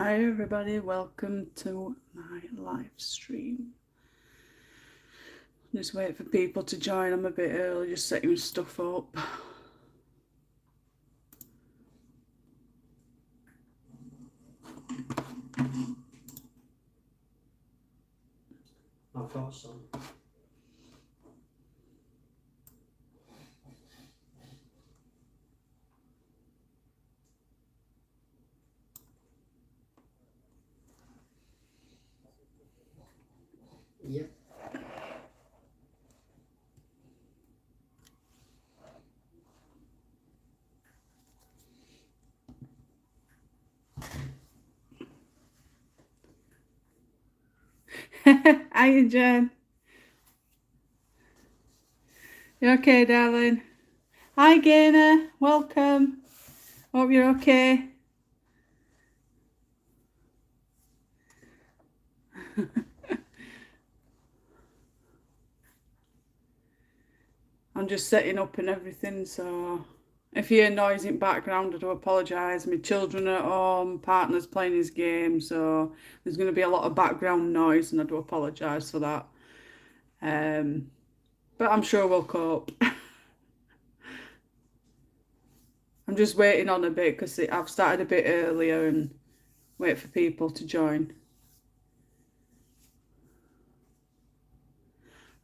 Hi everybody, welcome to my live stream. Just wait for people to join. I'm a bit early, just setting stuff up. I've got some. Yep. Hiya Jen. You okay, darling? Hi Gainer, welcome. Hope you're okay. I'm just setting up and everything, so if you hear noise in the background, I do apologise. My children are at home, partner's playing his game, so there's going to be a lot of background noise, and I do apologise for that. But I'm sure we'll cope. I'm just waiting on a bit because I've started a bit earlier and wait for people to join.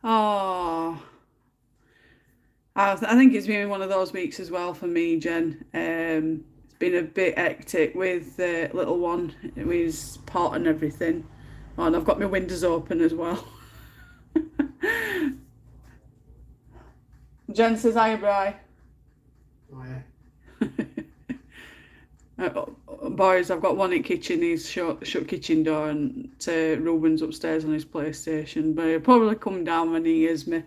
Oh, I think it's been one of those weeks as well for me, Jen. It's been a bit hectic with the little one, with his pot and everything. Oh, and I've got my windows open as well. Jen says hi, Bri. Oh yeah. Boys, I've got one in the kitchen. He's shut kitchen door, and Ruben's upstairs on his PlayStation. But he'll probably come down when he hears me.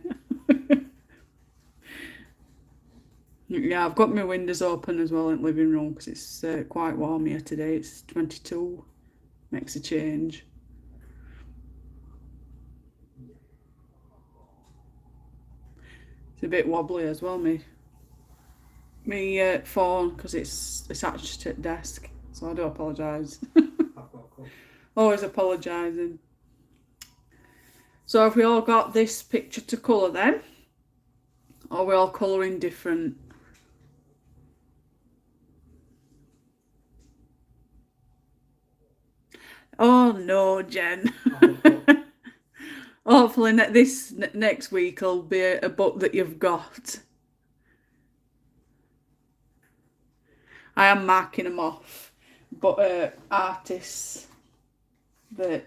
Yeah, I've got my windows open as well in the living room because it's quite warm here today. It's 22. Makes a change. It's a bit wobbly as well, me phone, because it's attached to the desk. So I do apologise. I've got a couple. Always apologising. So have we all got this picture to colour then? Or are we all colouring different? Oh no, Jen. Hopefully next week will be a book that you've got. I am marking them off, but artists that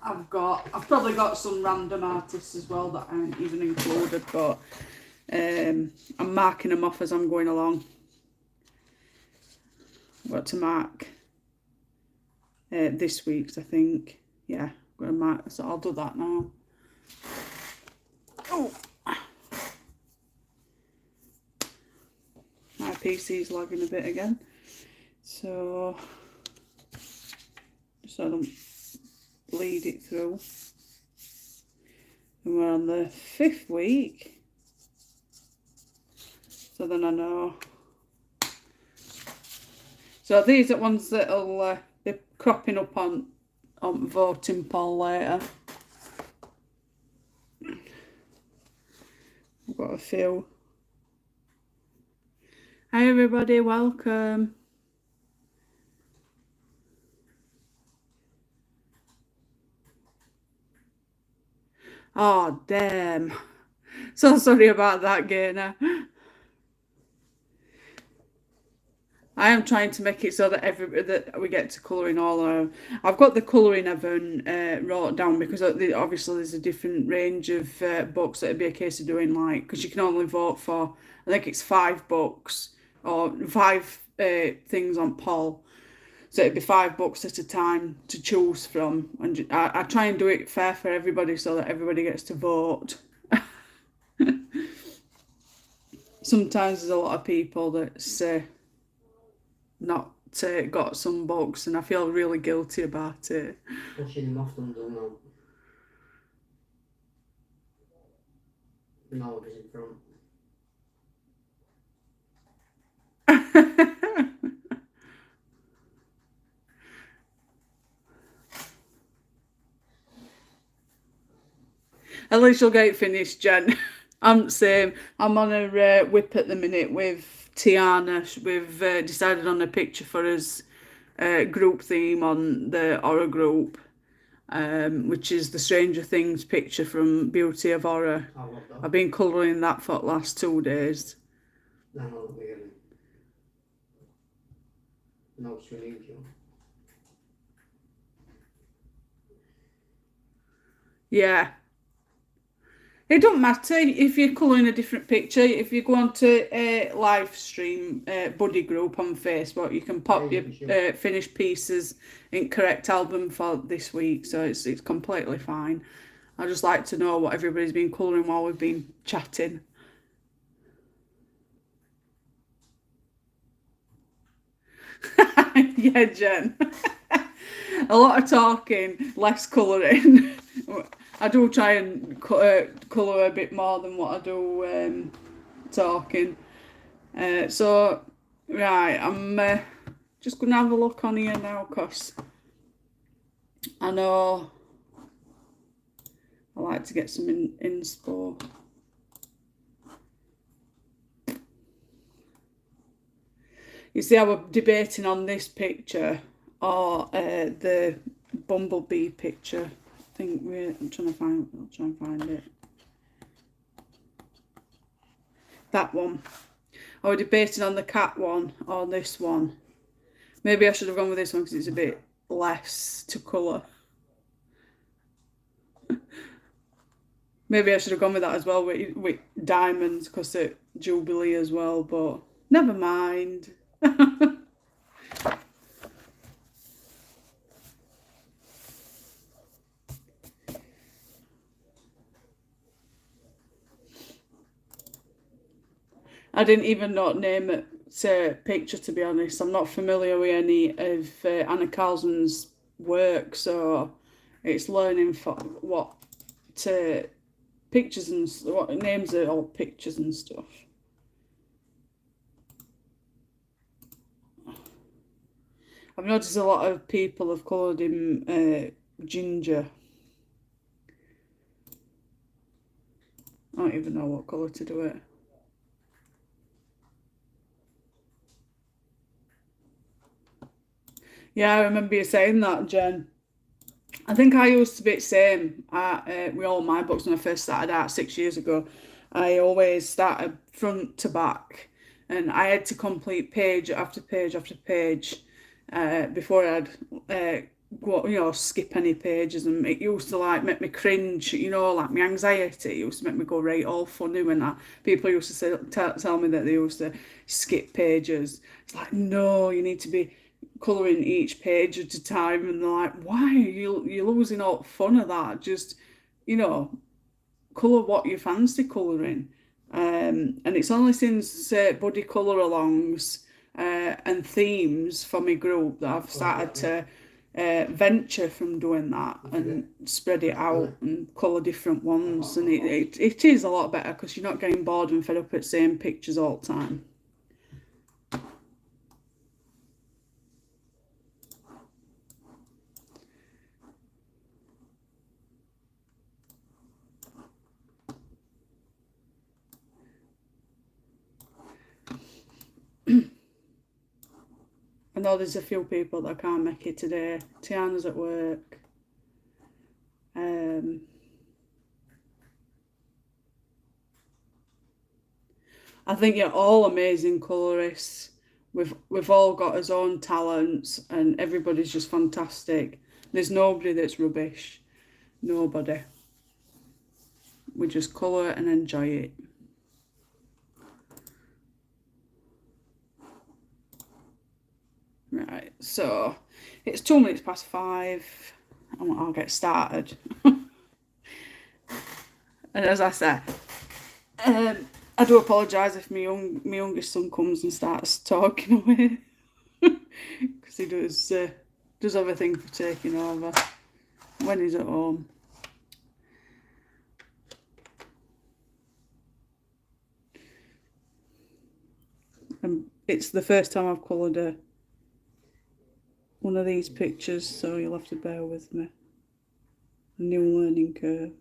I've probably got some random artists as well that aren't even included, but I'm marking them off as I'm going along. I've got to mark this week's, I think. Yeah, I'm going to mark, so I'll do that now. Oh, my PC's lagging a bit again, so I don't bleed it through. And we're on the 5th week, so then I know. So these are ones that'll be cropping up on voting poll later. I've got a few. Hi everybody, welcome. Oh damn. So sorry about that, Gainer. I am trying to make it so that we get to colouring all our. I've got the colouring Evan wrote down because obviously there's a different range of books that it'd be a case of doing, like, because you can only vote for, I think it's 5 books or 5 things on poll. So it'd be 5 books at a time to choose from, and I try and do it fair for everybody so that everybody gets to vote. Sometimes there's a lot of people that say not got some books, and I feel really guilty about it. Pushing them off them, don't know. No, it's in front. At least you'll get it finished, Jen. I'm the same. I'm on a whip at the minute with Tiana. We've decided on a picture for us group theme on the horror group, which is the Stranger Things picture from Beauty of Horror. I love that. I've been colouring that for the last 2 days. No, not really. No swimming pool. Yeah. It don't matter if you're colouring a different picture. If you go onto a live stream buddy group on Facebook, you can pop your finished pieces in correct album for this week. So it's completely fine. I just like to know what everybody's been colouring while we've been chatting. Yeah, Jen. A lot of talking, less colouring. I do try and colour a bit more than what I do talking. So, right, I'm just going to have a look on here now because I know I like to get some inspo. You see, I was debating on this picture or the bumblebee picture. I'm trying to find. I'll try and find it. That one. I was debating on the cat one or this one. Maybe I should have gone with this one because it's a bit less to colour. Maybe I should have gone with that as well with diamonds because it's Jubilee as well. But never mind. I didn't even know name it picture, to be honest. I'm not familiar with any of Anna Carlson's work, so it's learning for what pictures and what names are all pictures and stuff. I've noticed a lot of people have coloured him ginger. I don't even know what colour to do it. Yeah, I remember you saying that, Jen. I think I used to be the same with all my books when I first started out 6 years ago. I always started front to back, and I had to complete page after page after page before I'd skip any pages, and it used to like make me cringe, like my anxiety. It used to make me go right all funny when people used to tell me that they used to skip pages. It's like, no, you need to be colouring each page at a time, and they're like, why you're losing all fun of that? Just colour what you fancy colouring. And it's only since buddy colour alongs and themes for my group that I've started to venture from doing that and spread it out and colour different ones, and it is a lot better because you're not getting bored and fed up at the same pictures all the time. I know there's a few people that can't make it today. Tiana's at work. I think you're all amazing colourists. We've all got our own talents, and everybody's just fantastic. There's nobody that's rubbish. Nobody. We just colour and enjoy it. Right, so it's 2 minutes past 5, and I'll get started. And as I said, I do apologise if my youngest son comes and starts talking away, because he does have a thing for taking over when he's at home. And it's the first time I've coloured one of these pictures, so you'll have to bear with me. A new learning curve.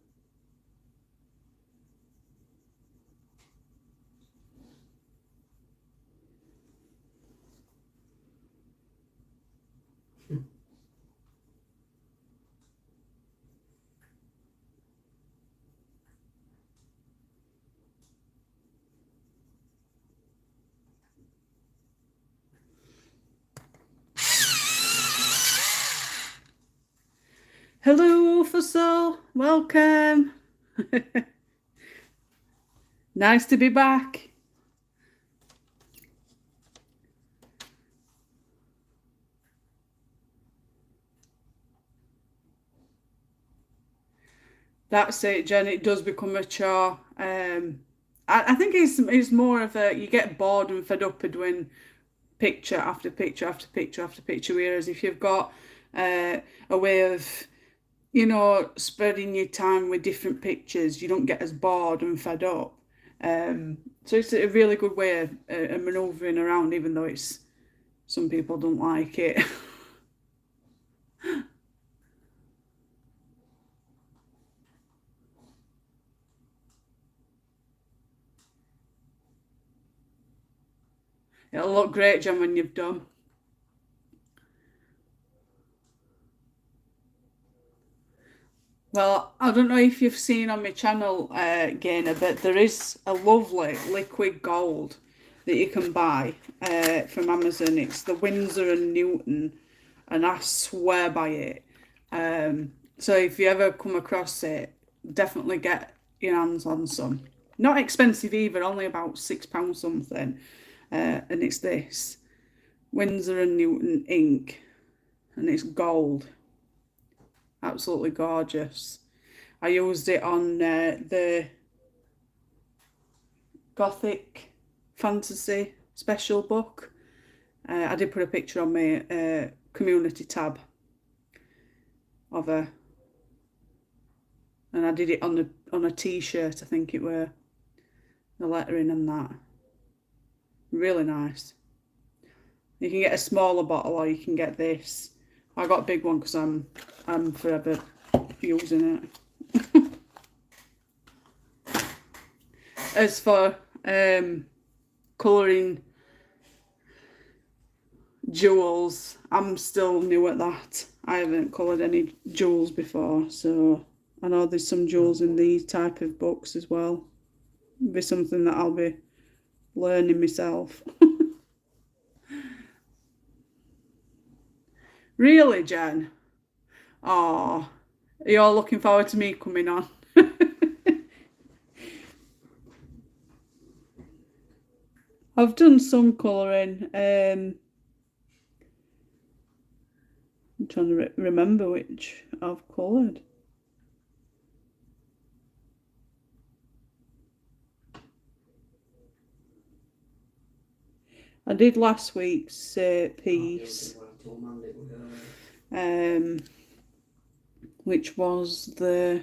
Hello, Fussell. Welcome. Nice to be back. That's it, Jen. It does become a chore. I think it's more of a you get bored and fed up of doing picture after picture after picture after picture. Whereas if you've got a way of spreading your time with different pictures, you don't get as bored and fed up. So it's a really good way of manoeuvring around, even though some people don't like it. It'll look great, Jen, when you've done. Well, I don't know if you've seen on my channel, Gainer, but there is a lovely liquid gold that you can buy from Amazon. It's the Winsor and Newton, and I swear by it. So if you ever come across it, definitely get your hands on some. Not expensive either, only about £6 something. And it's this Winsor and Newton ink, and it's gold. Absolutely gorgeous. I used it on the Gothic Fantasy special book. I did put a picture on my community tab of her, and I did it on a t-shirt. I think it were the lettering and that. Really nice. You can get a smaller bottle, or you can get this. I got a big one because I'm forever using it. As for colouring jewels, I'm still new at that. I haven't coloured any jewels before, so I know there's some jewels in these type of books as well. It'll be something that I'll be learning myself. Really, Jen? Oh, you're looking forward to me coming on. I've done some colouring. I'm trying to remember which I've coloured. I did last week's piece, which was the,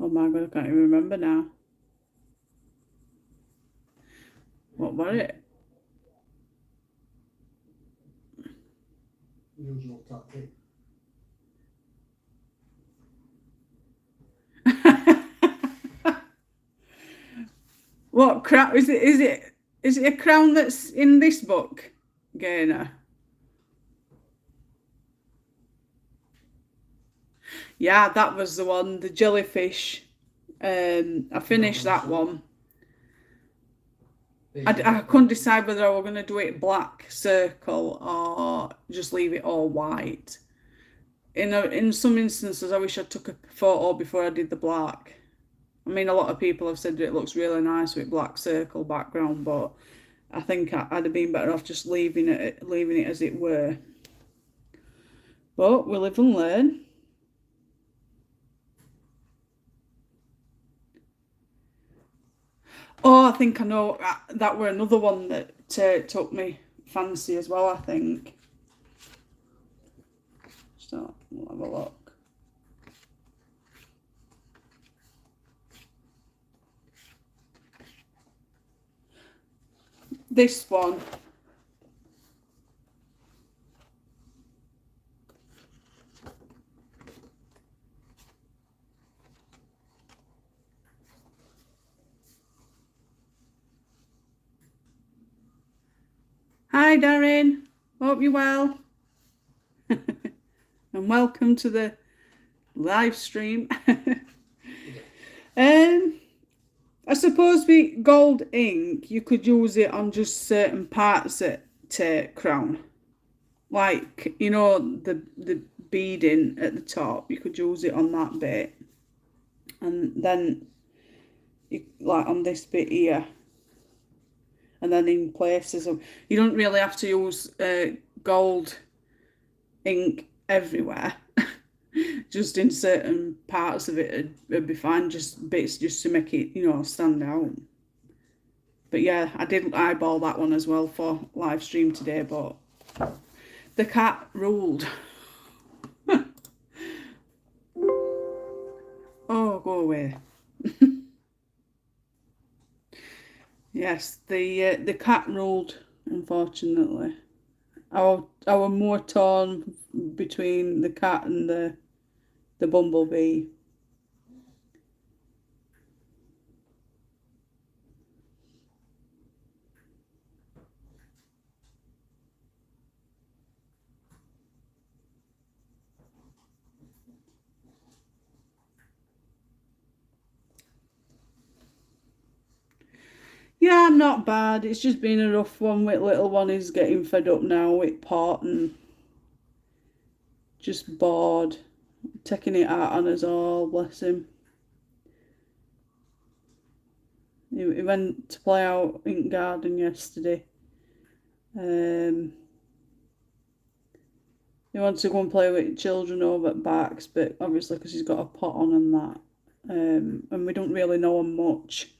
oh my god, I can't even remember now. What was it? Usual tactic. What crown is it? Is it a crown that's in this book, Gainer? Yeah, that was the one, the jellyfish. I finished that one. I couldn't decide whether I were going to do it black circle or just leave it all white. In some instances, I wish I took a photo before I did the black. I mean, a lot of people have said it looks really nice with black circle background, but I think I'd have been better off just leaving it as it were. But we live and learn. Oh, I think I know. That were another one that took me fancy as well, I think. So, we'll have a look. This one. Hi, Darren. Hope you're well. and welcome to the live stream. Yeah. I suppose with gold ink, you could use it on just certain parts to crown. Like, you know, the beading at the top, you could use it on that bit. And then, like on this bit here. And then in places, you don't really have to use gold ink everywhere. Just in certain parts of it, it'd be fine. Just bits just to make it, you know, stand out. But yeah, I did eyeball that one as well for live stream today, but the cat ruled. Oh, go away. Yes, the cat ruled, unfortunately. I were more torn between the cat and the bumblebee. Yeah, I'm not bad. It's just been a rough one with little one. Is getting fed up now with pot and just bored, taking it out on us all, bless him. He went to play out in the garden yesterday. He wants to go and play with children over at Barks, but obviously because he's got a pot on and that. And we don't really know him much.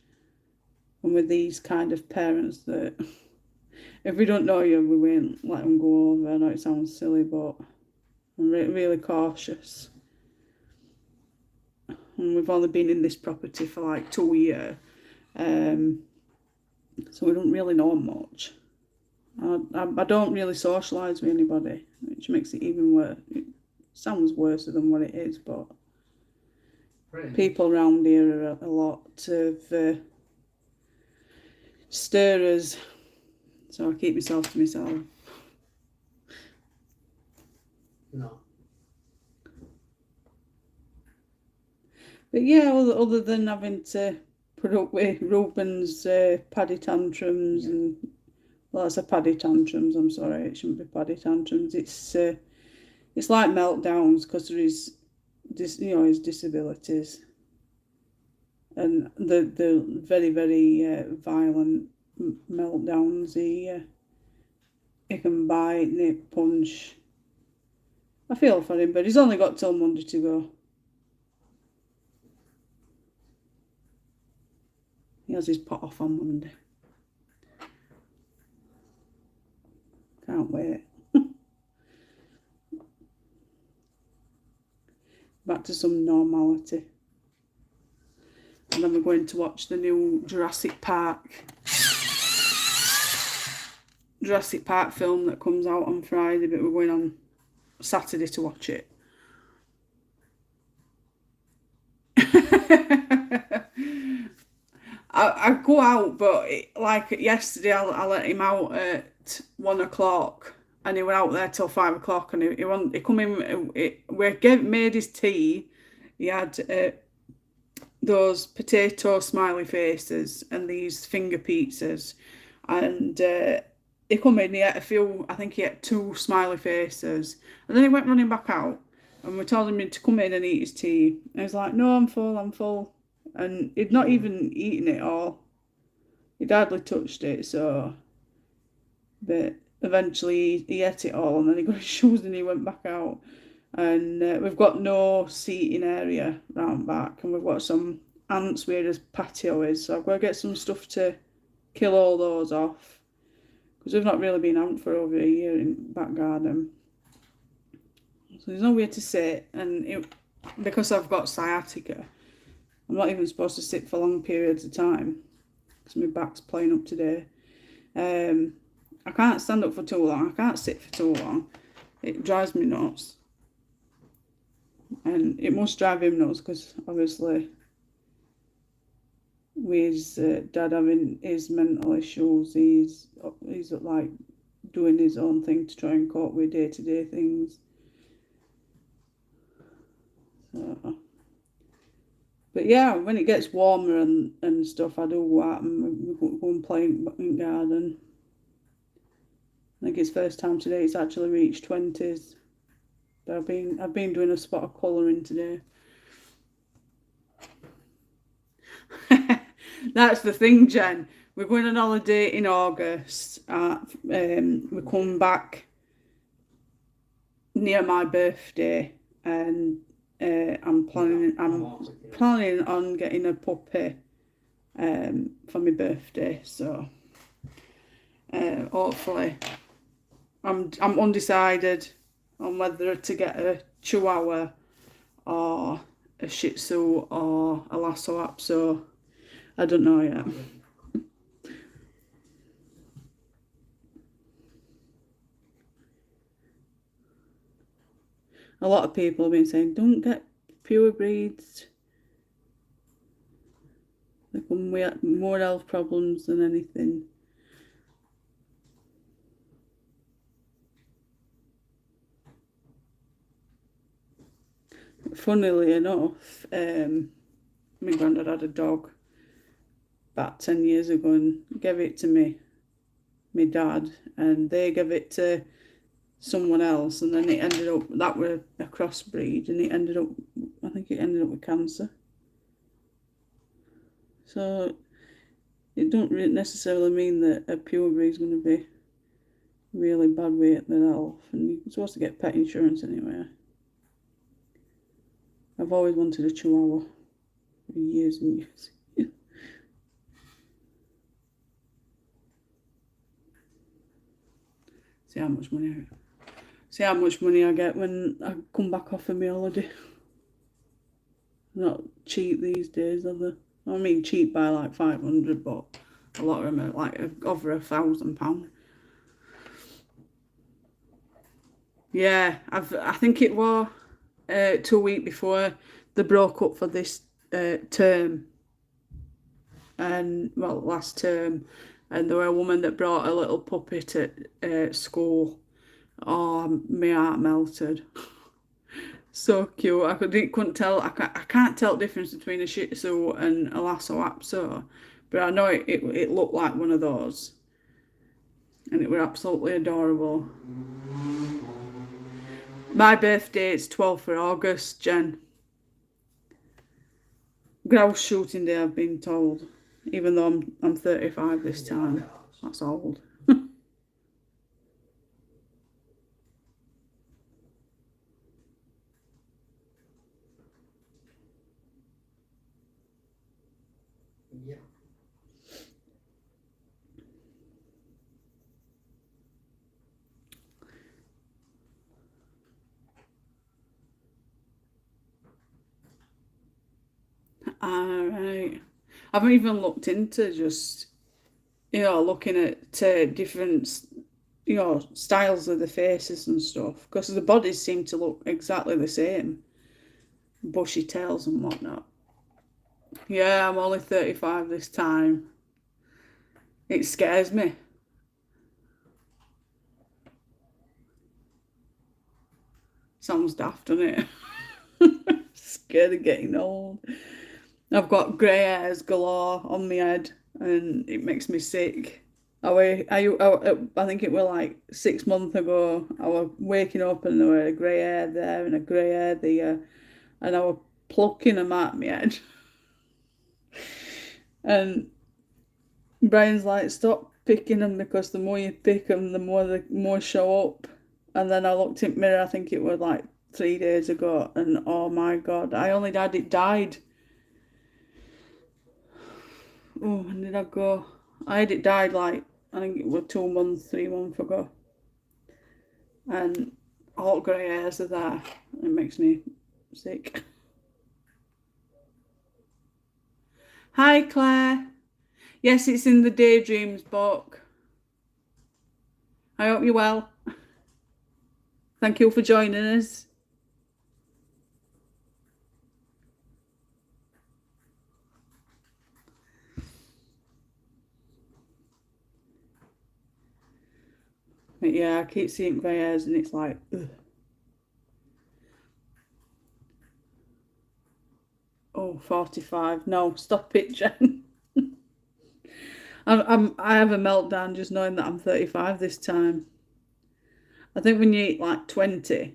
And with these kind of parents that if we don't know you, we won't let them go over. I know it sounds silly, but I'm really cautious. And we've only been in this property for like 2 years. So we don't really know much. I don't really socialise with anybody, which makes it even worse. It sounds worse than what it is, but people around here are a lot of stirrers, so I keep myself to myself. No. But yeah, other than having to put up with Ruben's paddy tantrums and well, that's a paddy tantrums. I'm sorry, it shouldn't be paddy tantrums. It's like meltdowns because there is his disabilities and the very violent meltdowns. He can bite, nip, punch. I feel for him, but he's only got till Monday to go. He has his pot off on Monday. Can't wait. Back to some normality. And then we're going to watch the new Jurassic Park film that comes out on Friday, but we're going on Saturday to watch it. I go out, but like yesterday, I let him out at 1 o'clock, and he went out there till 5 o'clock, and he come in. We made his tea. He had those potato smiley faces and these finger pizzas, and he come in. He ate a few. I think he ate 2 smiley faces, and then he went running back out. And we told him to come in and eat his tea. And he's like, "No, I'm full. I'm full." And he'd not even eaten it all. He'd hardly touched it, so. But eventually he ate it all, and then he got his shoes and he went back out. And we've got no seating area round back, and we've got some ants where his patio is, so I've got to get some stuff to kill all those off. Because we've not really been out for over a year in back garden. So there's nowhere to sit, and because I've got sciatica, I'm not even supposed to sit for long periods of time because my back's playing up today. I can't stand up for too long. I can't sit for too long. It drives me nuts. And it must drive him nuts because obviously with his dad having his mental issues, he's like doing his own thing to try and cope with day-to-day things. But yeah, when it gets warmer and stuff, I do go out and we go and play in the garden. I think it's first time today it's actually reached 20s. But I've been doing a spot of colouring today. That's the thing, Jen. We're going on holiday in August. We come back near my birthday, and I'm planning on getting a puppy for my birthday. So hopefully, I'm undecided on whether to get a Chihuahua or a Shih Tzu or a Lhasa Apso. I don't know yet. A lot of people have been saying, don't get pure breeds. They come with more health problems than anything. Funnily enough, my granddad had a dog about 10 years ago and gave it to me, my dad, and they gave it to someone else, and then it ended up, that were a crossbreed, and I think it ended up with cancer. So it don't necessarily mean that a pure breed is going to be really bad with their health, and you're supposed to get pet insurance anyway. I've always wanted a Chihuahua for years and years. See how much money I get when I come back off of my holiday. Not cheap these days, are they? I mean cheap by like 500, but a lot of them are like over £1,000. Yeah, I think it was 2 weeks before they broke up for this term, and well, last term, and there were a woman that brought a little puppy to school. Oh, my heart melted. So cute. Couldn't tell. I can't tell the difference between a Shih Tzu and a Lhasa Apso, but I know it looked like one of those, and it were absolutely adorable. My birthday is 12th of August, Jen. Grouse shooting day, I've been told. Even though I'm 35 this time. That's old. Yeah. Alright. I haven't even looked into just, looking at different, styles of the faces and stuff. Because the bodies seem to look exactly the same. Bushy tails and whatnot. Yeah, I'm only 35 this time. It scares me. Sounds daft, doesn't it? Scared of getting old. I've got grey hairs galore on my head, and it makes me sick. I think it was like 6 months ago. I was waking up and there were a grey hair there and a grey hair there, and I was plucking them at my head. And Brian's like, stop picking them because the more you pick them, the more show up. And then I looked in the mirror. I think it was like 3 days ago, and oh my god, I only had it died. Oh, when did I go? I had it died like, I think it was 2 months, 3 months ago. And all grey hairs are there. It makes me sick. Hi, Claire. Yes, it's in the Daydreams book. I hope you're well. Thank you for joining us. But yeah, I keep seeing grey hairs and it's like, ugh. Oh, 45. No, stop it, Jen. I have a meltdown just knowing that I'm 35 this time. I think when you eat like 20,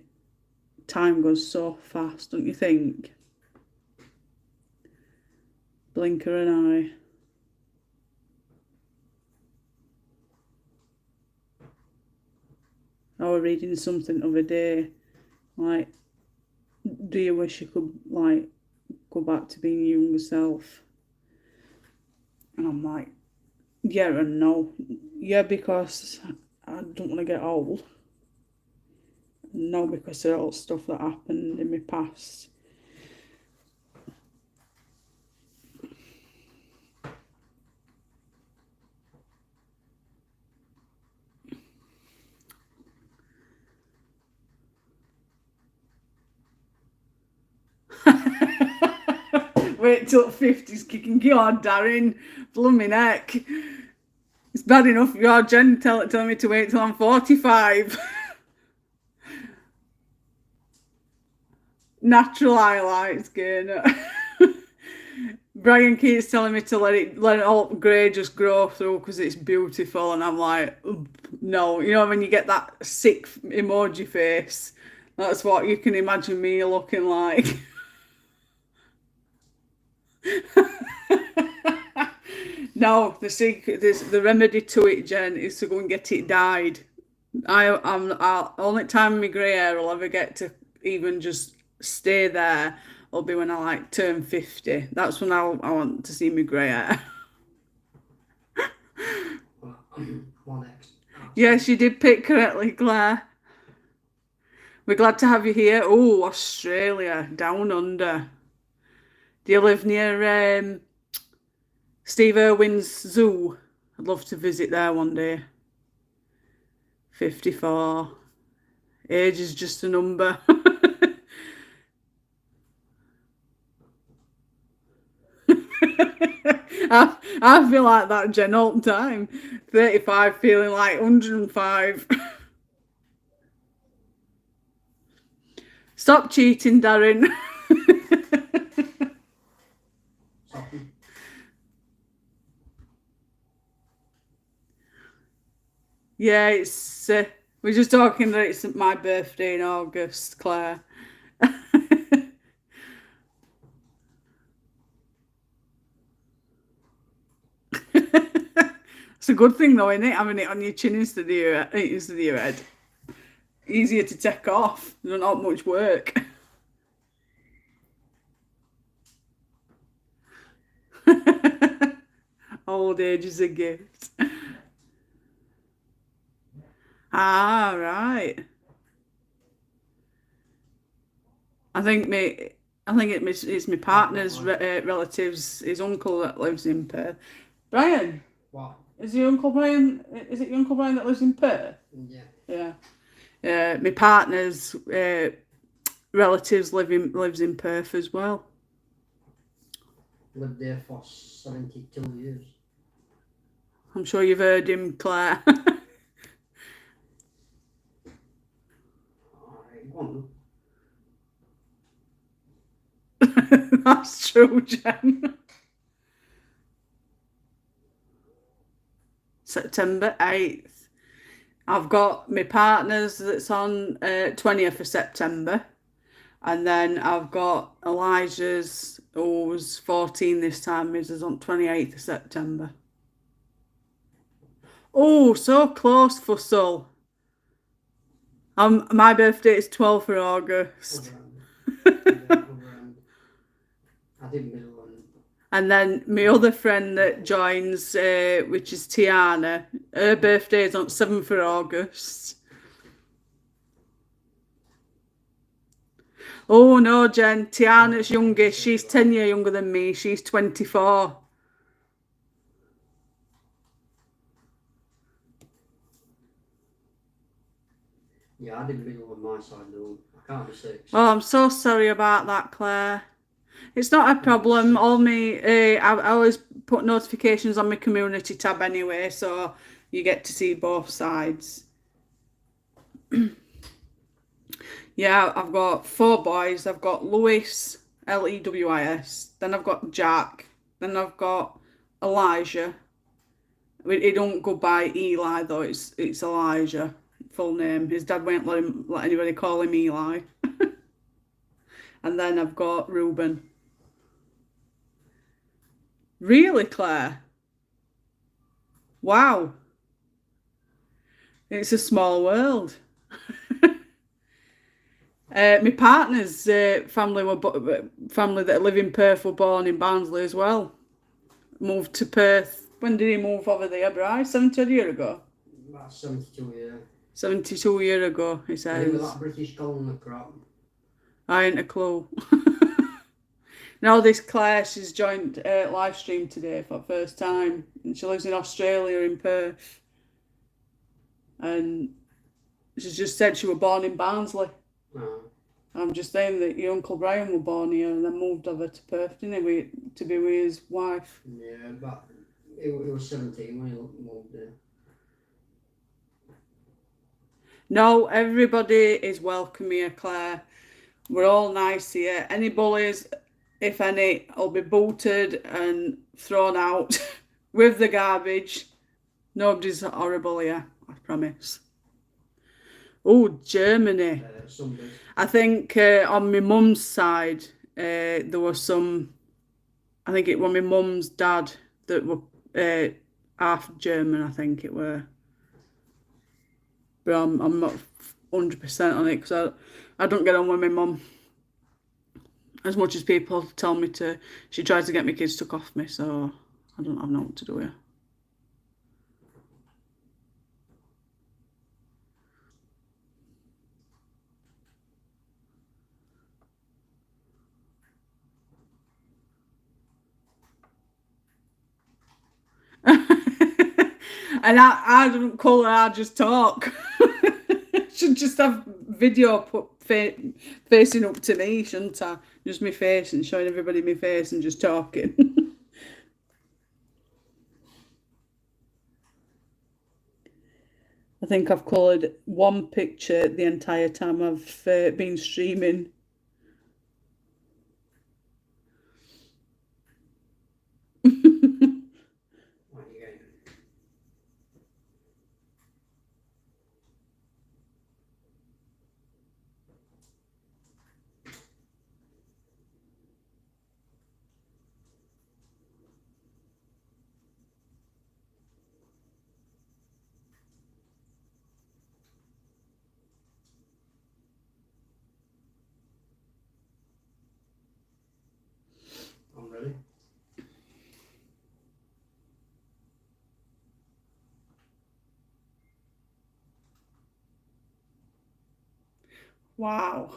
time goes so fast, don't you think? Blinker an eye. I was reading something the other day, like, do you wish you could, like, go back to being your younger self? And I'm like, yeah and no. Yeah, because I don't want to get old. No, because of all stuff that happened in my past. Wait till 50's kicking you on, Darren. Blooming neck. It's bad enough you're Jen telling me to wait till I'm 45. Natural highlights, Gainer. Brian keeps telling me to let it all grey just grow through because it's beautiful, and I'm like, no. You know when you get that sick emoji face, that's what you can imagine me looking like. No, the secret, the remedy to it, Jen, is to go and get it dyed. Only time my grey hair will ever get to even just stay there will be when I like turn 50. That's when I want to see my grey hair. One X. Yes, you did pick correctly, Claire. We're glad to have you here. Oh, Australia, down under. Do you live near Steve Irwin's zoo? I'd love to visit there one day. 54. Age is just a number. I feel like that, Jen, all the time. 35 feeling like 105. Stop cheating, Darren. Yeah, it's we're just talking that it's my birthday in August, Claire. It's a good thing though, isn't it? Having it on your chin instead of your head. Easier to take off. Not much work. Old age is a gift. Ah, right. It's my partner's relatives, his uncle that lives in Perth. Brian, What? is your uncle Brian? Is it your uncle Brian that lives in Perth? Yeah. Yeah. My partner's relatives lives in Perth as well. Lived there for 72 years. I'm sure you've heard him, Claire. Alright, go on. That's true, Jen. September 8th. I've got my partner's that's on 20th of September. And then I've got Elijah's, who was 14 this time, his is on 28th of September. Oh, so close, Fussell. My birthday is 12th of August. I did middle one. And then my other friend that joins, which is Tiana, her birthday is on 7th of August. Oh no, Jen, Tiana's youngest. She's 10 years younger than me. She's 24. Yeah, I did middle on my side though. I can't be 6. Oh, I'm so sorry about that, Claire. It's not a problem. All me, I always put notifications on my community tab anyway, so you get to see both sides. Yeah, I've got 4 boys. I've got Lewis, Lewis. Then I've got Jack. Then I've got Elijah. He don't go by Eli though. It's Elijah, full name. His dad won't let anybody call him Eli. And then I've got Reuben. Really, Claire? Wow. It's a small world. My partner's family that live in Perth were born in Barnsley as well. Moved to Perth. When did he move over there, Bryce? 70 years ago? About 72 years. 72 years ago, he I says. think with that British colony crap. I ain't a clue. Now this Claire, she's joined Livestream today for the first time. And she lives in Australia in Perth. And she just said she was born in Barnsley. No. I'm just saying that your Uncle Brian was born here and then moved over to Perth, didn't he, to be with his wife? Yeah, but he was 17 when he moved there. No, everybody is welcome here, Claire. We're all nice here. Any bullies, if any, will be booted and thrown out with the garbage. Nobody's horrible here, I promise. Oh, Germany. I think on my mum's side, there was some, I think it was my mum's dad that were half German, I think it were. But I'm not 100% on it because I don't get on with my mum. As much as people tell me to, she tries to get my kids took off me, so I don't know what to do here. And I don't colour, I just talk. Should just have video put facing up to me, shouldn't I? Just my face and showing everybody my face and just talking. I think I've coloured one picture the entire time I've been streaming. I'm ready. Wow.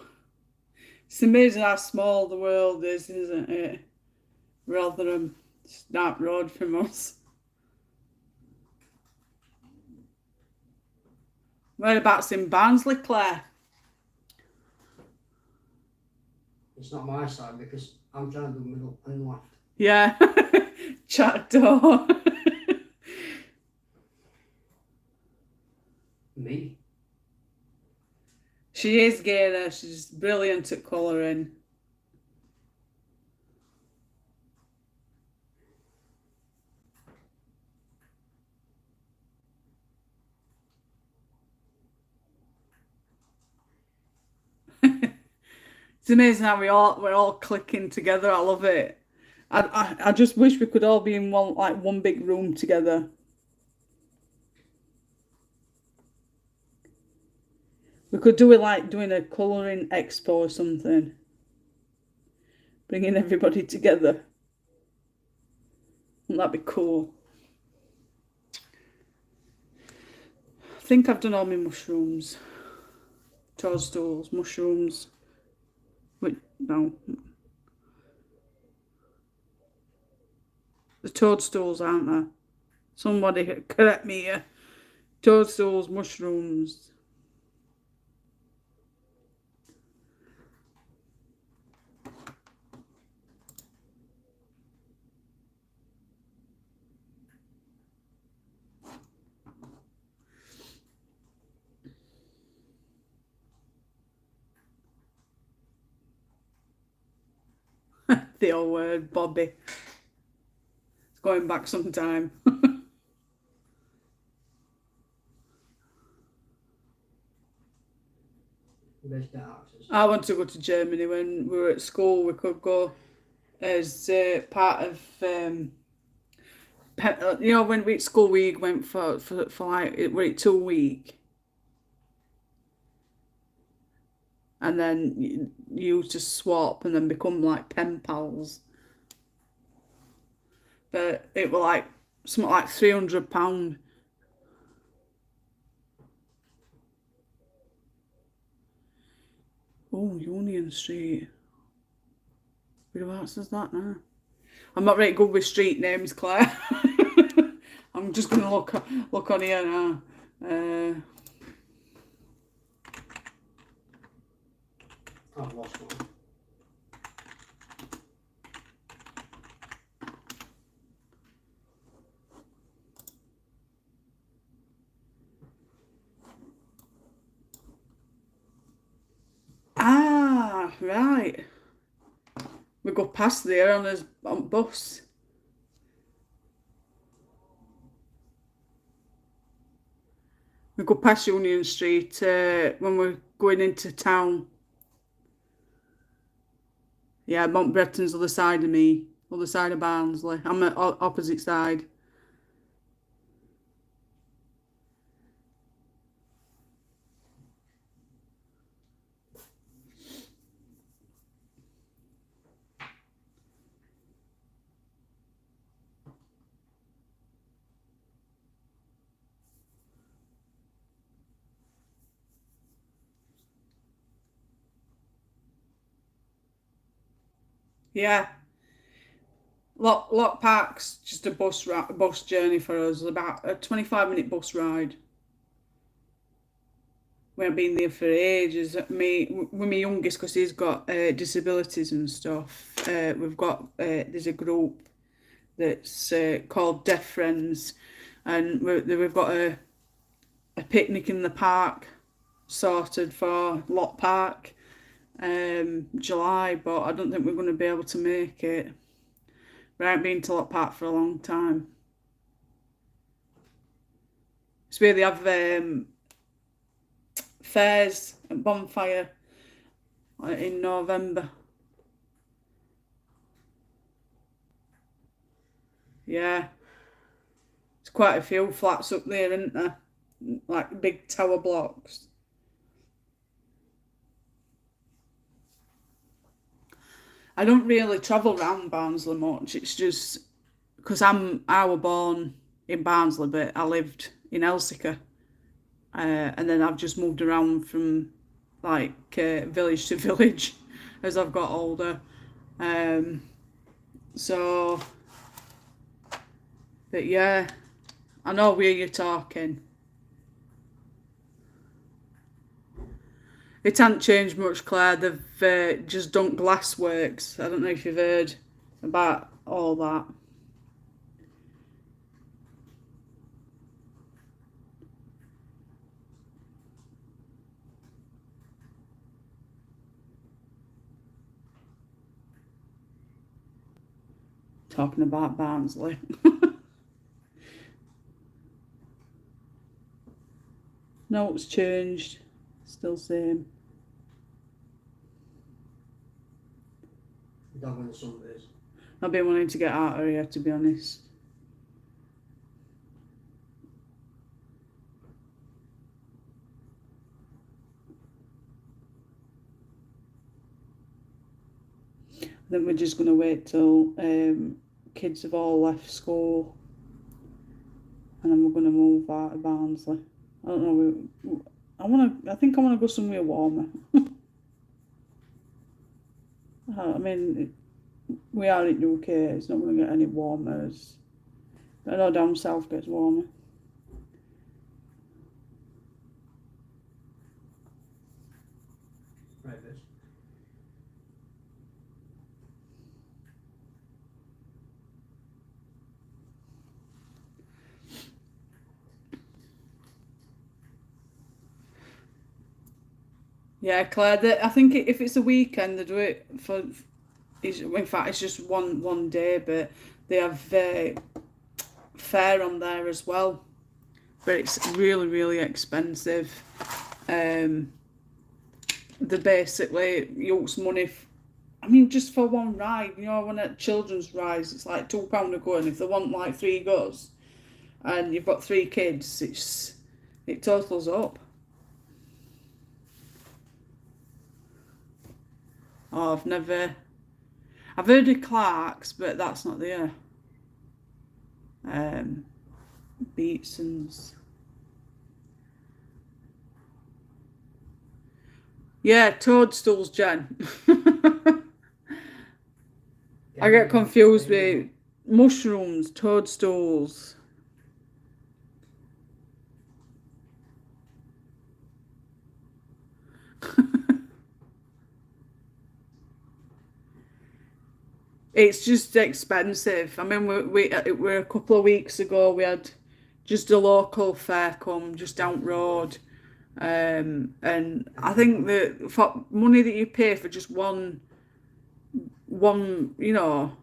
It's amazing how small the world is, isn't it? Rather than Snap Road from us. Whereabouts in Barnsley, Claire? It's not my side because I'm trying to do middle and left. Yeah. Chat door. Me? She is Gaynor. She's brilliant at colouring. It's amazing how we're all clicking together. I love it. I just wish we could all be in one big room together. We could do it like doing a colouring expo or something. Bringing everybody together. Wouldn't that be cool? I think I've done all my mushrooms. Toadstools, mushrooms. Wait, no. The toadstools, aren't there? Somebody correct me here. Toadstools, mushrooms. The old word, Bobby. It's going back some time. Best access. I want to go to Germany. When we were at school, we could go as part of you know, when we at school we went for like it were 2 week, and then you just swap and then become like pen pals. But it were like something like £300. Oh, Union Street. Whereabouts is that now? I'm not very good with street names, Claire. I'm just gonna look on here now. I've lost one. Right. We go past there on bus. We go past Union Street when we're going into town. Yeah, Montbretton's other side of me, other side of Barnsley. I'm at opposite side. Yeah. Lock Park's just a bus journey for us, about a 25-minute bus ride. We have been there for ages. With my youngest, because he's got disabilities and stuff. We've got there's a group that's called Deaf Friends, and we've got a picnic in the park sorted for Lock Park, July, but I don't think we're going to be able to make it. We haven't been to Lock Park for a long time. It's where they have fairs and bonfire in November. Yeah, there's quite a few flats up there, isn't there? Like big tower blocks. I don't really travel around Barnsley much. It's just because I was born in Barnsley, but I lived in Elsica, and then I've just moved around from like village to village as I've got older. So, but yeah, I know where you're talking. It hasn't changed much, Claire. They've just done glassworks. I don't know if you've heard about all that. Talking about Barnsley. No, it's changed. Still same. Dog on Sundays. I've been wanting to get out of here, to be honest. I think we're just going to wait till kids have all left school, and then we're going to move out of Barnsley. I don't know. I think I want to go somewhere warmer. I mean, we are in UK. It's not going to get any warmer. I know down south gets warmer. Right, this. Yeah, Claire. I think if it's a weekend, they do it for in fact, it's just one day, but they have fare on there as well. But it's really, really expensive. They basically use money. I mean, just for one ride, you know, when at children's rides, it's like £2 a go, and if they want like 3 goes, and you've got 3 kids, it totals up. Oh, I've heard of Clark's, but that's not there. Beatson's. Yeah, toadstools, Jen. I get confused with mushrooms, toadstools. It's just expensive. I mean, we're a couple of weeks ago. We had just a local fair come just down the road, and I think that for money that you pay for just one, you know,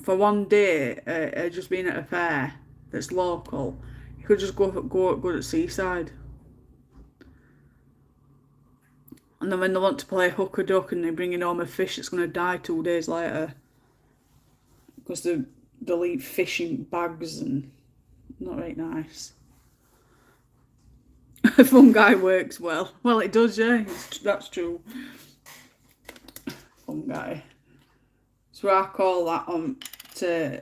for one day, just being at a fair that's local, you could just go to the seaside. And then when they want to play hook a duck and they're bringing home a fish that's going to die 2 days later because they'll eat fish in bags and not very nice. Fungi works well. Well, it does, yeah. That's true. Fungi. So I call that on to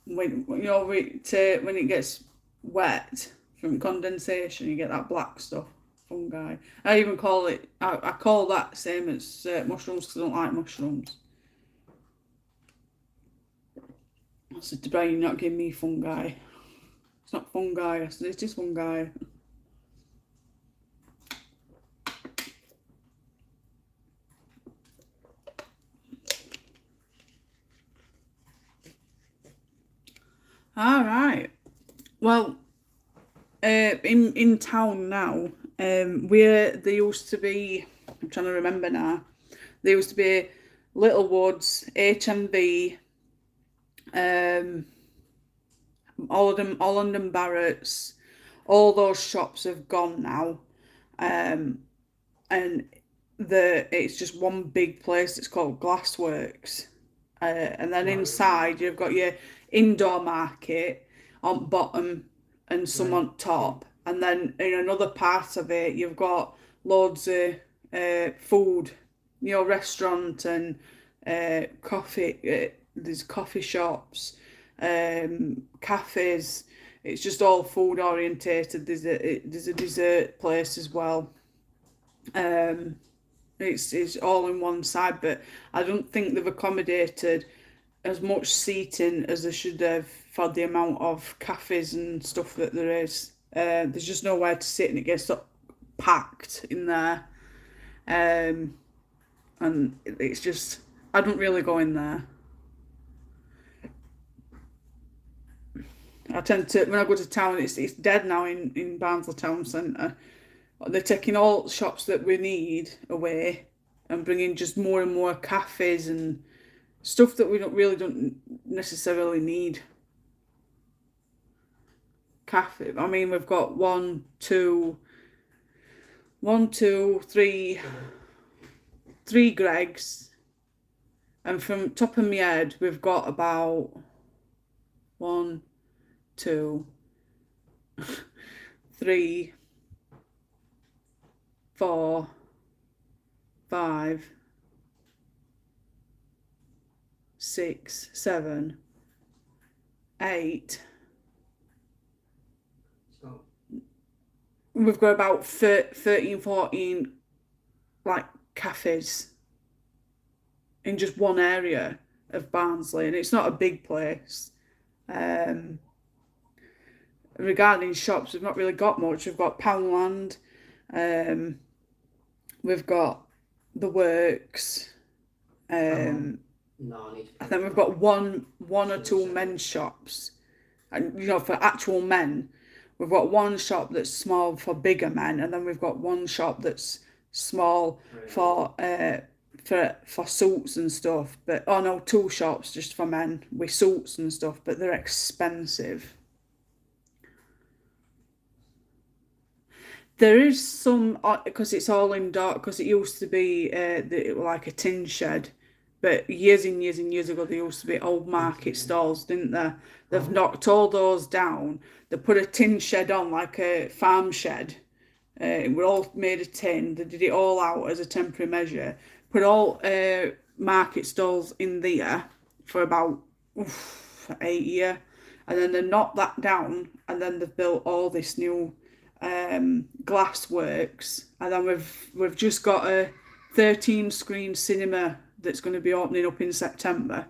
when when it gets wet from condensation, you get that black stuff. Fungi. I even call it. I call that same as mushrooms because I don't like mushrooms. I said to Brian, "You're not giving me fungi. It's not fungi. I said it's just fungi." All right. Well, in town now, where there used to be, I'm trying to remember now. There used to be Little Woods, HMV, Holland and Barrett's. All those shops have gone now, and it's just one big place. It's called Glassworks, and then inside you've got your indoor market on bottom and some on top, and then in another part of it you've got loads of food, you know, restaurant and coffee. There's coffee shops, cafes. It's just all food orientated. There's a dessert place as well. It's all in one side, but I don't think they've accommodated as much seating as they should have for the amount of cafes and stuff that there is. There's just nowhere to sit, and it gets so packed in there. And it's just, I don't really go in there. I tend to, when I go to town, it's dead now in Barnsley Town Centre. They're taking all shops that we need away and bringing just more and more cafes and stuff that we don't necessarily need. Cafe. I mean, we've got one, two, three Greggs, and from top of my head, we've got about 1, 2, 3, 4, 5, 6, 7, 8. So, We've got about 13, 14 like cafes in just one area of Barnsley, and it's not a big place. Regarding shops, we've not really got much. We've got Poundland, we've got the Works. no, I need to. I think we've got one or two men's shops, and you know, for actual men, we've got one shop that's small for bigger men, and then we've got one shop that's small for for suits and stuff. But oh no, tool shops just for men with suits and stuff, but they're expensive. There is some because it's all in dark because it used to be like a tin shed, but years and years and years ago there used to be old market stalls, didn't there? They've knocked all those down. They put a tin shed on like a farm shed. It were all made of tin. They did it all out as a temporary measure. Put all market stalls in there for about 8 years, and then they knocked that down, and then they've built all this new glass works, and then we've just got a 13 screen cinema that's going to be opening up in September.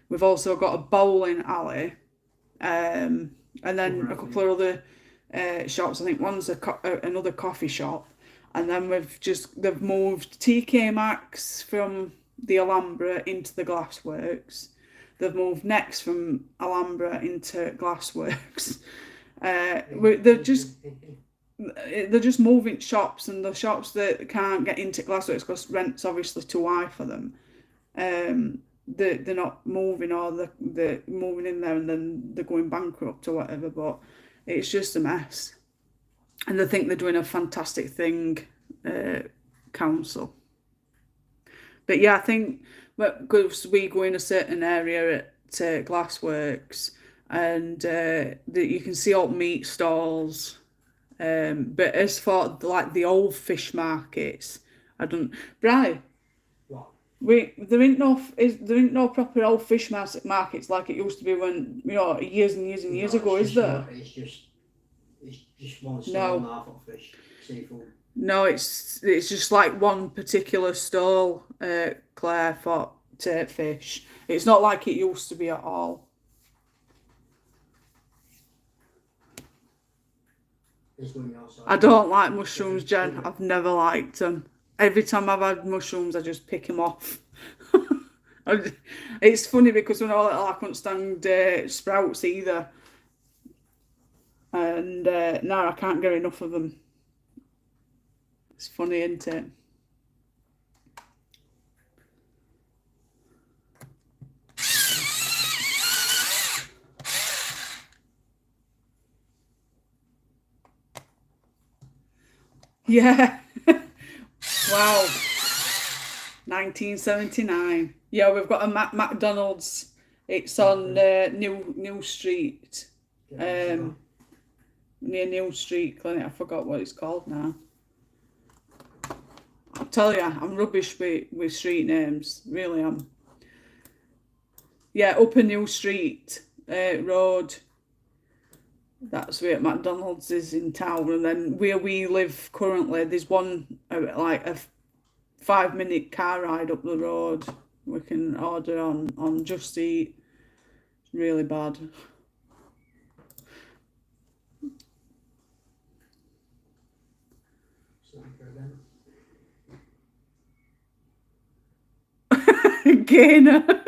We've also got a bowling alley, and then a couple of other shops. I think one's another coffee shop, and then they've moved TK Maxx from the Alhambra into the Glassworks. They've moved Next from Alhambra into Glassworks. They're just moving shops, and the shops that can't get into Glassworks because rent's obviously too high for them. They're not moving, or they're moving in there and then they're going bankrupt or whatever. But it's just a mess, and they think they're doing a fantastic thing, council. But yeah, I think because we go in a certain area at Glassworks, and that you can see all meat stalls. But as for like the old fish markets, I don't. Bri, What? there ain't no proper old fish markets like it used to be when years and years and years ago, is there? It's just one No. stall now for fish, seafood. No, it's just like one particular stall, Claire, for fish. It's not like it used to be at all. It's going outside. I don't like mushrooms, Jen. I've never liked them. Every time I've had mushrooms, I just pick them off. It's funny because when I was little, I couldn't stand sprouts either. And now I can't get enough of them. It's funny, isn't it? Yeah. Wow. 1979. Yeah, we've got a McDonald's. It's on New Street. Near New Street Clinic. I forgot what it's called now. I'll tell you, I'm rubbish with street names. Really am. Yeah, Upper New Street Road. That's where McDonald's is in town. And then where we live currently, there's one like a 5 minute car ride up the road. We can order on Just Eat. Really bad. Gainer.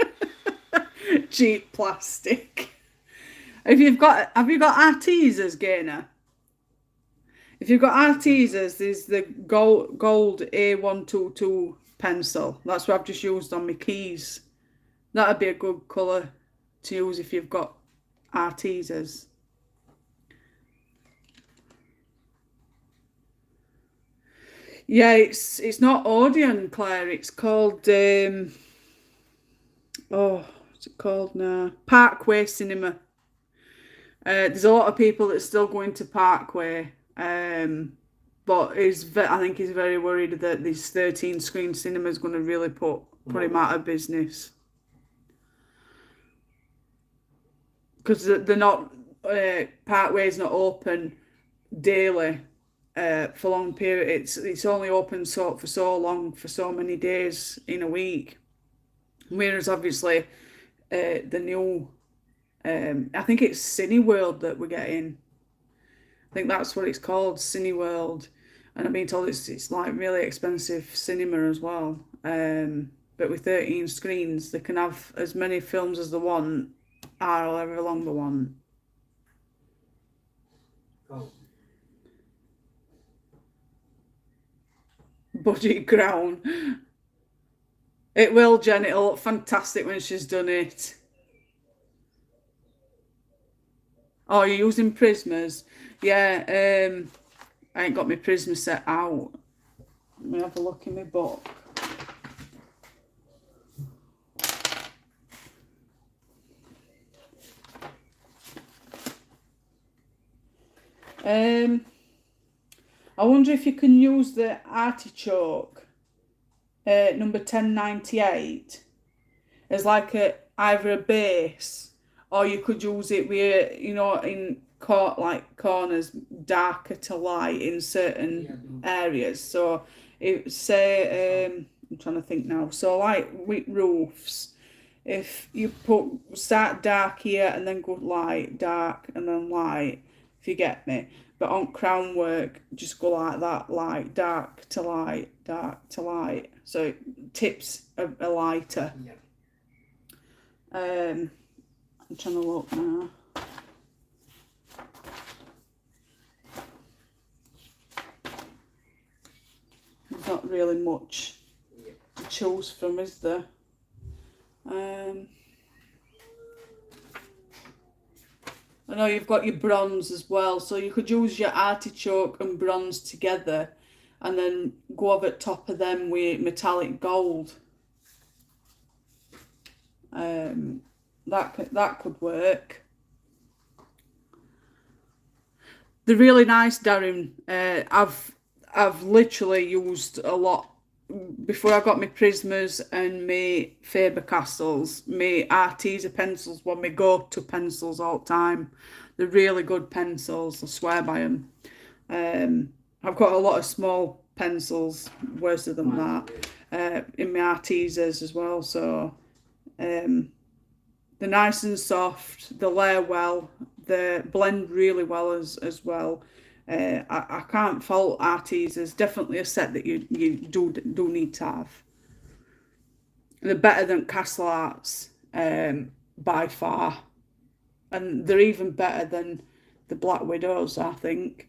Cheap plastic. Have you got Arteezers, Gainer? If you've got Arteezers, there's the gold A122 pencil. That's what I've just used on my keys. That'd be a good colour to use if you've got Arteezers. Yeah, it's not Odeon, Claire. It's called what's it called now? Parkway Cinema. There's a lot of people that still going to Parkway, but I think he's very worried that this 13 screen cinema is going to really put him out of business because they're not Parkway's not open daily for long period. It's only open for so long, for so many days in a week, whereas obviously the new I think it's Cineworld that we're getting. I think that's what it's called, Cineworld. And I've been told it's like really expensive cinema as well. But with 13 screens, they can have as many films as they want, however long they want. Oh. Budget Crown. It will, Jen. It'll look fantastic when she's done it. Oh, you're using Prismas? Yeah, I ain't got my Prisma set out. Let me have a look in my book. I wonder if you can use the artichoke number 1098 as like either a base, or you could use it with, you know, in corners, darker to light in certain areas. So it say I'm trying to think now. So like with roofs, if you start dark here and then go light, dark and then light, if you get me. But on crown work, just go like that, light, dark to light, dark to light. So it tips a lighter. Yeah. I'm trying to look now. There's not really much to choose from, is there? I know you've got your bronze as well, so you could use your artichoke and bronze together and then go over the top of them with metallic gold. That could work. They're really nice, Darren. I've literally used a lot before I got my Prismas and my Faber-Castells. My Arteza pencils were my go-to pencils all the time. They're really good pencils, I swear by them. I've got a lot of small pencils, worse than that, in my Artezas as well. So they're nice and soft, they layer well, they blend really well as well. I can't fault Artezas. Definitely a set that you do need to have. They're better than Castle Arts by far, and they're even better than the Black Widows, I think.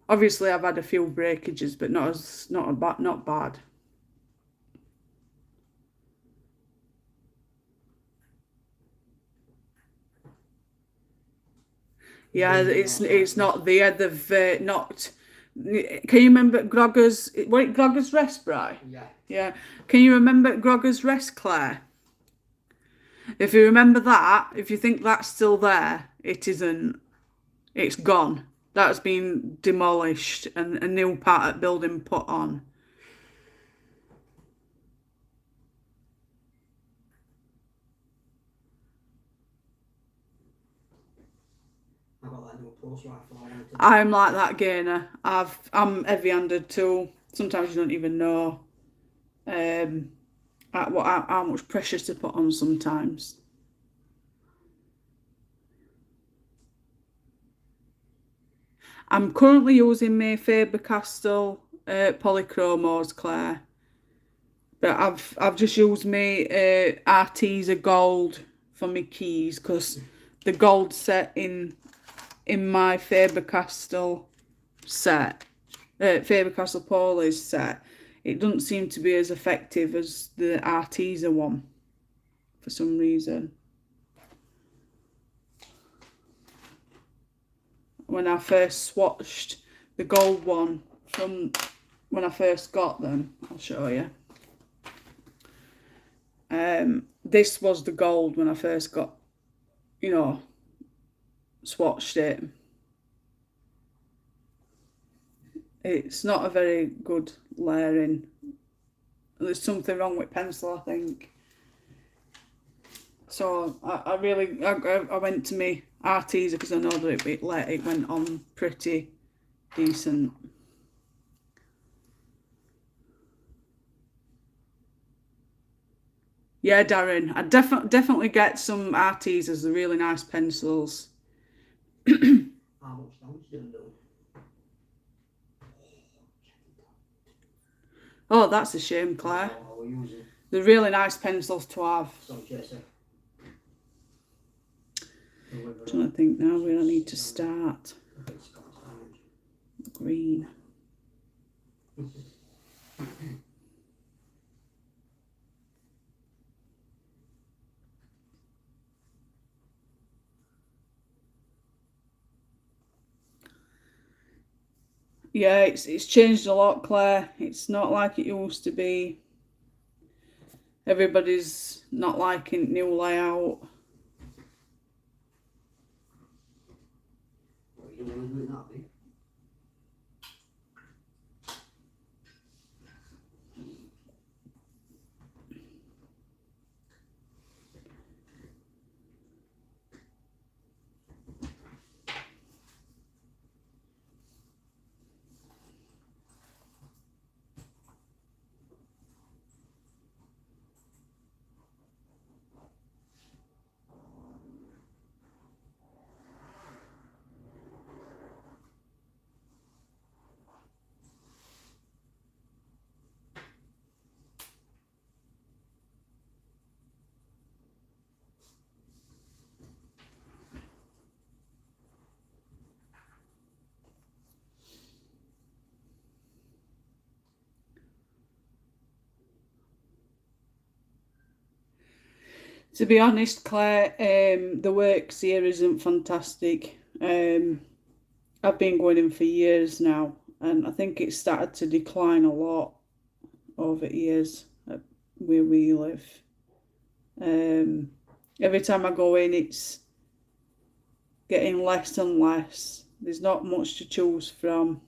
Obviously, I've had a few breakages, but not bad. Yeah, it's not there. They've not. Can you remember Grogger's? Wait, Grogger's Rest, Bri? Yeah. Yeah. Can you remember Grogger's Rest, Claire? If you remember that, if you think that's still there, it isn't. It's gone. That's been demolished and a new part of building put on. I got that new pulse rifle. I'm like that, Gainer. I'm heavy-handed too. Sometimes you don't even know how much pressure to put on sometimes. I'm currently using my Faber-Castell polychromos, Claire. But I've just used my Arteza gold for my keys because the gold set in my Faber-Castell set, Faber-Castell Poly's set, it doesn't seem to be as effective as the Arteza one for some reason. When I first swatched the gold one from when I first got them, I'll show you. This was the gold when I first got, you know, swatched it. It's not a very good layering. There's something wrong with pencil, I think. So I went to my Arteza because I know that it went on pretty decent. Yeah, Darren, I definitely get some Artezas. They're really nice pencils. How much damage do they do? Oh, that's a shame, Claire. Oh, we'll use it. They're really nice pencils to have. So, Jesse. I'm trying to think now where I need to start. Green. Yeah, it's changed a lot, Claire. It's not like it used to be. Everybody's not liking new layout. What you want to do it that big? To be honest, Claire, the works here isn't fantastic. I've been going in for years now, and I think it's started to decline a lot over years where we live. Um, every time I go in, it's getting less and less. There's not much to choose from.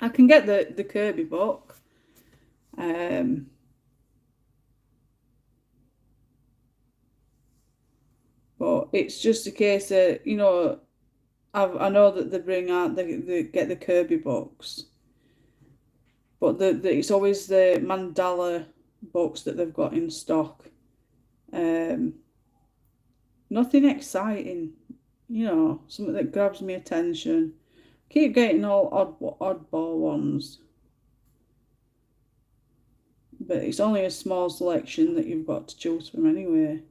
I can get the Kirby book, um, but it's just a case that I know that they bring out they get the Kirby books, but it's always the mandala books that they've got in stock. Um, Nothing exciting, something that grabs me attention. Keep getting all oddball ones, but it's only a small selection that you've got to choose from anyway.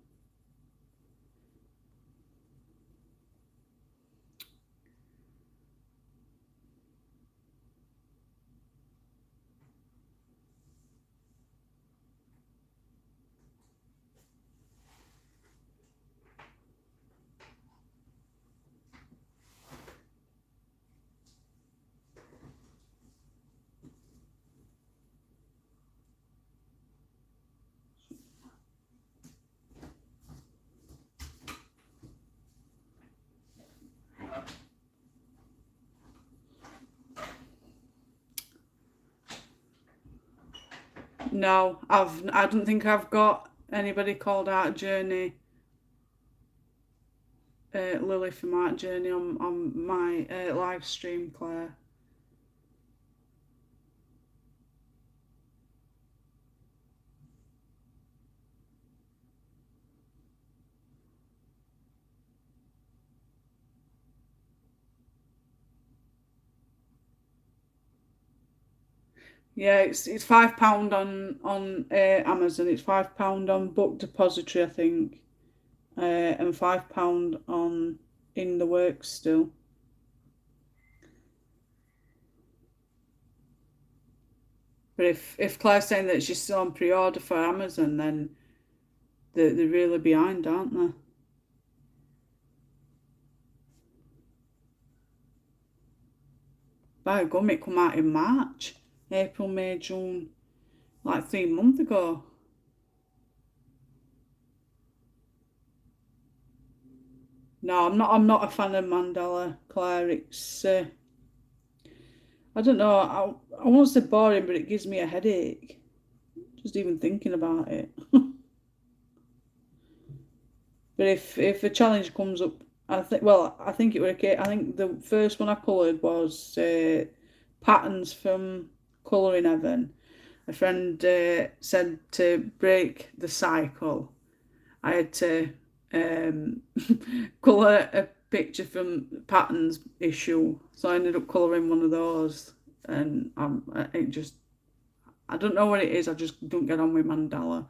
No, I don't think I've got anybody called Art Journey, Lily from Art Journey on my live stream, Claire. Yeah, it's £5 on Amazon. It's £5 on Book Depository, I think, and £5 on In the Works still. But if Claire's saying that she's still on pre-order for Amazon, then they're really behind, aren't they? By gum, it come out in March, April, May, June, like 3 months ago. No, I'm not a fan of Mandela, Claire. It's I don't know. I won't say boring, but it gives me a headache just even thinking about it. But if a challenge comes up, I think it was okay. I think the first one I coloured was patterns from Colouring Heaven. A friend said to break the cycle, I had to colour a picture from Patterns issue. So I ended up colouring one of those, and it just I don't know what it is. I just don't get on with mandala.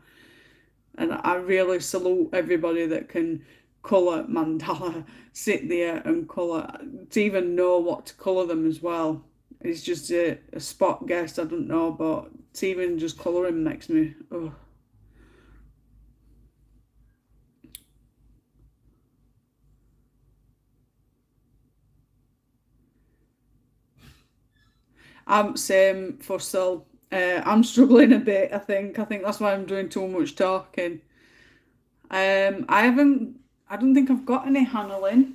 And I really salute everybody that can colour mandala, sit there and colour, to even know what to colour them as well. It's just a spot guess, I don't know, but to even just colouring makes me, oh. I'm same for still. I'm struggling a bit, I think. I think that's why I'm doing too much talking. I don't think I've got any handling.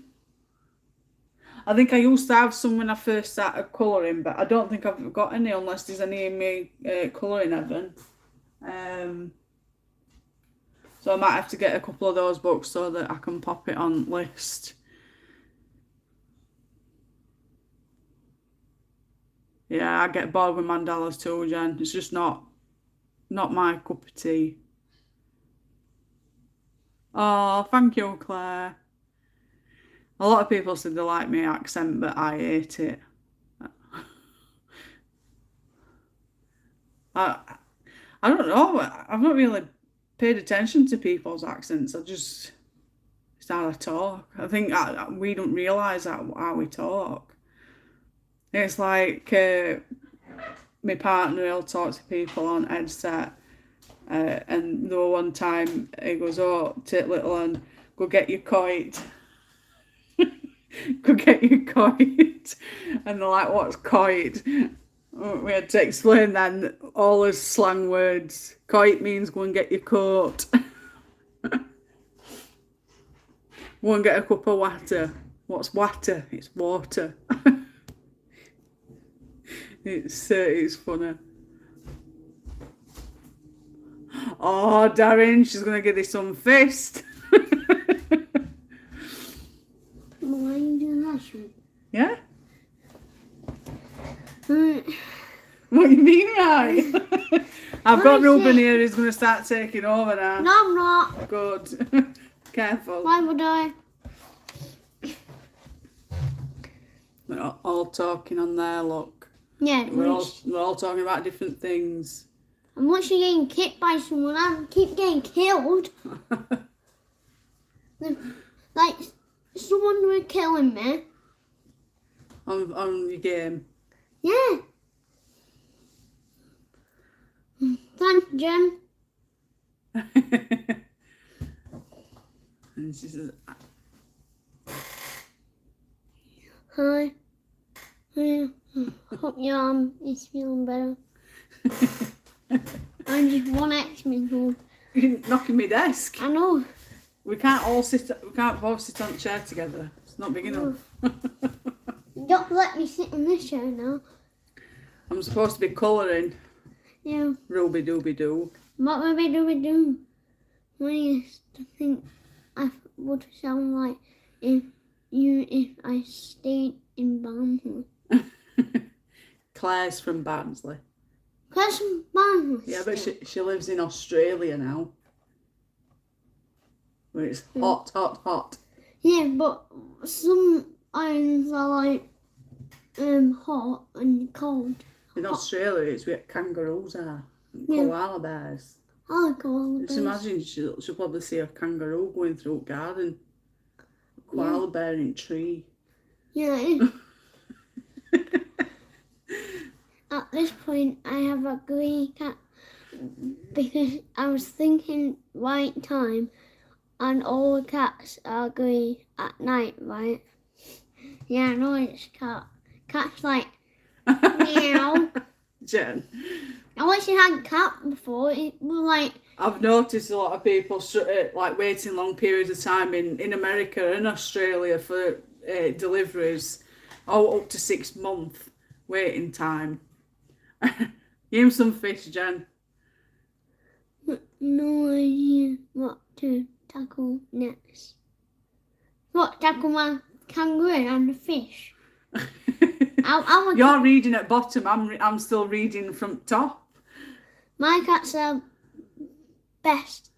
I think I used to have some when I first started colouring, but I don't think I've got any unless there's any in me colouring heaven. Um, so I might have to get a couple of those books so that I can pop it on list. Yeah, I get bored with mandalas too, Jen. It's just not my cup of tea. Oh, thank you, Claire. A lot of people said they like my accent, but I hate it. I I don't know. I've not really paid attention to people's accents. It's how I talk. I think we don't realise how we talk. It's like my partner will talk to people on headset, and the one time he goes, "Oh, take little and go get your coit." Go get your coit. And they're like, what's coit? We had to explain then all his slang words. Coit means go and get your coat. Go and get a cup of water. What's water? It's water. It's funny. Oh, Darren, she's going to give you some fist. Why are you doing that shit? Yeah? What do you mean, right? I've got Ruben here, he's going to start taking over now. No, I'm not. Good. Careful. Why would I? We're all talking on there, look. Yeah, We're all talking about different things. I'm watching getting kicked by someone. I keep getting killed. Like, someone were killing me. On your game. Yeah. Thanks, Jen. And she says, Hi. Hi. Hope your arm is feeling better. I'm just one X-Men home. you're knocking my desk. I know. We can't both sit on the chair together. It's not big enough. Don't let me sit in this chair now. I'm supposed to be colouring. Yeah. Ruby dooby doo. What would we do? I used to think I would sound like if I stayed in Barnsley. Claire's from Barnsley. Claire's from Barnsley. Yeah, but she lives in Australia now. Where it's hot, hot, hot. Yeah, but some islands are like hot and cold. In Australia, it's where kangaroos are. And Yeah. koala bears. I like all the Just imagine she'll probably see a kangaroo going through a garden. A koala bear in a tree. Yeah. At this point, I have a grey cat because I was thinking right time, and all the cats are grey at night, right? Yeah, I know it's cat. Cat's like meow. Jen, I wish I had cat before. It was like I've noticed a lot of people like waiting long periods of time in America and Australia for deliveries. Oh, up to 6 month waiting time. Give him some fish, Jen. no idea what to tackle next. What tackle my kangaroo and the fish? You're reading at bottom. I'm still reading from top. My cats are best.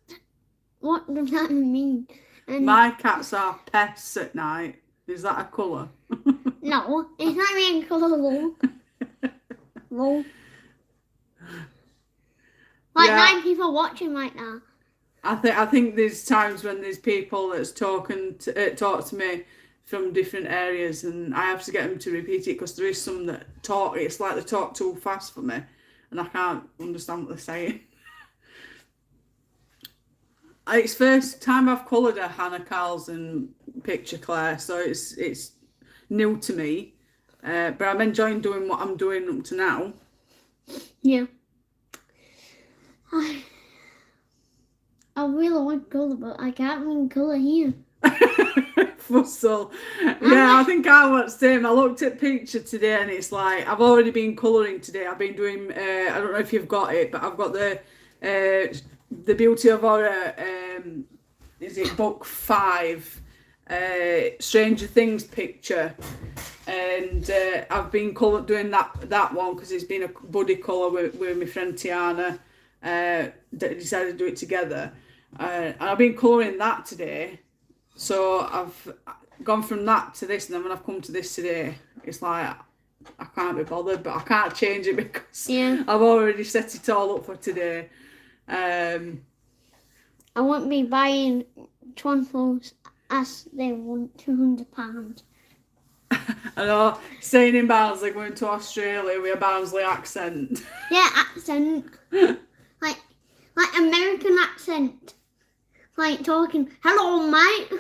What does that mean? And My cats are pests at night. Is that a colour? no, it's not being colourful. Lol. Like Yeah. 9 people watching right now. I think there's times when there's people that's talk to me from different areas, and I have to get them to repeat it because there is some that talk. It's like they talk too fast for me, and I can't understand what they're saying. It's first time I've coloured a Hannah Carlson picture, Claire, so it's new to me. But I'm enjoying doing what I'm doing up to now. Yeah. I really want colour, but I can't win colour here. Fussel. Yeah, I think I want the same. I looked at picture today and it's like, I've already been colouring today. I've been doing, I don't know if you've got it, but I've got the Beauty of Horror, is it book 5, Stranger Things picture. And I've been doing that one because it's been a buddy colour with my friend Tiana. Decided to do it together. And I've been colouring that today. So I've gone from that to this, and then when I've come to this today, it's like I can't be bothered, but I can't change it because I've already set it all up for today. I won't be buying trifles as they want £200. I know, staying in Barnsley, going to Australia with a Barnsley accent. Yeah, accent. like American accent. Like talking, hello mate.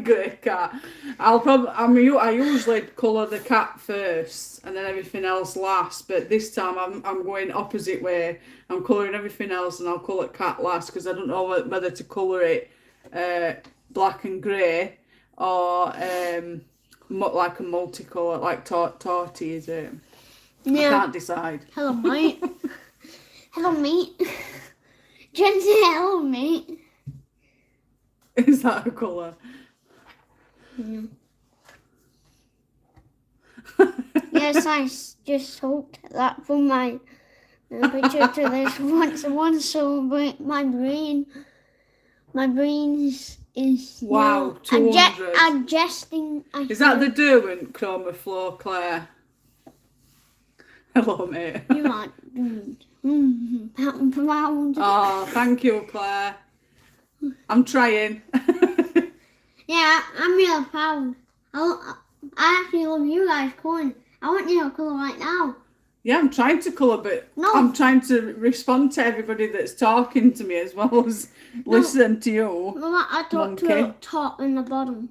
Great cat. I usually colour the cat first and then everything else last, but this time I'm going opposite way. I'm colouring everything else and I'll colour cat last because I don't know whether to colour it black and grey or like a multicolour, like torty, is it? Yeah. I can't decide. Hello mate. Hello mate. Jen say hello mate. Is that a colour? Yeah. Yes, I just hoped that from my picture to this one so my brain is wow, 200. Adjusting. Is that the Derwent Chroma Floor, Claire? Hello, mate. You are pound. Oh, thank you, Claire. I'm trying. Yeah, I'm real proud. I actually love you guys calling. I want you to colour right now. Yeah, I'm trying to colour, but I'm trying to respond to everybody that's talking to me as well as listen to you. Well, I talk to the top and the bottom.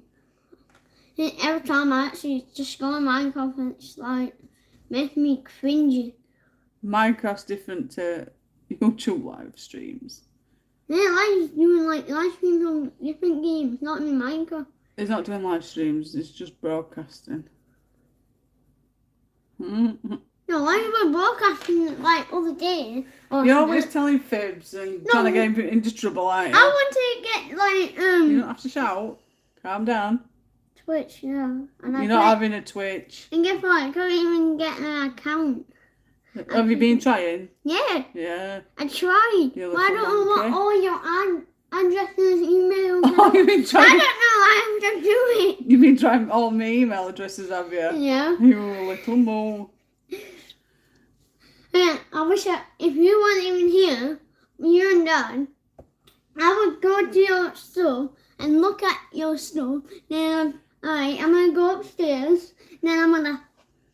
And every time I actually just go on Minecraft and it's like, makes me cringy. Minecraft's different to YouTube live streams. Yeah, I like doing like live streams on different games, not in Minecraft. It's not doing live streams, it's just broadcasting. Mm-hmm. No, I was broadcasting like other day. You're always telling fibs and trying to get into trouble, aren't you? I want to get like You don't have to shout. Calm down. Twitch, yeah. And You're not having a Twitch. And guess what? I can't even get an account. Have you been trying? Yeah. Yeah. I tried. But I don't know what all your addresses, emails. Oh, you've been trying. I don't know. I have to do it. You've been trying all my email addresses, have you? Yeah. You little mole. Yeah. I wish if you weren't even here, you and Dad, I would go to your store and look at your store. Then, alright, I'm gonna go upstairs. Then I'm gonna.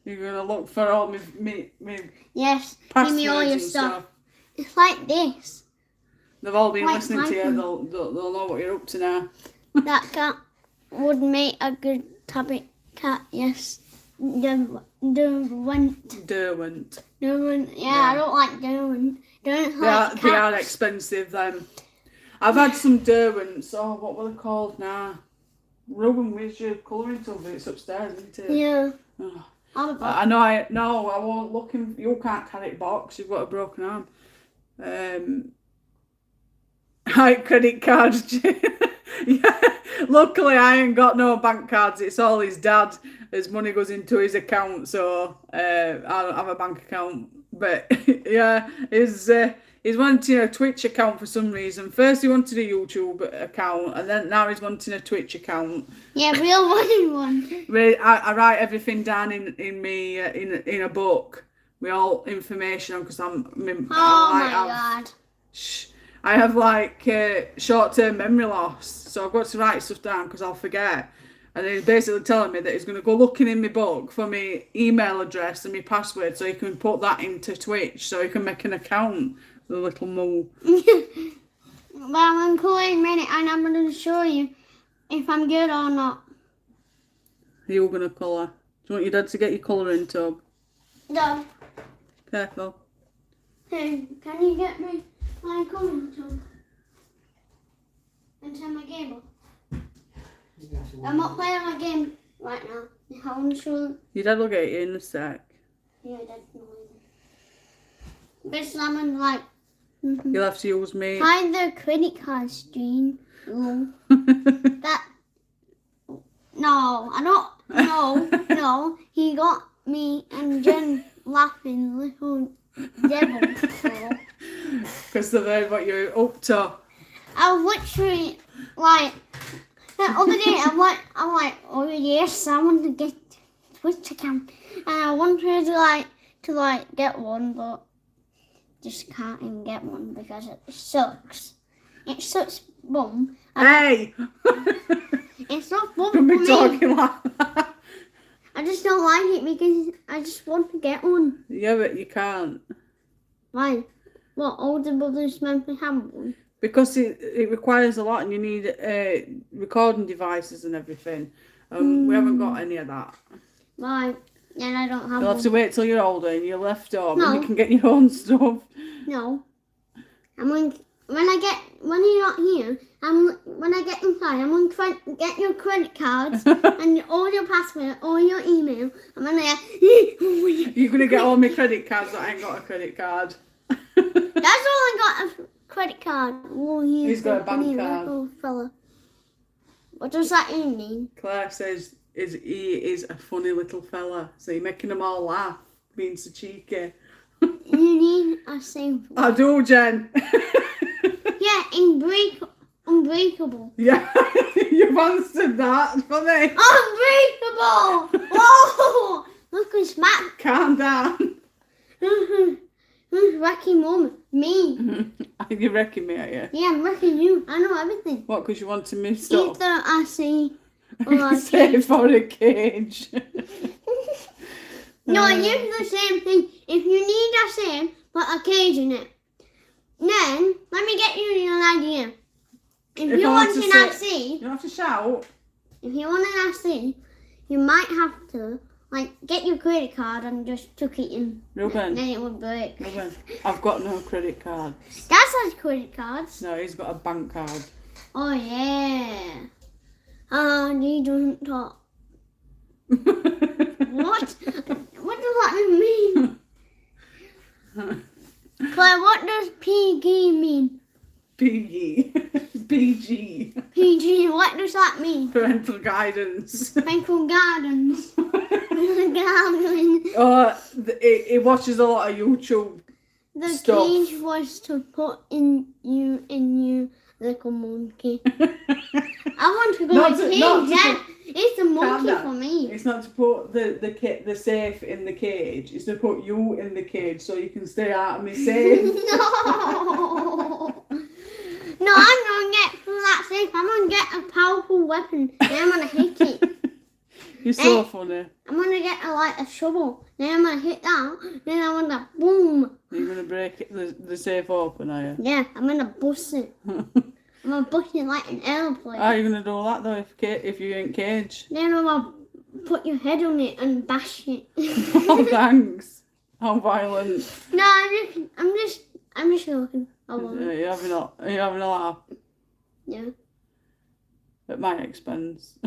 You're gonna look for all me Yes, give me all your stuff. It's like this. They've all been listening to you. They'll know what you're up to now. That cat would make a good tabby cat. Yes, Derwent. Yeah, I don't like Derwent. They are expensive. Then I've had some Derwents. Oh, what were they called now? Ruben, where's your colouring tool? It's upstairs, isn't it? Yeah. Oh. I know. I won't look in. You can't carry it box. You've got a broken arm. Credit cards. Yeah. Luckily, I ain't got no bank cards. It's all his dad. His money goes into his account, so I don't have a bank account. But yeah, he's wanting a Twitch account for some reason. First, he wanted a YouTube account, and then now he's wanting a Twitch account. Yeah, we all wanted one. I write everything down in a book with all information on because I have like short-term memory loss, so I've got to write stuff down because I'll forget. And he's basically telling me that he's going to go looking in my book for my email address and my password so he can put that into Twitch so he can make an account. The little mole. Well, I'm colouring a minute and I'm going to show you if I'm good or not. You're going to colour. Do you want your dad to get your colouring tub? Dad, Careful. hey, can you get me my colouring tub? And turn my game off. I'm not playing my game right now. I want to show them. Your dad will get you in a sec. Yeah, that's annoying. This lemon, like, You'll have to use me. find the credit card stream. That. No, I don't. No. He got me and Jen laughing, little devil. Because they've heard what you're up to. I was literally like the other day. I'm like, oh yes, I want to get Twitter cam, and I wanted to get one, but just can't even get one because it sucks. It sucks, bum. Hey! It's not fun Don't for be me. talking like that. I just don't like it because I just want to get one. Yeah, but you can't. Why? What, older brothers meant to have one? Because it requires a lot and you need recording devices and everything. We haven't got any of that. Why? And I don't have You'll have one. to wait till you're older and you're left home No. and you can get your own stuff. No. I'm going when you're not here, when I get inside, I'm going to get your credit cards and all your password, all your email. I'm going to get... You're going to get all my credit cards that I ain't got a credit card. That's all I got, a credit card. Oh, He's got a bank funny card. little fella. What does that even mean? Claire says he is a funny little fella. So you're making them all laugh, being so cheeky. You need a same. I do, Jen. Yeah, unbreakable. Yeah, you've answered that. It's funny. Unbreakable! Whoa! Look who's smack. Calm down. Who's wrecking mum? Me. You're wrecking me, are you? Yeah, I'm wrecking you. I know everything. What, because you want to miss stuff? Either I see or I Save can't. for a cage. No, I use the same thing. If you need a same, put a cage in it. Then, let me get you an idea. If you I want to an sit- RC, You don't have to shout. if you want an RC, you might have to, get your credit card and just tuck it in. Ruben, Then it would break. Ruben, I've got no credit cards. Dad has credit cards. No, he's got a bank card. Oh, yeah. He doesn't talk. What? What does that mean? Claire, what does PG mean? PG. PG. PG, what does that mean? Parental guidance. Parental Gardens. Garden. He watches a lot of YouTube. The Stuff. cage was to put in you, little monkey. I want to go Not in to- cage. not to Dad. It's a monkey down. for me. It's not to put the safe in the cage. It's to put you in the cage so you can stay out of my safe. No, I'm gonna get through that safe. I'm gonna get a powerful weapon. Then I'm gonna hit it. You're so funny. I'm gonna get a shovel. Then I'm gonna hit that. Then I'm gonna boom. You're gonna break it, the safe open, are you? Yeah, I'm gonna bust it. I'm gonna bust it like an airplane. Are you gonna do that though if you ain't cage? Then I'm gonna put your head on it and bash it. Oh, thanks. How violent. No, I'm just joking. I won't. You're having a laugh Yeah. at my expense.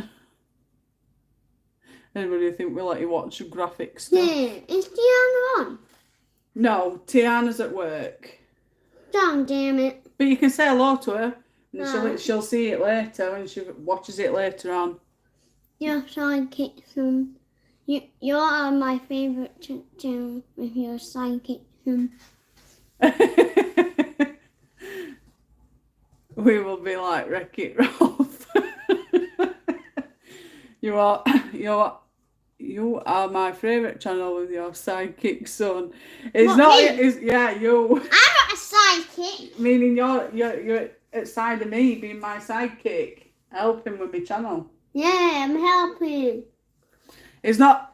Anybody think we let you watch graphic stuff? Yeah, is Tiana on? No, Tiana's at work. Damn it. But you can say hello to her. And No. she'll see it later when she watches it later on. Your sidekicks. You are my favourite channel with your sidekicks. We will be like Wreck-It Ralph. You are my favourite channel with your sidekick son. It's What, not. me? It's you. I'm not a sidekick. Meaning you're outside of me being my sidekick, helping with my channel. Yeah, I'm helping. It's not.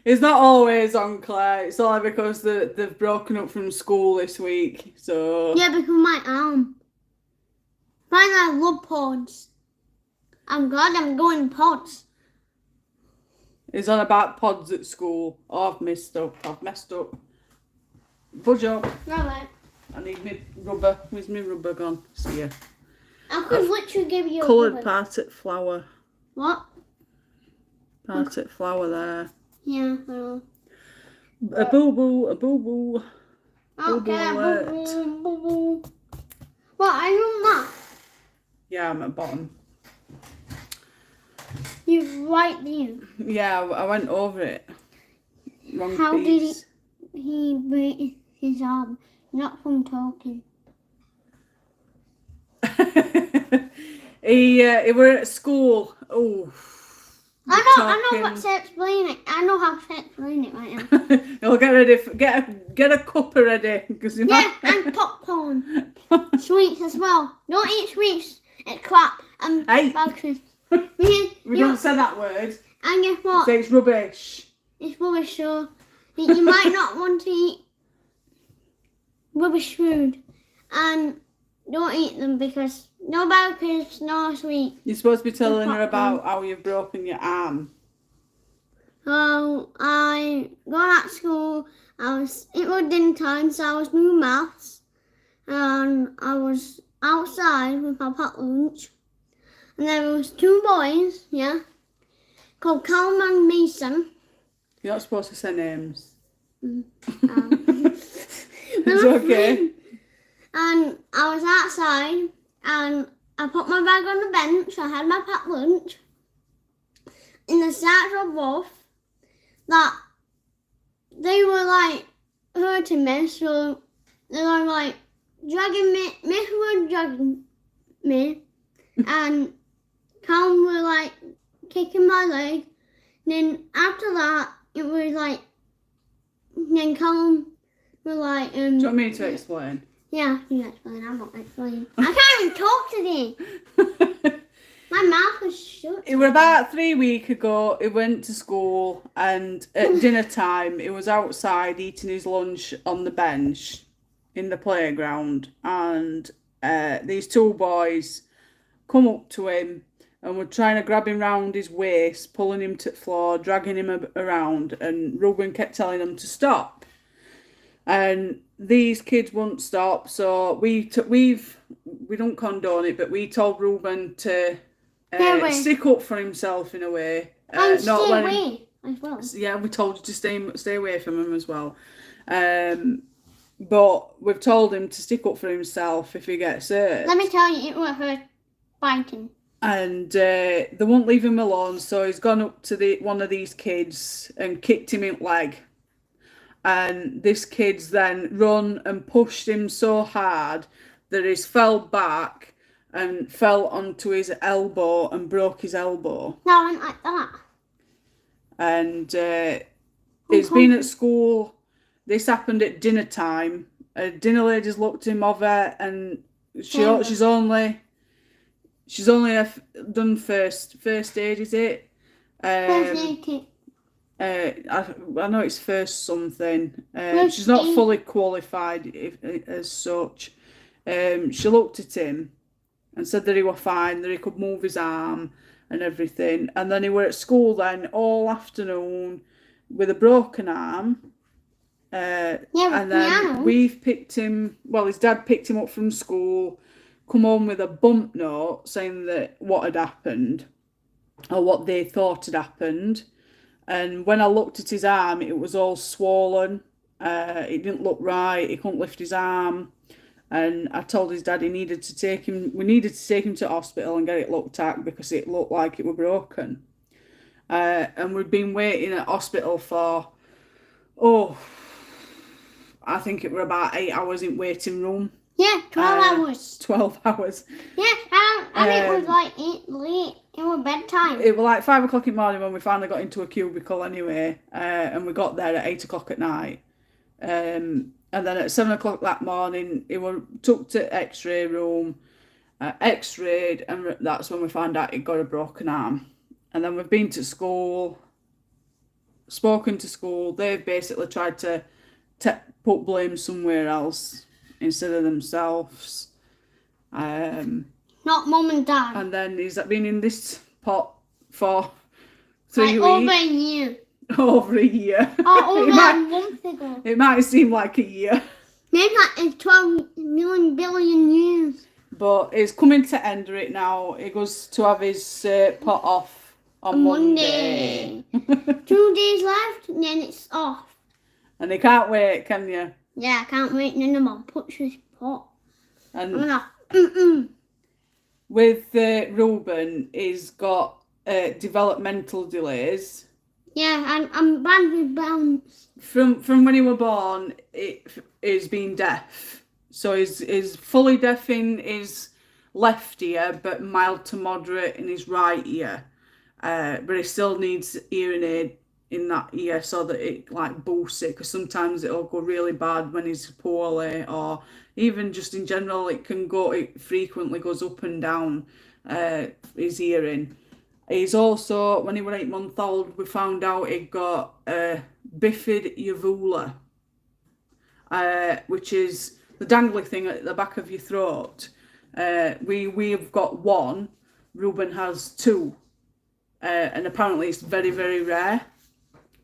It's not always on, Claire. It's only because they've broken up from school this week. So Yeah, because my arm. Fine, I love pods. I'm glad I'm going pods. He's on about pods at school. Oh, I've messed up. Budge up. Right. I need my rubber. Where's my rubber gone? It's here. I could literally give you a Coloured rubber. parted flower. What? Parted flower there. Yeah, I know. A boo-boo, a boo-boo. Okay, alert. boo-boo. What, are you on that? Yeah, I'm at bottom. You right there. Yeah, I went over it. Wrong How piece. did he break his arm? Not from talking. he were at school. Oh. I know what to explain it. I know how to explain it right now. You'll get ready. Get a cuppa ready because Yeah, and popcorn. Sweets as well. Don't eat sweets. It's crap. Hey. Bad crisps. We don't say that word. And guess what? Say it's rubbish. It's rubbish, so you might not want to eat rubbish food. And don't eat them because no bad crisps, no sweet. You're supposed to be telling her popcorn. about how you've broken your arm. So I got at school. It was dinner time, so I was doing maths, and I was outside with my packed lunch, and there was two boys, yeah, called Callum and Mason. You're not supposed to say names. It's okay. And I was outside, and I put my bag on the bench. I had my packed lunch, and the starts were both that they were like hurting me, so they were like dragging me. Miss were dragging me, and Callum were like kicking my leg. Then after that, it was like, then Callum were like, Do you want me to explain? Yeah, you explain. I'm not explaining. I can't even talk today. My mouth was shut. It was about 3 weeks ago. He went to school, and at dinner time, he was outside eating his lunch on the bench in the playground, and these two boys come up to him and were trying to grab him round his waist, pulling him to the floor, dragging him around, and Ruben kept telling them to stop. And these kids won't stop, so we don't condone it, but we told Ruben to stick up for himself in a way. And not stay let him- away as well. Yeah, we told you to stay away from him as well. But we've told him to stick up for himself if he gets hurt. Let me tell you, it was her biting. And they won't leave him alone, so he's gone up to one of these kids and kicked him in the leg. And this kid's then run and pushed him so hard that he's fell back and fell onto his elbow and broke his elbow. No, I went like that. And he's been at school. This happened at dinner time. Dinner lady's looked him over, and she's only done first aid, is it? First aid kit. I know it's first something. First She's not aid. fully qualified as such. She looked at him and said that he was fine, that he could move his arm and everything. And then he were at school then all afternoon with a broken arm. And then we've picked him. Well, his dad picked him up from school, come home with a bump note saying that what had happened, or what they thought had happened. And when I looked at his arm, it was all swollen. It didn't look right. He couldn't lift his arm. And I told his dad we needed to take him to hospital and get it looked at because it looked like it were broken. And we'd been waiting at hospital for, I think it were about 8 hours in waiting room. Yeah, 12 hours. 12 hours. Yeah, and it was like late. It was bedtime. It was like 5 o'clock in the morning when we finally got into a cubicle anyway. And we got there at 8 o'clock at night. And then at 7 o'clock that morning, he was took to X-ray room, X-rayed, and that's when we found out he'd got a broken arm. And then we've been to school, spoken to school. They've basically tried to put blame somewhere else instead of themselves. Not mum and dad. And then he's been in this pot for 3 Like over weeks. a year. Over a year. Or over It a might- month ago. It might seem like a year. Maybe like in 12 million billion years. But it's coming to end right now. He goes to have his pot off on Monday. 2 days left, and then it's off. And he can't wait, can you? Yeah, I can't wait no more. Put this pot. I'm And gonna. with Ruben, he's got developmental delays. Yeah, I'm bad with balance. From when he was born, he's been deaf. So he's fully deaf in his left ear, but mild to moderate in his right ear. But he still needs hearing aid in that ear so that it like boosts it, because sometimes it'll go really bad when he's poorly, or even just in general it frequently goes up and down his hearing. He's also, when he was 8 months old, we found out he got bifid uvula, which is the dangly thing at the back of your throat. We've got one. Ruben has two, and apparently it's very, very rare.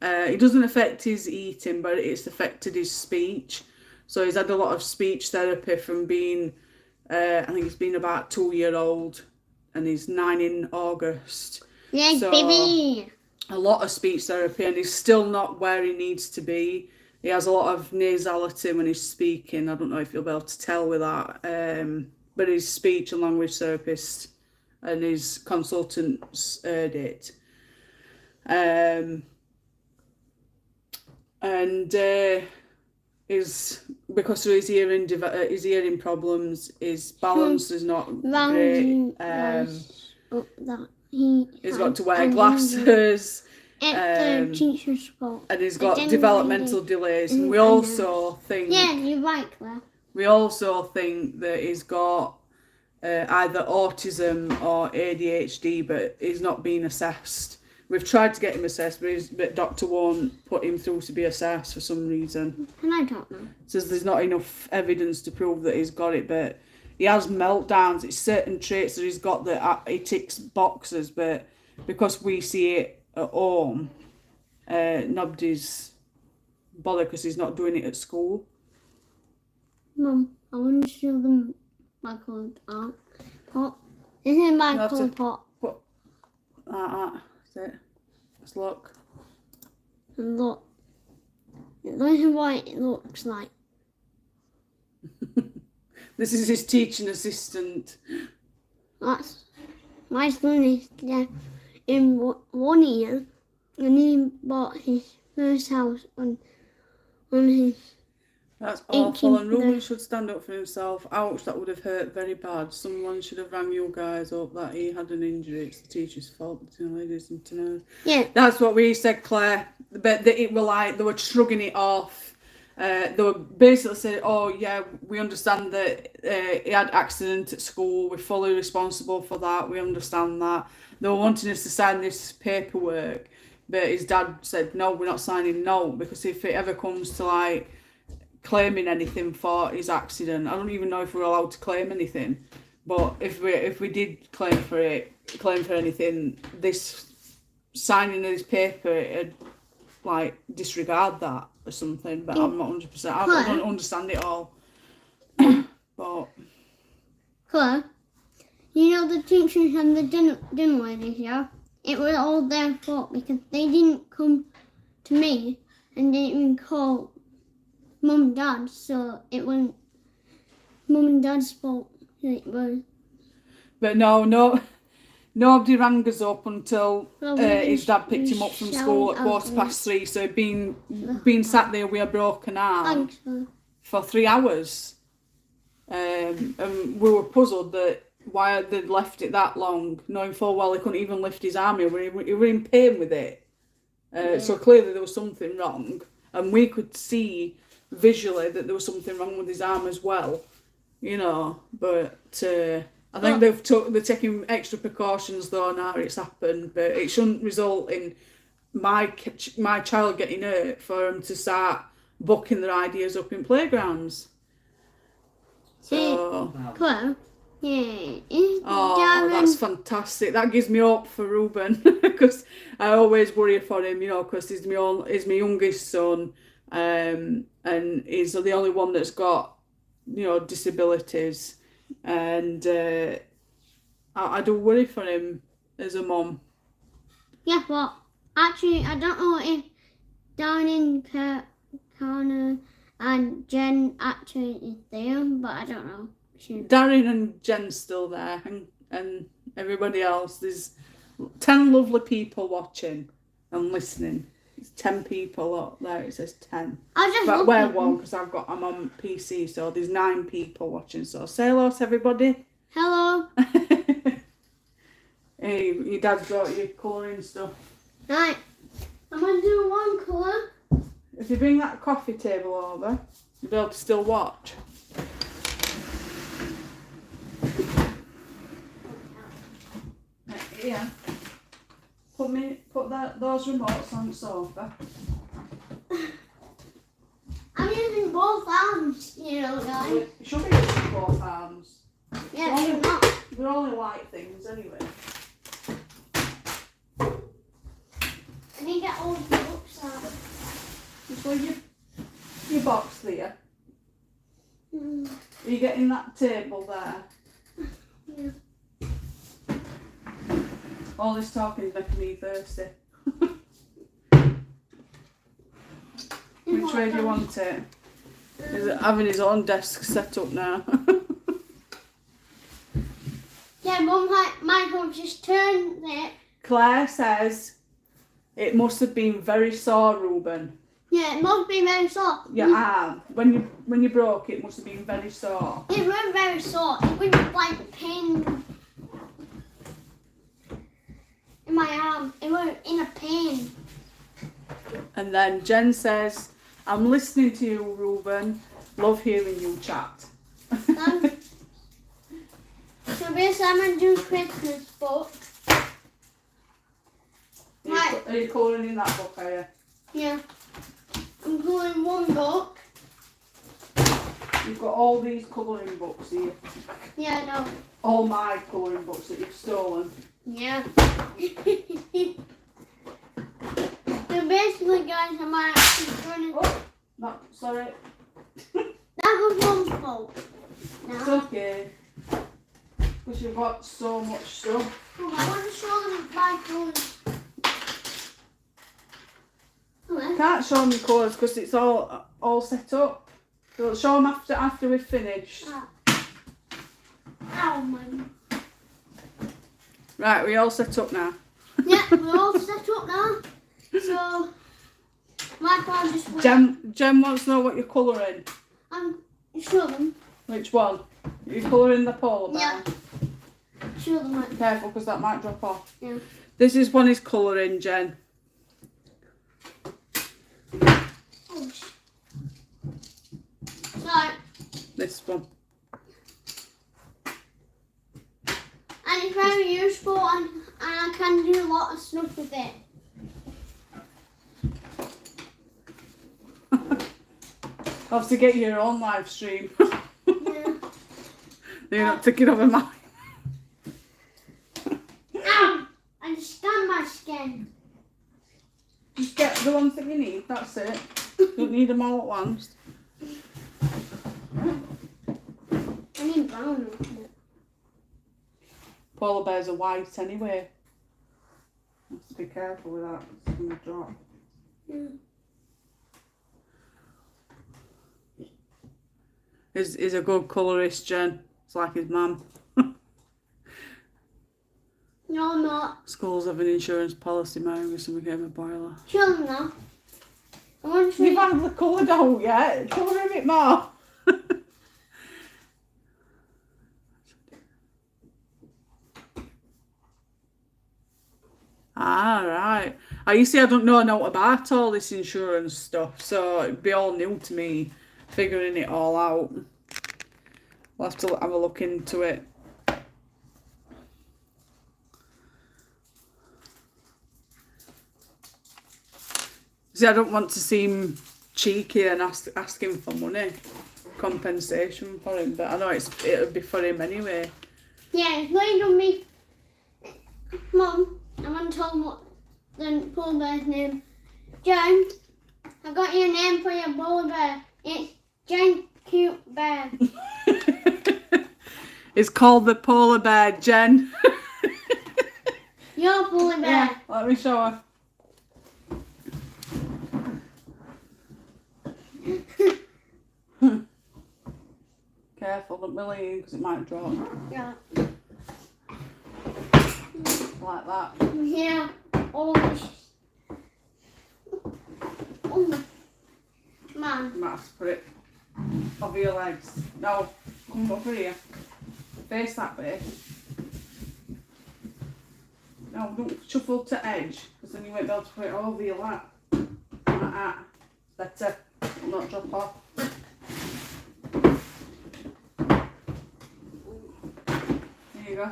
It doesn't affect his eating, but it's affected his speech. So he's had a lot of speech therapy from being, I think he's been about 2-year-old, and he's 9 in August. Yeah, So, baby. a lot of speech therapy, and he's still not where he needs to be. He has a lot of nasality when he's speaking. I don't know if you'll be able to tell with that. But his speech and language therapist and his consultants heard it. Because of his hearing problems, his balance is not great. He's got to wear glasses. At the teacher's fault. And he's got developmental delays. And we also think you're right, Claire. we also think that he's got either autism or ADHD, but he's not being assessed. We've tried to get him assessed, but doctor won't put him through to be assessed for some reason. And I don't know. Says there's not enough evidence to prove that he's got it, but he has meltdowns. It's certain traits that he's got that he ticks boxes, but because we see it at home, nobody's bothered because he's not doing it at school. Mum, I want to show them my coloured pot. This is my coloured pot. That's it. Let's look. And look. This is what it looks like. This is his teaching assistant. That's my son is there in 1 year, and he bought his first house on his. That's awful, and Ruben should stand up for himself. Ouch, that would have hurt very bad. Someone should have rang you guys up that he had an injury. It's the teacher's fault, ladies and gentlemen. Yeah. That's what we said, Claire. But it were like, they were shrugging it off. They were basically saying, oh yeah, we understand that he had accident at school. We're fully responsible for that. We understand that. They were wanting us to sign this paperwork. But his dad said, no, we're not signing no. Because if it ever comes to like claiming anything for his accident, I don't even know if we're allowed to claim anything, but if we did claim for anything, this signing of this paper, it'd like disregard that or something. But I'm not 100%. I don't understand it all. But Claire, you know the teachers and the dinner ladies, yeah? It was all their fault because they didn't come to me and didn't even call Mum and Dad, so it wasn't Mum and Dad's fault. It was. But nobody rang us up until his dad picked him up from school at 3:15. So he'd been sat there with a broken arm for 3 hours, and we were puzzled that why they'd left it that long, knowing full well he couldn't even lift his arm. He were in pain with it. So clearly there was something wrong, and we could see visually that there was something wrong with his arm as well, you know. But I think they're taking extra precautions though now it's happened, but it shouldn't result in my child getting hurt for them to start bucking their ideas up in playgrounds. So Claire, Yeah. Is Oh, Darren... that's fantastic. That gives me hope for Ruben because I always worry for him, you know, because he's my youngest son, and he's the only one that's got, you know, disabilities, and I do worry for him as a mum. Yeah, but actually, I don't know if Darren, Connor, and Jen actually is there, but I don't know. Darren and Jen's still there, and everybody else. There's 10 lovely people watching and listening. It's 10 people up there. It says 10. I just But looked we're at them. one because I'm on PC, so there's 9 people watching. So say hello to everybody. Hello. Hey, your dad's got your colouring stuff. Right. I'm going to do one colour. If you bring that coffee table over, you'll be able to still watch. Yeah. Put those remotes on the sofa. I'm using both arms, you know, guys. You should be using both arms. Yeah, they're not. They're only light things anyway. I need to get all the books out. Just leave your box there. Mm. Are you getting that table there? Yeah. All this talking is making me thirsty. Which way do you want it? Is it having his own desk set up now? Yeah, Mum, Michael just turned it. Claire says it must have been very sore, Ruben. Yeah, it must be very sore. Your arm. When you broke it, must have been very sore. It wasn't very sore. It was like pain in my arm. It was in a pain. And then Jen says, I'm listening to you, Ruben. Love hearing you chat. So basically, I'm going to do Christmas book. Are you colouring in that book, are you? Yeah. I'm doing one book. You've got all these colouring books here. Yeah, I know. All my colouring books that you've stolen. Yeah. So basically, guys, I'm actually running. Oh, no, sorry. That was one book. It's Now, okay. Because you've got so much stuff. I want to show them my colours. Can't show them the colours because it's all set up. So show them after we've finished. Ow, man. Right, we all set up now. Yeah, we're all set up now. So, Michael just wait. Jem wants to know what you're colouring. Show them. Which one? You're colouring the polar bear? Yeah. Show them. Like, Careful because that might drop off. yeah. This is one he's colouring, Jen. Oh, so, This one. and it's very useful and I can do a lot of stuff with it. I'll have to get your own live stream. Yeah. You're not taking over mine. Ow! I just scanned my skin. Just get the ones that you need, that's it. Don't need them all at once. I need brown. Polar bears are white anyway. Have to be careful with that, it's going to drop. Yeah. He's a good colourist, Jen. It's like his mum. No, I'm not. Schools have an insurance policy, my youngest son became a boiler. Show them now. I want to show You've you. had the colour down yet? Colour a bit more. Ah, right. You see, I don't know about all this insurance stuff, so it'd be all new to me, figuring it all out. We'll have to have a look into it. See, I don't want to seem cheeky and ask him for money, compensation for him, but I know it'll be for him anyway. Yeah, it's going to me. Mum, I want to tell them what the polar bear's name. Jen, I got your name for your polar bear. It's Jen Cute Bear. It's called the polar bear, Jen. Your polar bear. Yeah, let me show her. Careful, don't be leaning because it might drop. Yeah. Like that. Yeah. Oh, man. You might have to put it over your legs. No, come over here. Face that way. No, don't shuffle to edge because then you won't be able to put it over your lap. Like that. Better. It'll not drop off. There you go.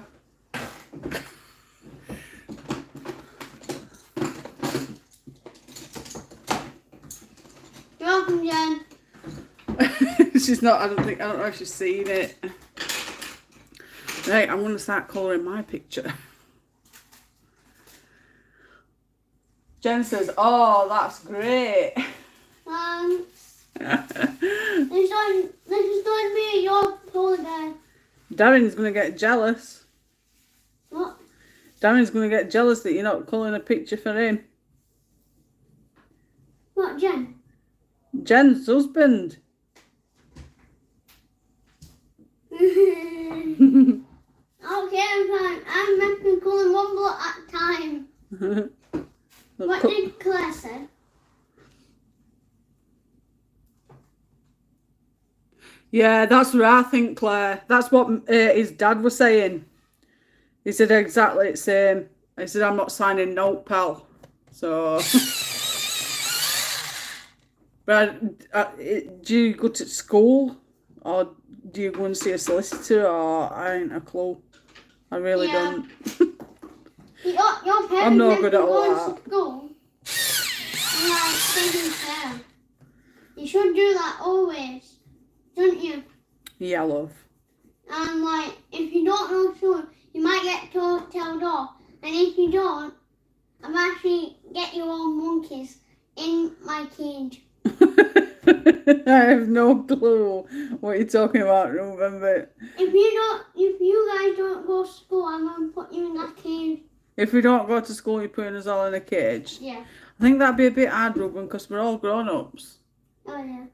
You're welcome, Jen. She's not, I don't know if she's seen it. Right, I'm going to start colouring my picture. Jen says, oh, that's great. This is going to be your polar bear. Darren's going to get jealous. What? Darren's going to get jealous that you're not colouring a picture for him. What, Jen? Jen's husband. Okay, fine. I'm making colour one block at a time. What did Claire say? Yeah, that's what I think, Claire. That's what his dad was saying. He said exactly the same. He said, I'm not signing note, pal. So... But do you go to school? Or do you go and see a solicitor? Or I ain't a clue. I really don't. Your parents I'm not good at all going that. to school. And like taking care. You should do that always, don't you? Yeah, love. And like, if you don't know school, you might get told off. And if you don't, I'm actually get your own monkeys in my cage. I have no clue what you're talking about, November. If you guys don't go to school, I'm gonna put you in that cage. If we don't go to school, you're putting us all in a cage. Yeah. I think that'd be a bit hard, Ruben, because we're all grown-ups. Oh yeah.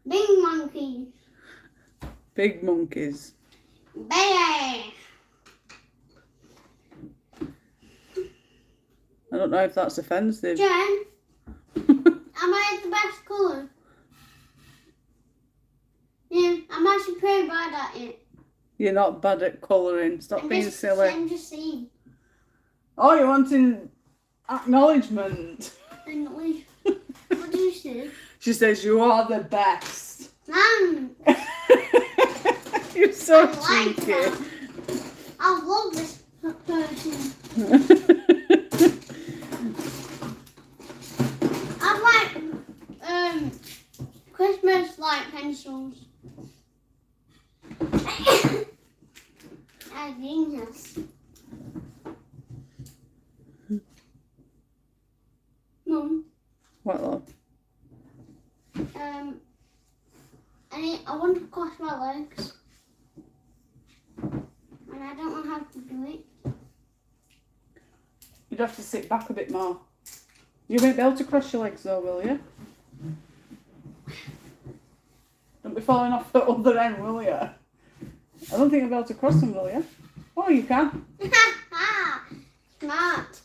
Big monkey. Big monkeys. Bear. I don't know if that's offensive. Jen, am I the best colour? Yeah, I'm actually pretty bad at it. You're not bad at colouring. Stop being silly. I'm just saying. Oh, you're wanting acknowledgement. What do you say? She says, you are the best. Man, You're so I like cheeky. that. I love this person. I like Christmas light pencils. I genius. Mum, What, love? I want to cross my legs. And I don't know how to do it. You'd have to sit back a bit more. You won't be able to cross your legs though, will you? Don't be falling off the other end, will you? I don't think you'll be able to cross them, will you? Oh, you can. Smart.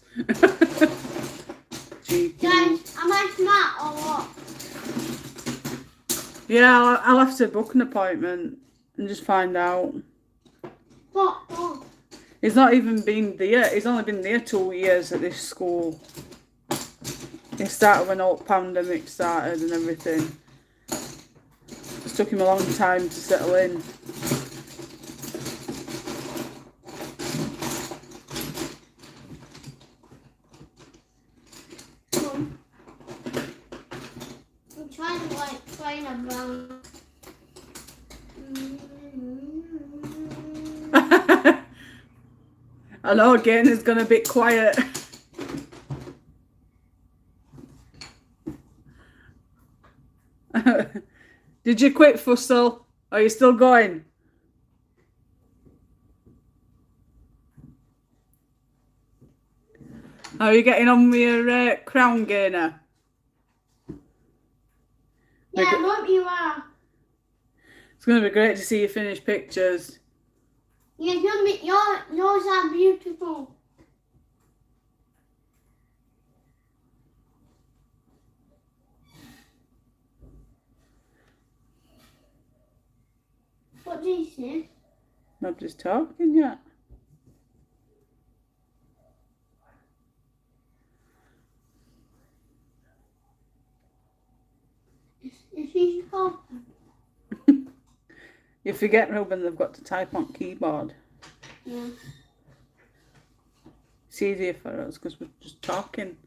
Cheeky. Guys, am I smart or what? Yeah, I'll have to book an appointment and just find out. What? Oh. He's not even been there. He's only been there 2 years at this school. He started when all pandemic started and everything. It took him a long time to settle in. I'm trying to like find a brown. I know again it's gonna be quiet. Did you quit, Fussel? Are you still going? How are you getting on with your crown gainer? Yeah, I hope you are. It's going to be great to see your finished pictures. Yeah, yours are beautiful. What do you say? Nobody's talking yet. Is she talking? You forget, Ruben, they've got to type on keyboard. Yeah. It's easier for us because we're just talking.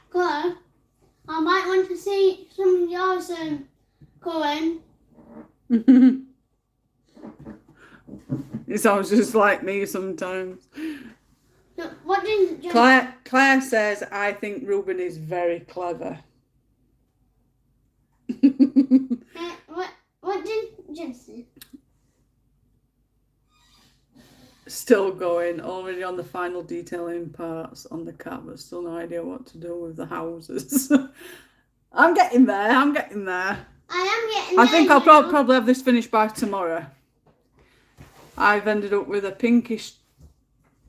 Good. I might want to see some of yours, Cohen. It sounds just like me sometimes. No, what did you Claire says, I think Ruben is very clever. what did you say? Still going, already on the final detailing parts on the car, but still no idea what to do with the houses. I'm getting there. I am getting I think there I'll now. probably have this finished by tomorrow. I've ended up with a pinkish...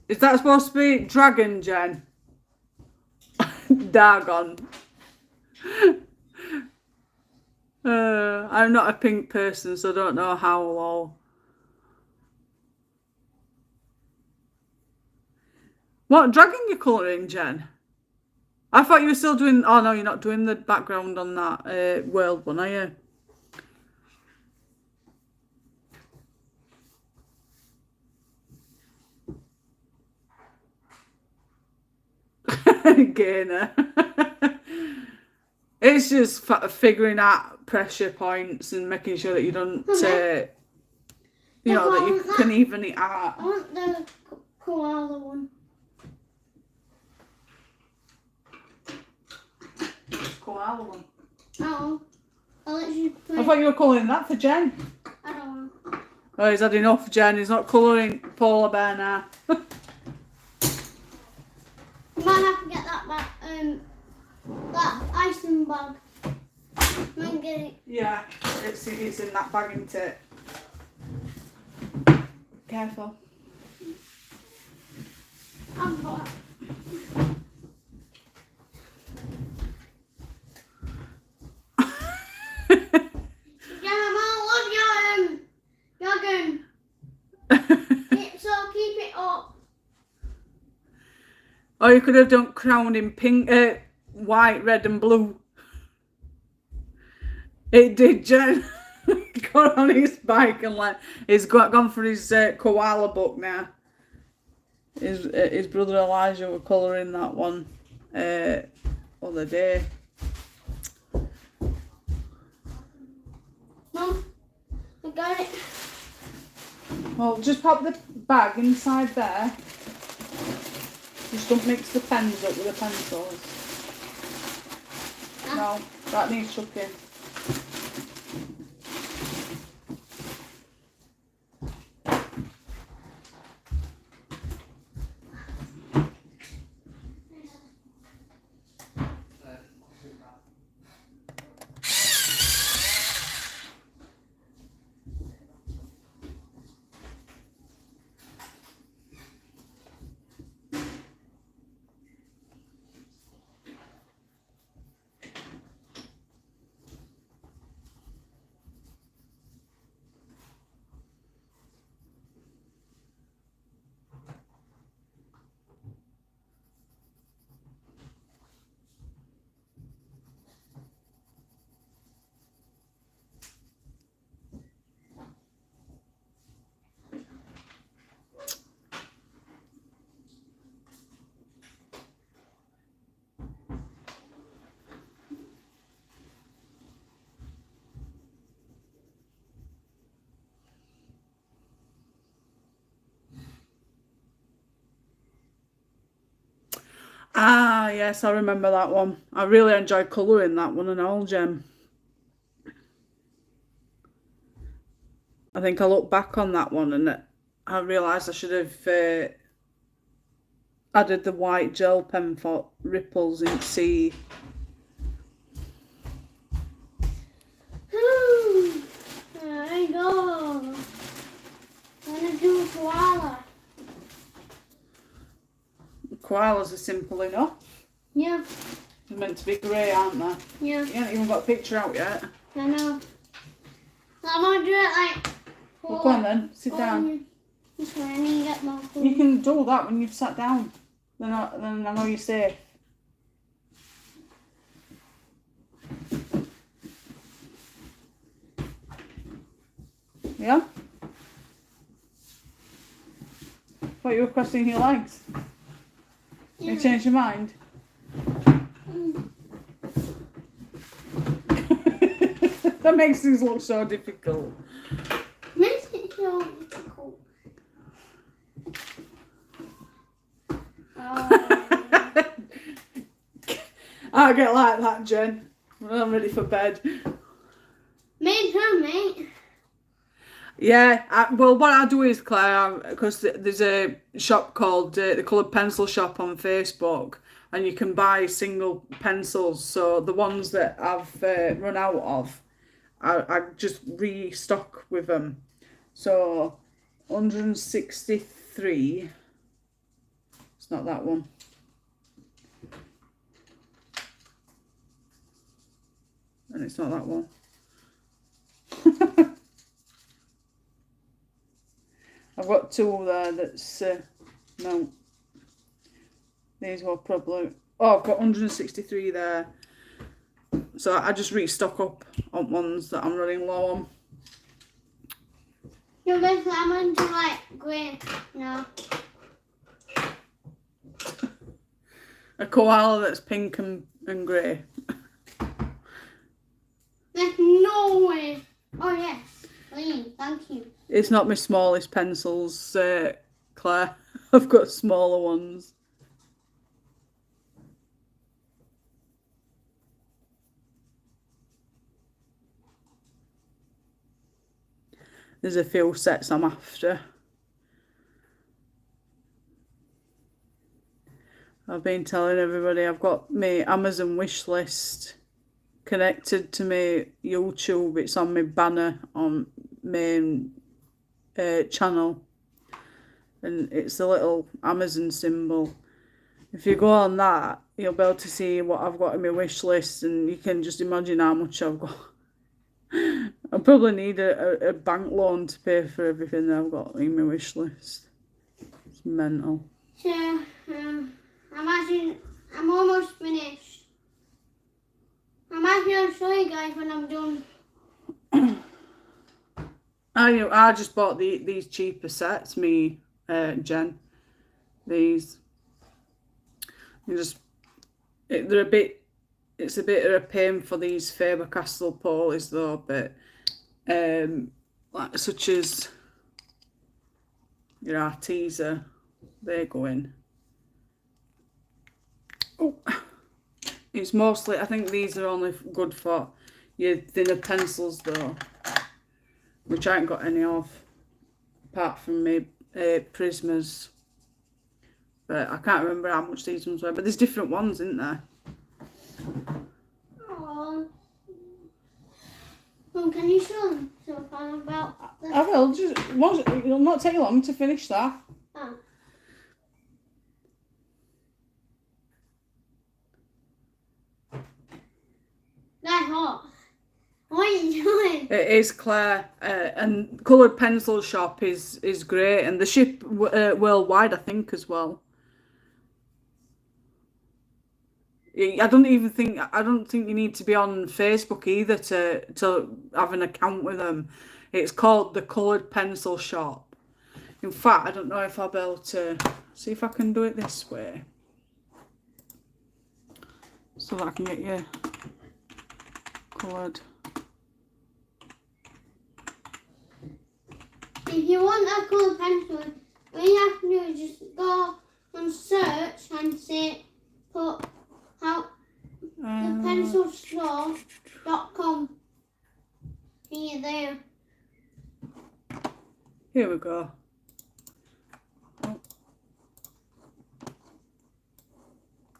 Is that supposed to be dragon, Jen? Dagon. I'm not a pink person, so I don't know how or... What dragon you colouring, Jen? I thought you were still doing... Oh, no, you're not doing the background on that world one, are you? Gainer. It's just figuring out pressure points and making sure that you don't... you know, that you can even it out. I want the koala one. Koala one. Oh, I'll let you put I thought you were colouring that for Jen. I don't want. Oh, he's had enough, Jen. He's not colouring polar bear now. You might have to get that back, that icing bag. Might get it. Yeah, it's in that bag, isn't it? Careful. I've got Yeah, I love your so keep it up. Or you could have done crown in pink, white, red and blue. It did, Jen. Got on his bike and like he's gone for his koala book now. His brother Elijah were colouring that one other day. Mum, I got it. Well, just pop the bag inside there. Just don't mix the pens up with the pencils. No, that needs chucking. Ah, yes, I remember that one. I really enjoyed colouring that one and all, Jem. I think I look back on that one and I realised I should have added the white gel pen for ripples in sea. There I go. I'm gonna do a koala. Koalas are simple enough. Yeah, They're meant to be grey, aren't they? yeah, You haven't even got a picture out yet. I know. I'm gonna do it like. Well, go on then, sit down. This way, I need to get more food. You can do that when you've sat down. Then I know you're safe. Yeah? Thought you were crossing your legs. Yeah. You changed your mind? That makes things look so difficult. Makes it so difficult. Oh. I get like that, Jen. When I'm ready for bed. Me too, mate. Yeah, well, what I do is, Claire, because there's a shop called the Coloured Pencil Shop on Facebook, and you can buy single pencils. So the ones that I've run out of, I just restock with them. So 163. It's not that one. And it's not that one. I've got two there that's, no. These were probably, oh, I've got 163 there. So I just restock up on ones that I'm running low on. You're basically, I'm going to like grey now. A koala that's pink and grey. There's no way. Oh, yes. Please, thank you. It's not my smallest pencils, Claire. I've got smaller ones. There's a few sets I'm after. I've been telling everybody I've got my Amazon wish list connected to my YouTube. It's on my banner on main channel, and it's a little Amazon symbol. If you go on that, you'll be able to see what I've got in my wish list, and you can just imagine how much I've got. I probably need a bank loan to pay for everything that I've got in my wish list. It's mental. So, I'm almost finished. I'm actually going to show you guys when I'm done. I just bought these cheaper sets, me, Jen. These. They're a bit. It's a bit of a pain for these Faber-Castell polis though, but like such as your Arteza, they go in. Oh, it's mostly. I think these are only good for your thinner pencils though, which I ain't got any of, apart from my Prismas. But I can't remember how much these ones were. But there's different ones, isn't there? Oh. Well, can you show them so far about this? I will. It'll not take long to finish that. Oh. That's hot. What are you doing? It is, Claire, and Coloured Pencil Shop is great, and they ship worldwide, I think, as well. I don't think you need to be on Facebook either to have an account with them. It's called the Coloured Pencil Shop. In fact, I don't know if I'll be able to see if I can do it this way, so that I can get you coloured. If you want a colour pencil, all you have to do is just go and search and say put how thepencilstore.com there. Here we go.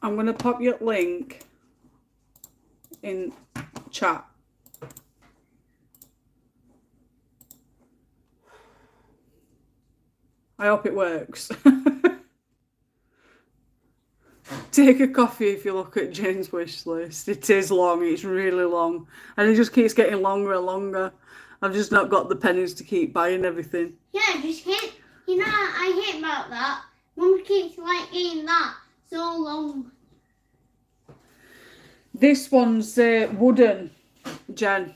I'm going to pop your link in chat. I hope it works. Take a coffee if you look at Jane's wish list. It is long, it's really long. And it just keeps getting longer and longer. I've just not got the pennies to keep buying everything. Yeah, I just hate, you know, I hate about that. Mum keeps like getting that so long. This one's wooden, Jen.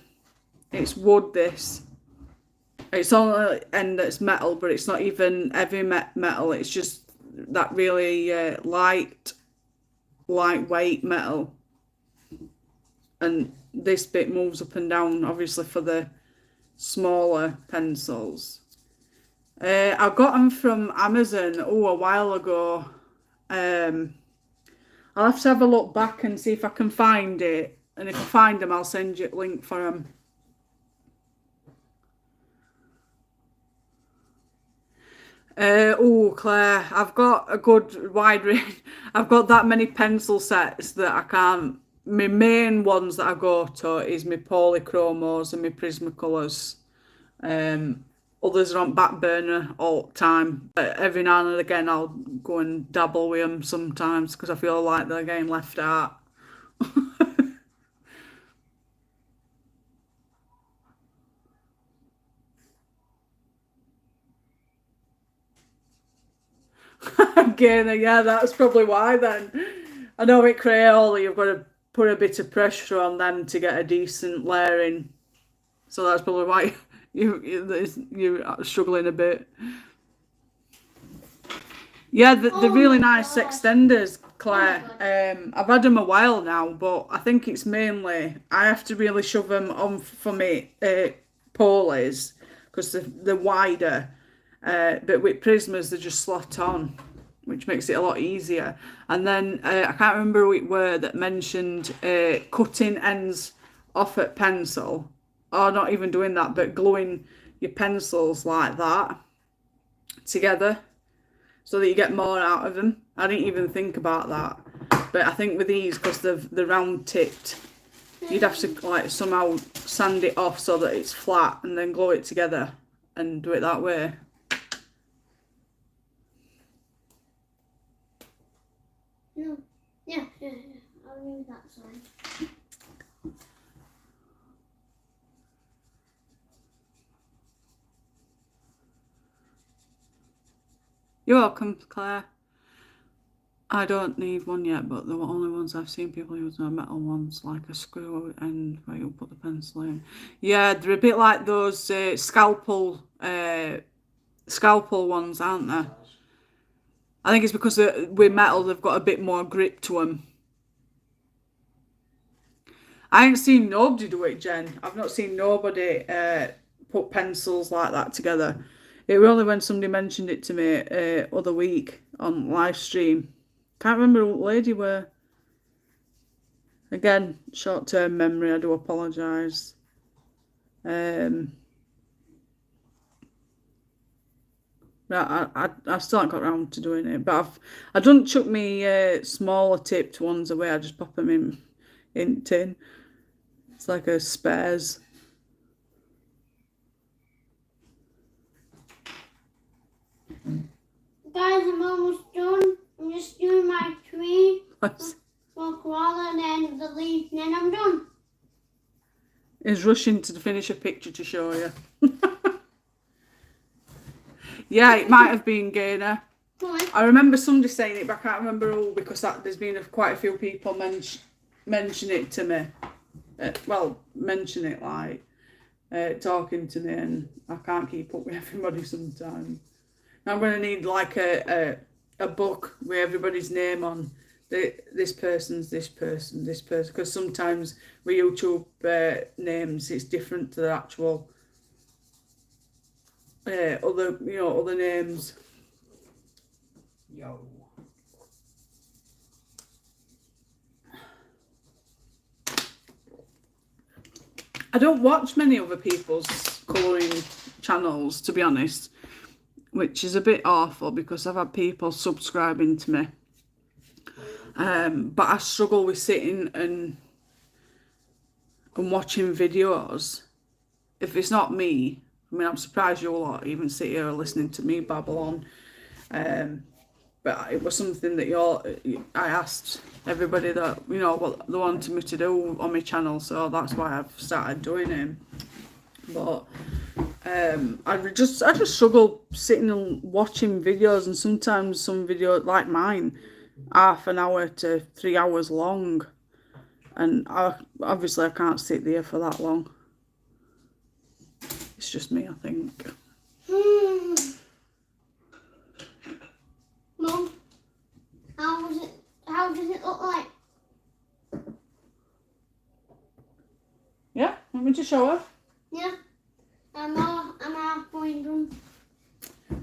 It's wood, this. It's on the end that's metal, but it's not even heavy metal. It's just that really lightweight metal. And this bit moves up and down, obviously, for the smaller pencils. I got them from Amazon a while ago. I'll have to have a look back and see if I can find it. And if I find them, I'll send you a link for them. Claire, I've got a good wide range. I've got that many pencil sets that I can't. My main ones that I go to is my polychromos and my Prismacolors. Others are on back burner all the time. But every now and again, I'll go and dabble with them sometimes because I feel like they're getting left out. Again, yeah, that's probably why then. I know with Crayola you've got to put a bit of pressure on them to get a decent layering. So that's probably why you're struggling a bit. Yeah, they're really nice extenders, Claire. I've had them a while now, but I think it's mainly I have to really shove them on for me polies because they're wider. But with Prismas, they just slot on, which makes it a lot easier. And then I can't remember who it were that mentioned cutting ends off at pencil, or not even doing that, but gluing your pencils like that together so that you get more out of them. I didn't even think about that, but I think with these, because they're round tipped, you'd have to like somehow sand it off so that it's flat and then glue it together and do it that way. No. Yeah. I'll use that side. You're welcome, Claire. I don't need one yet, but the only ones I've seen people use are metal ones, like a screw end where you'll put the pencil in. Yeah, they're a bit like those scalpel ones, aren't they? I think it's because with metal they've got a bit more grip to them. I ain't seen nobody do it, Jen. I've not seen nobody put pencils like that together. It was only when somebody mentioned it to me other week on Livestream. Can't remember what lady were. Again, short-term memory, I do apologise. I still haven't got around to doing it, but I don't chuck me smaller tipped ones away. I just pop them in tin. It's like a spares. Guys, I'm almost done. I'm just doing my tree for koala and then the leaf, and then I'm done. He's rushing to finish a picture to show you. Yeah, it might have been Gaynor. I remember somebody saying it, but I can't remember who, because there's been quite a few people mention it to me. Mention it like talking to me, and I can't keep up with everybody sometimes. Now I'm going to need like a book with everybody's name on. This person's this person, because sometimes with YouTube names it's different to the actual other names. Yo. I don't watch many other people's colouring channels, to be honest, which is a bit awful because I've had people subscribing to me. But I struggle with sitting and watching videos. If it's not me, I mean, I'm surprised you all even sit here listening to me babble on. But it was something that I asked everybody that, you know, what they wanted me to do on my channel, so that's why I've started doing it. But I just struggle sitting and watching videos, and sometimes some videos like mine, half an hour to 3 hours long, and obviously I can't sit there for that long. It's just me, I think. Mum, how does it look like? Yeah, want me to show her? Yeah. I'm halfway done.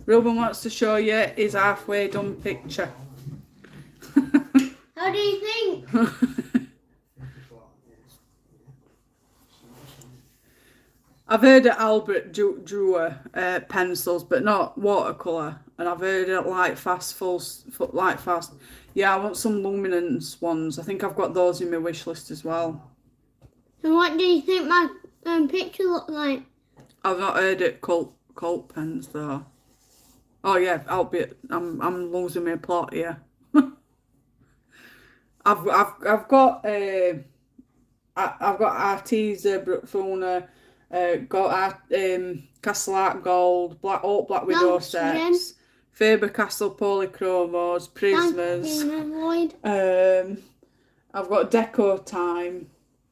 Ruben wants to show you his halfway done picture. How do you think? I've heard that Albert drew pencils, but not watercolour. And I've heard it light fast. Yeah, I want some luminance ones. I think I've got those in my wish list as well. So what do you think my picture looked like? I've not heard it cult pens though. Oh yeah, Albert, I'm losing my plot here. I've got Arteza, Brookfuna, got Castle Art Gold, Black Widow Thanks, sets, Faber Castell Polychromos, Prismas. I've got Deco Time,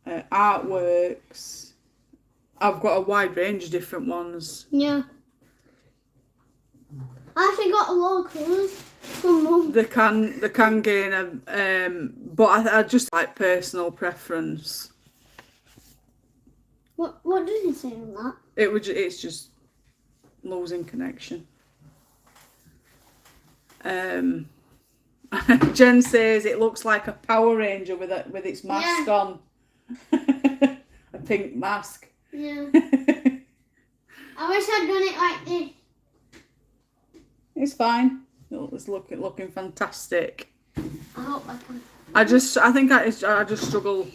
Artworks. I've got a wide range of different ones. Yeah. I actually got a lot of colours from Mum. They can gain a but I just like personal preference. What does it say on that? It's just losing connection. Jen says it looks like a Power Ranger with its mask on. A pink mask. Yeah. I wish I'd done it like this. It's fine. It's looking fantastic. I hope I can. I think I just struggle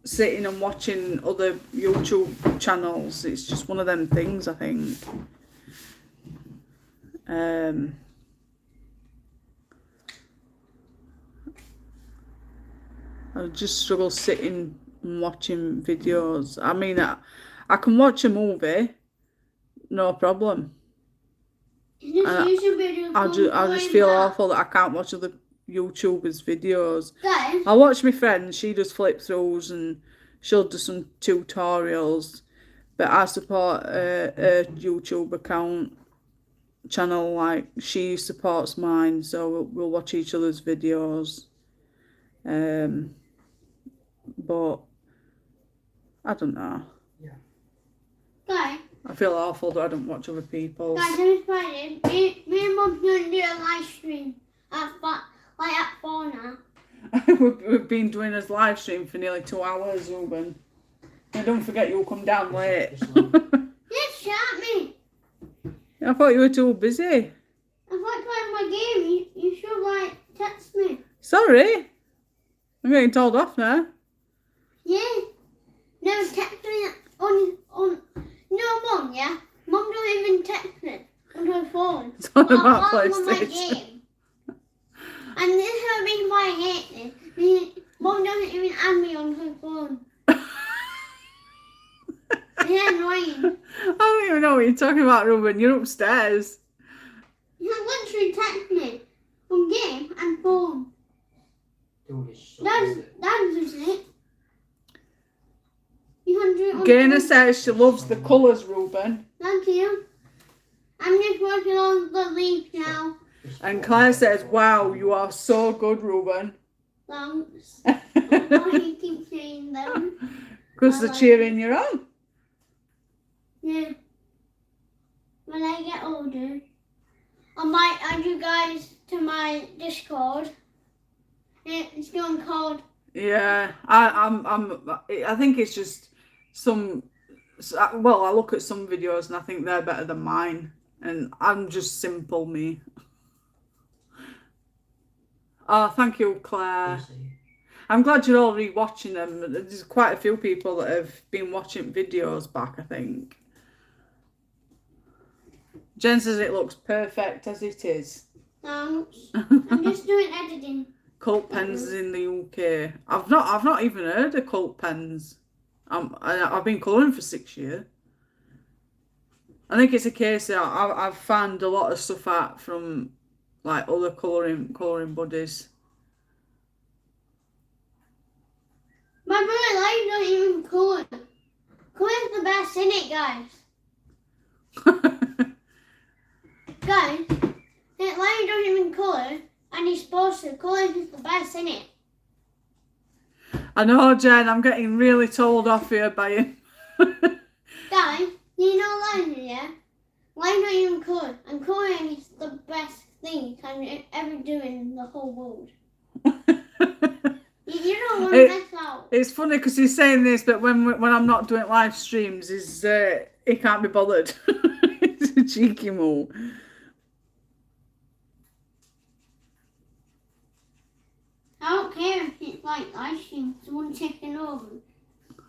sitting and watching other YouTube channels. It's just one of them things, I think. I just struggle sitting and watching videos. I mean, I can watch a movie, no problem. I'll just feel awful that I can't watch other YouTubers' videos. Guys. I watch my friend, she does flip throughs and she'll do some tutorials, but I support a YouTube account channel, like she supports mine, so we'll watch each other's videos. But I don't know. Yeah. Guys. I feel awful that I don't watch other people's. Guys, I'm Friday. Me and Mum's going to do a live stream at 4 now. We've been doing this live stream for nearly 2 hours, Ruben. And don't forget you'll come down late. Yes, shout me. I thought you were too busy. I thought playing my game. You should text me. Sorry. I'm getting told off now. Yeah. No, text me on. No, Mum. Yeah. Mum don't even text me on her phone. It's on about I'm on my PlayStation. game. And this is the reason why I hate this. Mum doesn't even add me on her phone. It's annoying. I don't even know what you're talking about, Ruben. You're upstairs. You can literally text me on game and phone. Dude, it's so That's it. You can do it on Gaina phone. says she loves the colours, Ruben. Thank you. I'm just working on the leaf now. And Claire says, wow, you are so good, Ruben. Thanks. Why you keep saying them? Because they're cheering you on. Yeah. When I get older, I might add you guys to my Discord. It's going called. Yeah, I think it's just well, I look at some videos and I think they're better than mine, and I'm just simple me. Oh, thank you, Claire. Easy. I'm glad you're all re-watching them. There's quite a few people that have been watching videos back, I think. Jen says it looks perfect as it is. I'm just doing editing. Cult pens in the UK. I've not even heard of cult pens. I've been colouring for 6 years. I think it's a case that I've found a lot of stuff out from like other colouring buddies. My brother, I don't even colour. Colour's the best in it, guys. Guys, Lion don't even colour, and he's supposed to. Colour is the best in it. I know, Jen. I'm getting really told off here by him. Guys, you know Lion, yeah? Lion don't even colour, and colouring is the best thing you can ever do in the whole world. You don't want to miss out. It's funny because he's saying this, but when I'm not doing live streams, he can't be bothered. It's a cheeky move. I don't care if it's like live stream, someone taking over.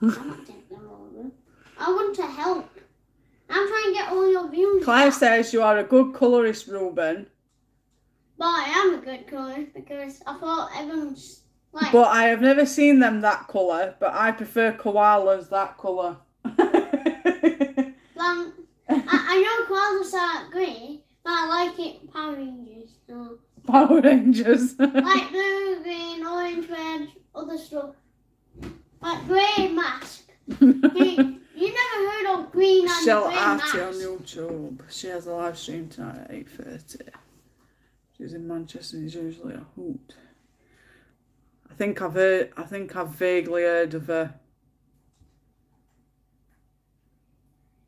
I'm not taking over. I want to help. I'm trying to get all your views. Claire back. says you are a good colourist, Ruben. But I am a good colourist because I thought everyone's like. But I have never seen them that colour, but I prefer koalas that colour. I know koalas are grey, but I like it Power Rangers. So. Power Rangers. Like blue, green, orange, red, other stuff. Like grey mask. Hey, you never heard of green and Shell grey Artie mask? on YouTube. She has a live stream tonight at 8:30. She's in Manchester and it's usually a hoot. I think I've vaguely heard of her.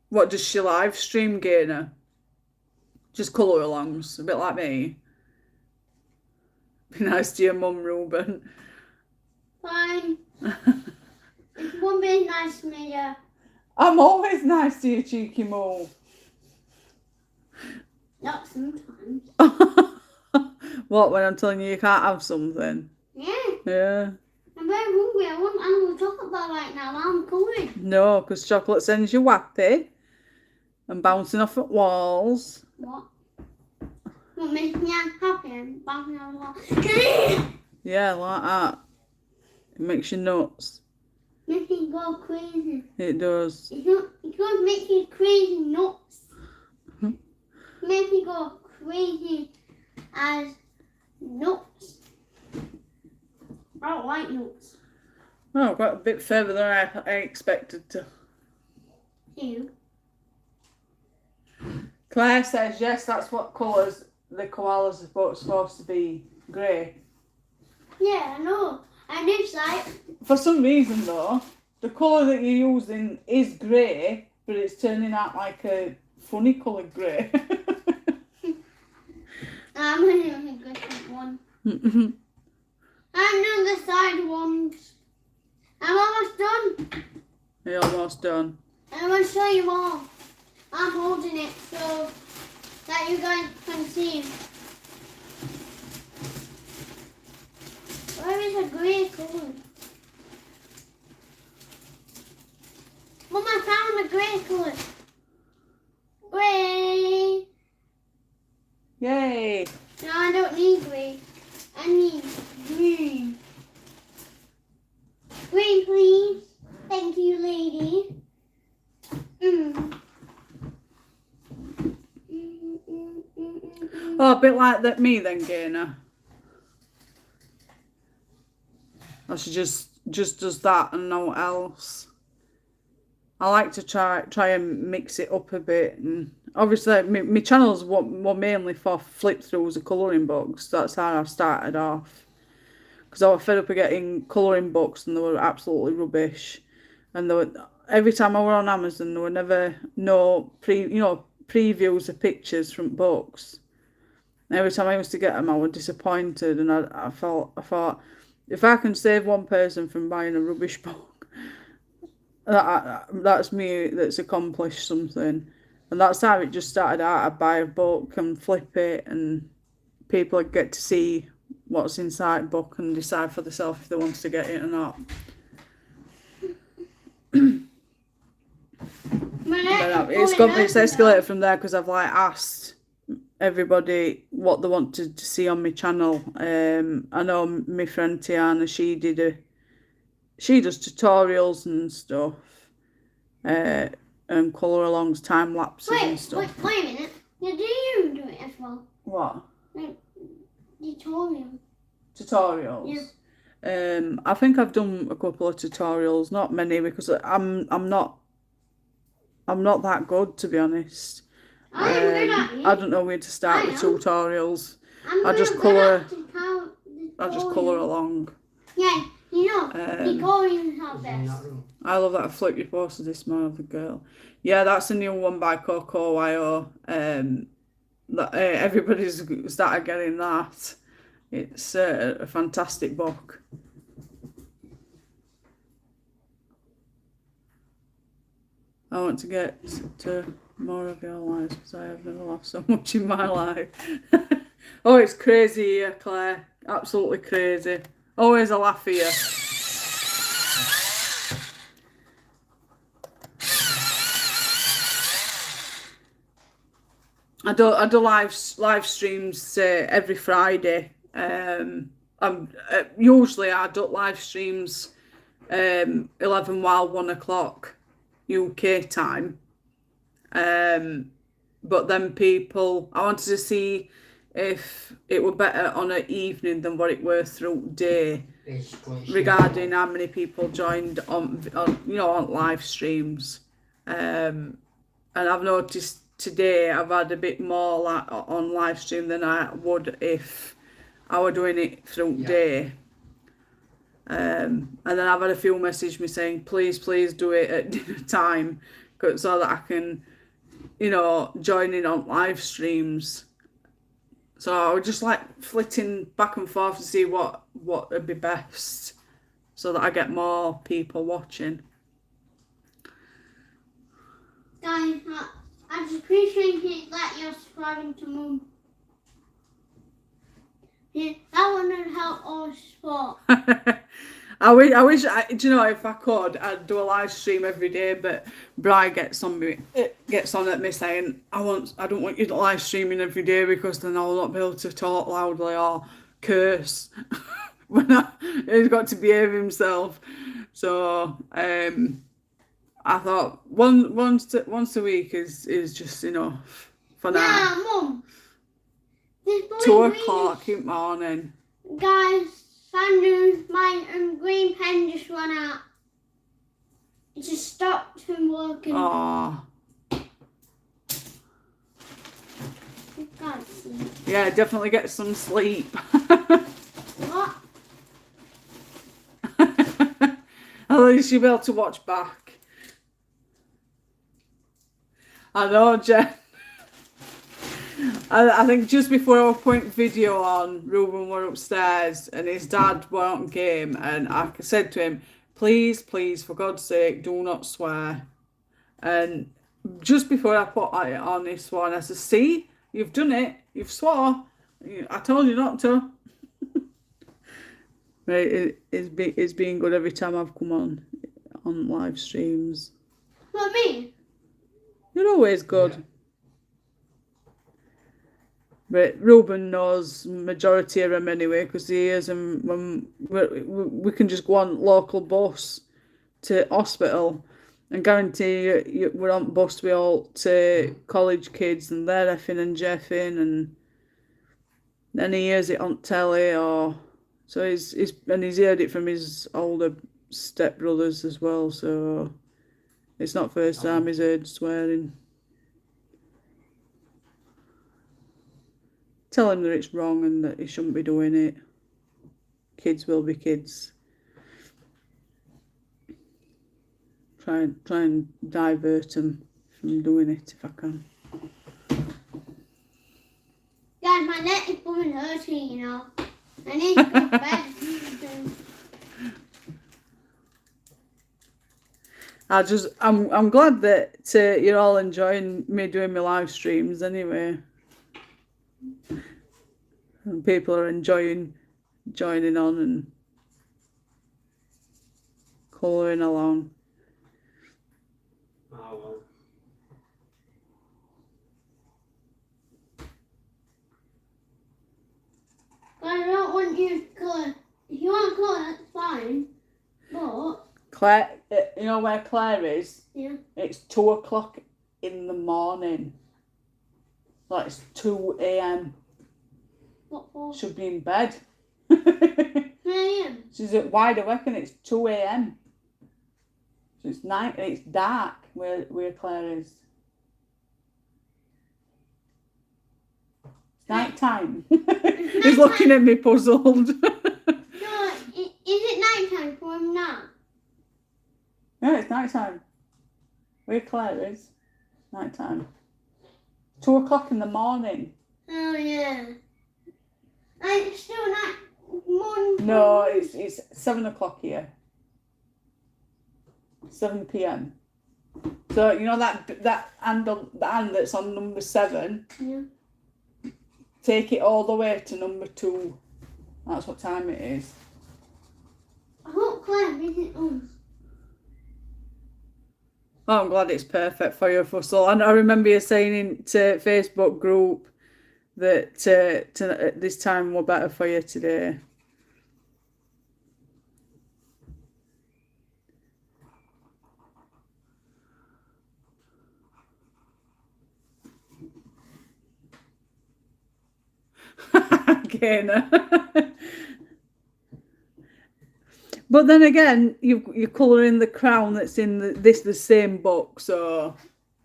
What does she live stream, Gainer? Just colour alongs, a bit like me. Be nice to your mum, Ruben. Fine. It won't be nice to me, yeah. I'm always nice to you, cheeky mole. Not sometimes. What, when I'm telling you can't have something? Yeah. Yeah. I'm very hungry. I want animal chocolate bar right now. I'm colouring. No, because chocolate sends you wappy and bouncing off at walls. What? What makes me happy and bouncing on the wall? Yeah, like that. It makes you nuts. Makes me go crazy. It does. It don't make you crazy nuts. Make me go crazy as nuts. I don't like nuts. Oh, got a bit further than I expected to. You. Claire says, yes, that's what colours the koalas are supposed to be. Grey. Yeah, I know. And it's like, For some reason, though, the colour that you're using is grey, but it's turning out like a funny coloured grey. I'm going to do a different one. I'm doing the side ones. I'm almost done. You're almost done. And I'm going to show you all. I'm holding it so that you guys can see. Where is a grey colour? Mum, I found a grey colour. Grey. Yay! No, I don't need grey. I need green. Green, please. Thank you, lady. Oh, a bit like that me then, Gainer. Or she just does that and no else. I like to try and mix it up a bit, and obviously my channel's were mainly for flip throughs of colouring books. That's how I started off. Because I was fed up of getting colouring books and they were absolutely rubbish. And there were, every time I were on Amazon, there were never no previews of pictures from books. And every time I used to get them, I was disappointed, and I thought if I can save one person from buying a rubbish book, That's me that's accomplished something. And that's how it just started out. I'd buy a book and flip it, and people would get to see what's inside the book and decide for themselves if they want to get it or not. It's escalated from there because I've like asked everybody what they wanted to see on my channel. I know my friend Tiana, she does tutorials and stuff, and colour alongs, time lapses and stuff. Wait a minute. Yeah, do you do it as well? What? Like, tutorials. Yeah. I think I've done a couple of tutorials, not many, because I'm not that good, to be honest. I don't know where to start with tutorials. I just colour along. Yeah, you know, tutorials are best. I love that. I flipped your post of this man of the girl. Yeah, that's a new one by Coco YO. Everybody's started getting that. It's a fantastic book. I want to get to more of your lives because I have never laughed so much in my life. Oh, it's crazy here, Claire. Absolutely crazy. Always a laugh here. I do live streams every Friday. Usually I do live streams 11 while 1 o'clock UK time. But then I wanted to see if it were better on an evening than what it were through day, regarding how many people joined on live streams. And I've noticed today I've had a bit more on live stream than I would if I were doing it through day. And then I've had a few message me saying, please do it at dinner time so that I can, join in on live streams. So I was just like flitting back and forth to see what would be best so that I get more people watching. Guys, I just appreciate that you're subscribing to Mum. Yeah, that one would help all support. I wish, if I could, I'd do a live stream every day, but Bri gets on at me saying, I don't want you to live streaming every day because then I'll not be able to talk loudly or curse when he's got to behave himself. So, I thought once a week is just enough for now. Yeah, Mum. 2 o'clock in the morning. Guys, my green pen just ran out. It just stopped from working. Oh. Can't sleep. Yeah, definitely get some sleep. What? At least you'll be able to watch back. I know, Jen. I think just before I put video on, Ruben were upstairs and his dad went on game, and I said to him, please, for God's sake, do not swear. And just before I put it on, he swore, and I said, see, you've done it, you've swore. I told you not to. It's been good every time I've come on live streams. What, me? You're always good. Yeah. But Ruben knows majority of them anyway because he hears them when we can just go on local bus to hospital and guarantee you we're on bus with all to college kids and they're effing and jeffing, and then he hears it on telly so he's heard it from his older stepbrothers as well, so it's not first time he's heard swearing. Tell him that it's wrong and that he shouldn't be doing it. Kids will be kids. Try and divert them from doing it if I can. Guys, my neck is becoming hurting, I need to go to bed. I'm glad that you're all enjoying me doing my live streams anyway. And people are enjoying joining on and colouring along. Oh well. I don't want you to colour. If you want to colour, that's fine. But Claire, you know where Claire is? yeah. It's 2 o'clock in the morning. Like it's 2 a.m. What for? She'll be in bed. 9 a.m. She's wide awake and it's 2 a.m. So it's night and it's dark where Claire is. It's night time. He's looking at me puzzled. No, is it night time for him now? Yeah, it's night time. Where Claire is, night time. 2 o'clock in the morning. Oh yeah. And it's still night morning. No, it's 7 o'clock here. 7 p.m. So you know that handle, the hand that's on number 7. Yeah. Take it all the way to number 2. That's what time it is. I hope Claire isn't on. Oh, I'm glad it's perfect for you, Fussell. And I remember you saying in to Facebook group that this time were better for you today. Again. But then again, you're colouring the crown that's in the same book, so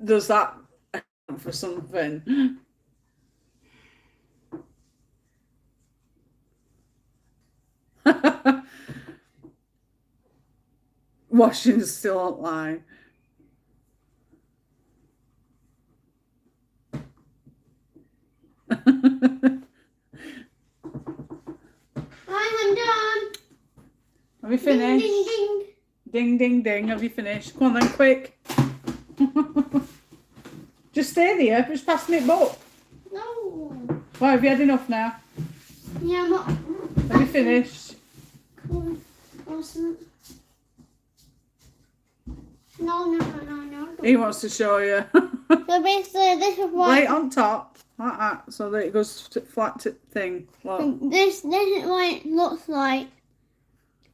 does that account for something? Washington's still online. I'm done. Have you finished? Ding, ding, ding. Ding, ding, ding. Have you finished? Come on then, quick. Just stay there. Just pass me a book. No. Well, have you had enough now? Yeah, I'm not. Have you finished? Cool. Awesome. No. He wants to show you. So basically, this is what. Lay it on top, like that, so that it goes flat to thing. Look. This is what it looks like.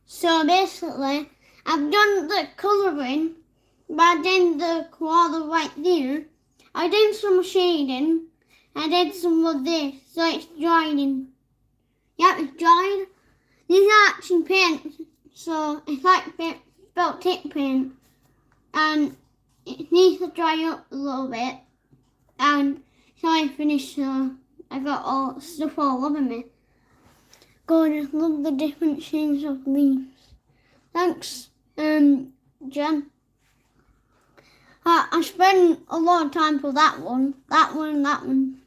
So basically, I've done the colouring, but I did the colour right there. I did some shading. I did some of this, so it's drying. Yeah, it's dried. These are actually paint, so it's like felt tip paint, and it needs to dry up a little bit. And so I finished. So I got all stuff all over me. God, I love the different shades of leaves. Thanks, Jen. I spent a lot of time for that one, and that one.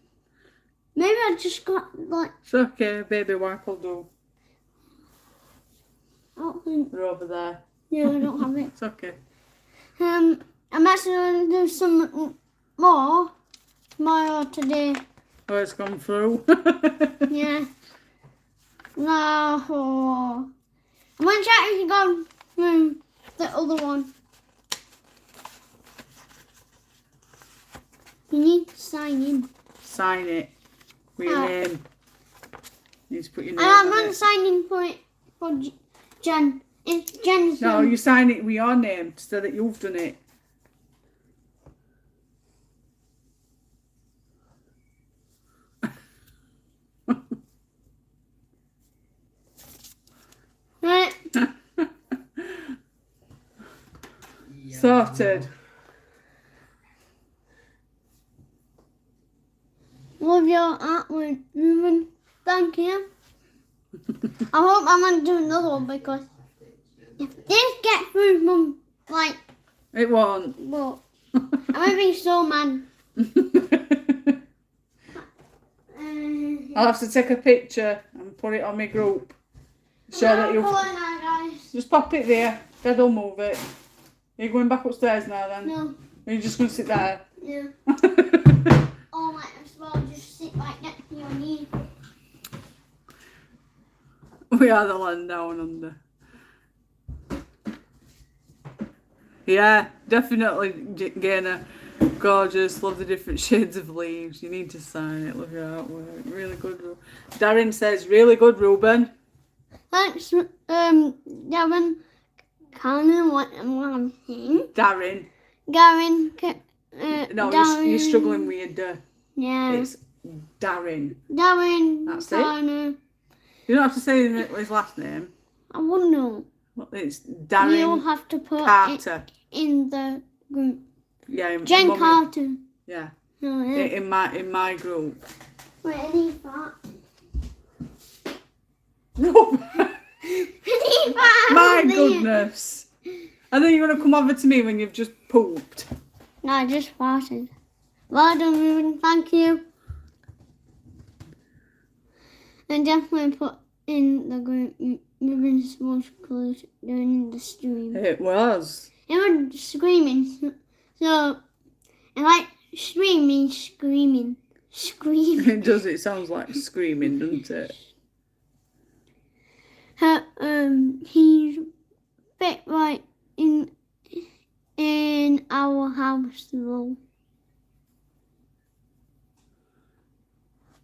Maybe I just got like. It's okay, baby wipe will do. I don't think. They're over there. Yeah, I don't have it. It's okay. I'm actually going to do some more tomorrow today. Oh, it's gone through. Yeah. No. I'm going to check if you gone through the other one. You need to sign in. Sign it with your name. You need to put your name I'm on going to it. sign in for Jen. It's Jen's No, name. you sign it with your name so that you've done it. Right. Sorted. Love your artwork, Ruben. Thank you. I hope I'm going to do another one because if this gets through, Mum, like, It won't. well, I'm going to be so mad. I'll have to take a picture and put it on my group. Show that you've... Guys. Just pop it there. Dad will move it. Are you going back upstairs now then? No. Are you just going to sit there? Yeah. Or might as well just sit right next to your knee. We are the land down under. Yeah, definitely, Gainer. Gorgeous. Love the different shades of leaves. You need to sign it. Look at your artwork. Really good. Darren says, really good, Ruben. Thanks, Gavin. Kind of what I'm saying. Darren. Gavin. No, Darren. you're struggling with your Yeah. It's Darren. Darren. That's it. Kinda. You don't have to say his last name. I wouldn't know. Well, it's Darren You'll have to put Carter. it in the group. Yeah, Jen Mummy- Carter. Yeah, No, yeah. in my group. Wait, I need that. No, I need that. my goodness. And then you're gonna come over to me when you've just pooped. No, I just farted. Well done, Ruben. Thank you. And definitely put in the group Ruben's most close during the stream. It was. It was screaming. So, and like stream means screaming. Screaming. It does. It sounds like screaming, doesn't it? He's fit right in our house though.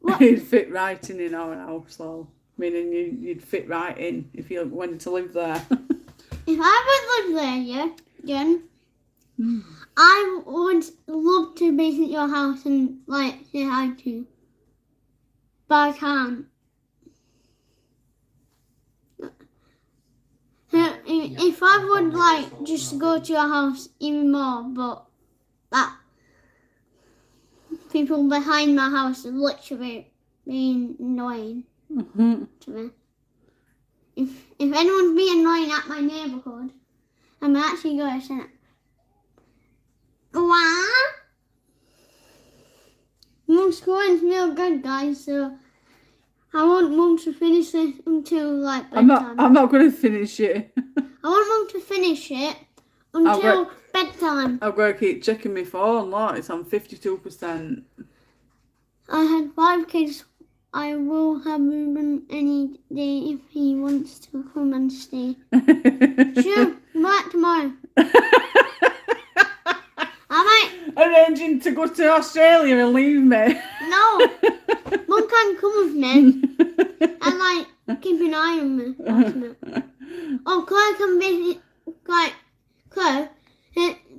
What? You'd fit right in our house, though. Meaning you'd fit right in if you went to live there. If I would live there, yeah, Jen, I would love to visit your house and like say hi to you, but I can't. If I would like just go to your house even more, but that people behind my house are literally being annoying to me. If anyone's being annoying at my neighbourhood, I'm actually going to say that. Wow. Mum's going real good, guys, so I want Mum to finish this until like bedtime. I'm not going to finish it. I want Mum to finish it until bedtime. I've got to keep checking my phone. Look, it's on 52%. I had 5 kids. I will have Ruben any day if he wants to come and stay. Sure, back tomorrow. I might. Arranging to go to Australia and leave me. No, Mum can come with me and like keep an eye on me. Oh, Claire can visit. Like Claire,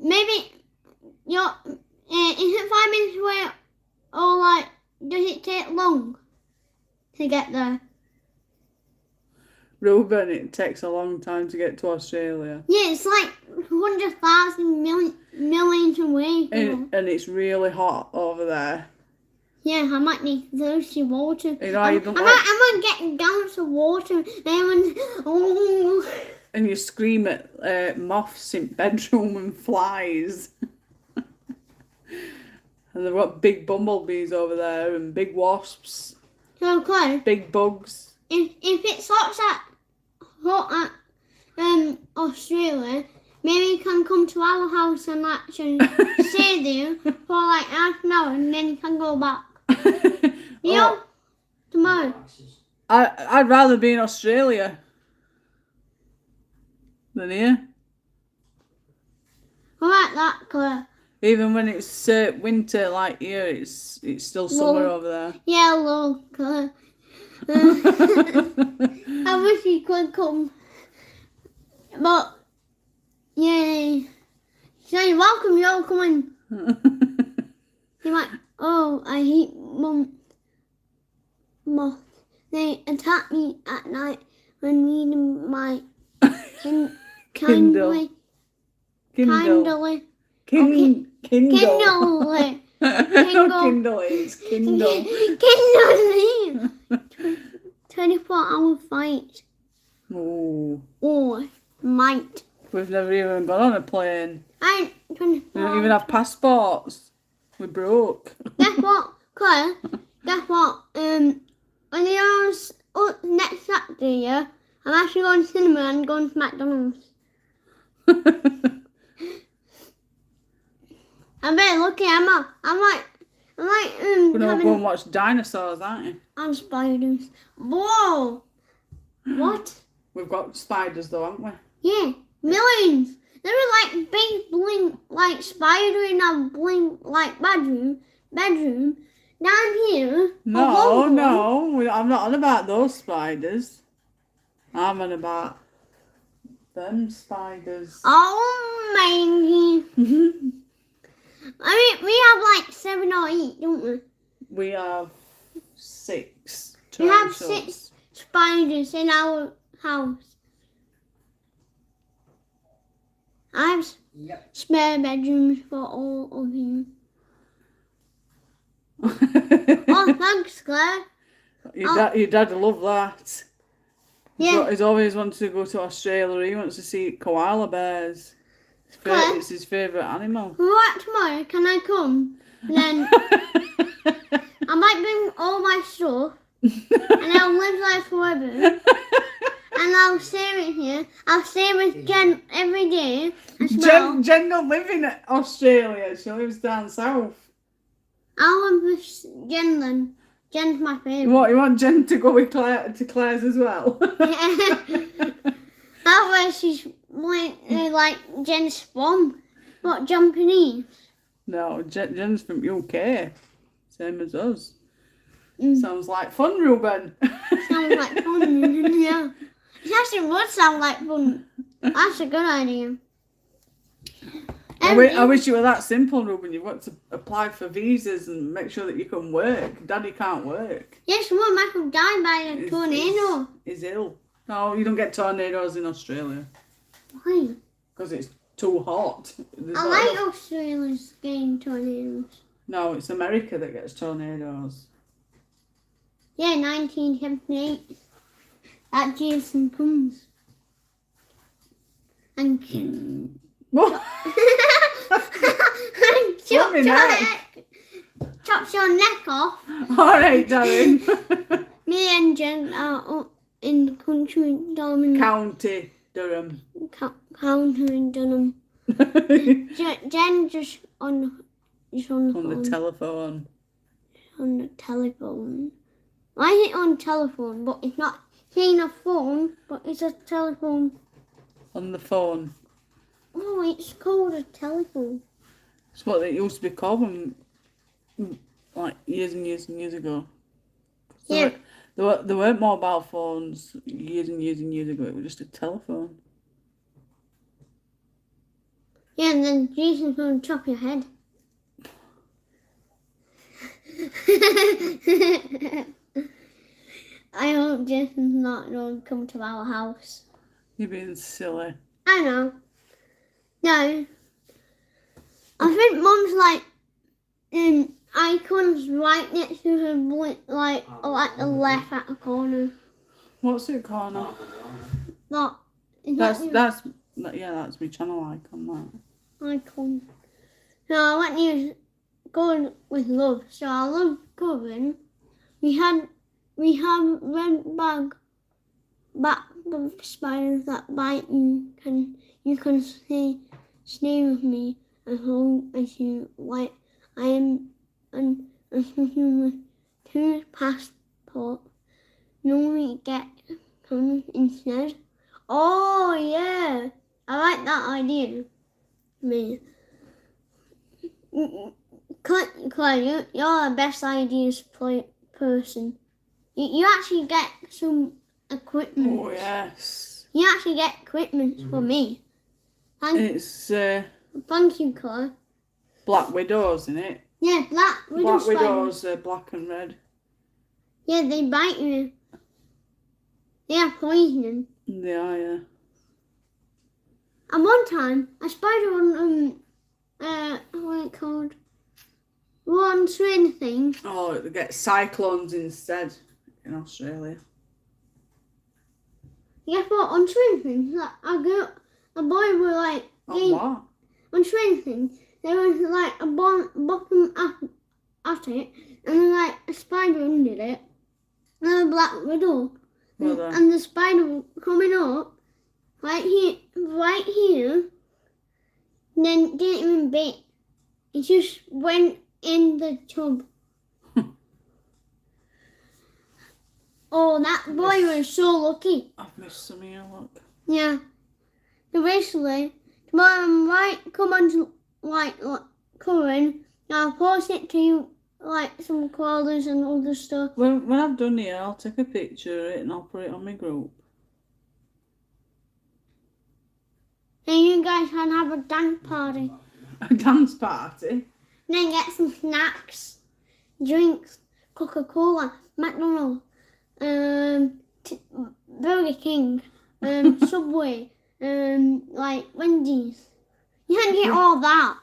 maybe you're. Is it 5 minutes away, or like does it take long to get there? Ruben, it takes a long time to get to Australia. Yeah, it's like 100,000 millions away. And it's really hot over there. Yeah, I might need thirsty water. You know, you don't I might get gallons of water. Oh. And you scream at moths in bedroom and flies. And they've got big bumblebees over there and big wasps. So Claire, Big bugs. if it's hot at Australia, maybe you can come to our house and actually stay there for like half an hour and then you can go back. You know, tomorrow. I'd rather be in Australia than here. I like that, Claire. Even when it's winter like here, it's still summer over there. Yeah, hello, Claire. I wish you could come. But, yeah. So you're welcome, you're coming. You might, oh, I hate moths. They attack me at night when reading my Kindle. Kindle. Kindle. Kindle. Kindle is Kindle. Kindle. 24-hour fight. Oh, Or might. we've never even gone on a plane. I We don't even have passports. We're broke. Guess what, Claire? Guess what? On the hours next Saturday, yeah, I'm actually going to cinema and going to McDonald's. I'm very lucky. I'm like We're gonna go having and watch dinosaurs, aren't you? and spiders. Whoa! What? We've got spiders though, haven't we? Yeah, millions. There were like big bling like spider in a bling like bedroom. Down here. No, no, I'm not on about those spiders. I'm on about them spiders. Oh my! I mean, we have like 7 or 8, don't we? We have 6. We have tarantulas. 6 spiders in our house. I have Yep. spare bedrooms for all of you. Oh, thanks, Claire. Your dad will love that. Yeah. He's always wanted to go to Australia. He wants to see koala bears. Claire? It's his favourite animal. What, tomorrow? Can I come? And then I might bring all my stuff and I'll live there forever. And I'll stay with you. I'll stay with Jen every day as well. Jen don't live in Australia. She lives down south. I'll live with Jen then. Jen's my favourite. What, you want Jen to go with to Claire's as well? That way she's like Jen's from. What, Japanese? No, Jen's from UK. Same as us. Mm. Sounds like fun, Ruben. Sounds like fun, yeah. It actually would sound like fun. That's a good idea. I wish it were that simple, Ruben. You've got to apply for visas and make sure that you can work. Daddy can't work. Yes, one might have died by a tornado. He's ill. No, you don't get tornadoes in Australia Why? because it's too hot. There's I not like enough- Australia's getting tornadoes. No, it's America that gets tornadoes. Yeah, 1978. At Jason Combs. And What? chops your neck off. All right, darling. Me and Jen are up in the country, Dorman County Durham. Counter in Dunham. Jen just on the On phone. the telephone. On the telephone. Why is it on telephone? But it's not saying a phone, but it's a telephone. On the phone. Oh, it's called a telephone. It's what it used to be called when, like years and years and years ago. Yeah. There weren't mobile phones years and years and years ago. It was just a telephone. Yeah, and then Jason's going to chop your head. I hope Jason's not going to come to our house. You're being silly. I know. No. I think Mum's like icons right next to her like the left at the corner. What's it, Connor? That is That's that that's my channel icon. the icon. So I want you going with love. So I love covering. We have red back spiders that bite you. You can stay with me as long as you like. I am an assistant with 2 passports. Normally get come instead. Oh yeah, I like that idea. Me. Claire, you're the best ideas person. You actually get some equipment. Oh yes. You actually get equipment for me. It's Thank you, Claire. Black Widows, isn't it? Yeah, black widow Black Widows, black and red. Yeah, they bite you. They are poisoning. They are, yeah. And one time, a spider on what it called? One train thing. Oh, they get cyclones instead in Australia. Guess what? On train things, like a boy were like Oh, what? on train things. There was like a bottom at it, and then like a spider under it, and a black widow, and the spider coming up right here, and then didn't even bite. It just went in the tub. Oh, that boy was so lucky. I've missed some here, look. Yeah. So basically, tomorrow I might come on to colouring. I'll post it to you, like some colours and other stuff. When I've done it, I'll take a picture of it and I'll put it on my group. And you guys can have a dance party. A dance party? Then get some snacks, drinks, Coca-Cola, McDonald's, Burger King, Subway, like Wendy's. You can get all that.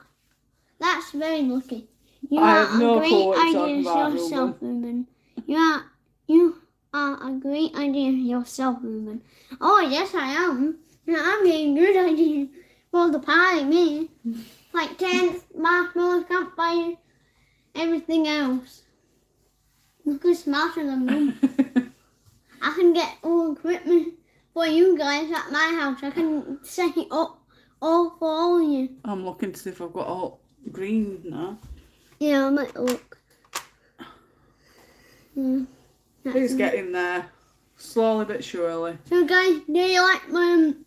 That's very lucky. You I are have no a great clue what you're idea talking about, yourself, Ruben. You are a great idea yourself, Ruben. Oh yes, I am. Yeah, I'm getting good idea for the party, me. Like tents, marshmallows, campfire, everything else. Look at smarter than me. I can get all equipment for you guys at my house. I can set it up all for all of you. I'm looking to see if I've got all green now. Yeah, I might look. Yeah. It's getting there. Slowly but surely. So guys, do you like plants?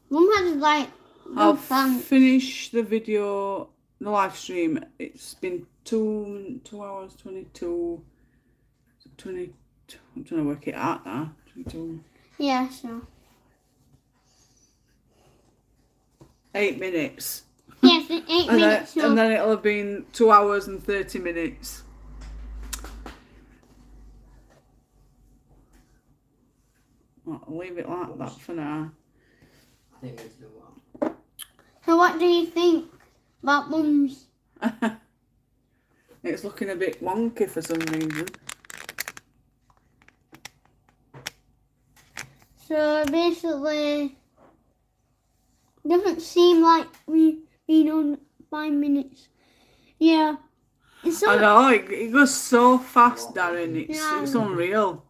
Mum has like I'll plants. finish the video, the live stream. It's been 2 hours 22. I'm trying to work it out now. 22. Yeah, so. 8 minutes. Yes, 8 minutes. So. And then it'll have been 2 hours and 30 minutes. I'll leave it like that for now. I think it's doing well. So what do you think about Mum's? It's looking a bit wonky for some reason. So basically, doesn't seem like we've been on 5 minutes. Yeah. I know, it goes so fast, Darren. Yeah. It's unreal.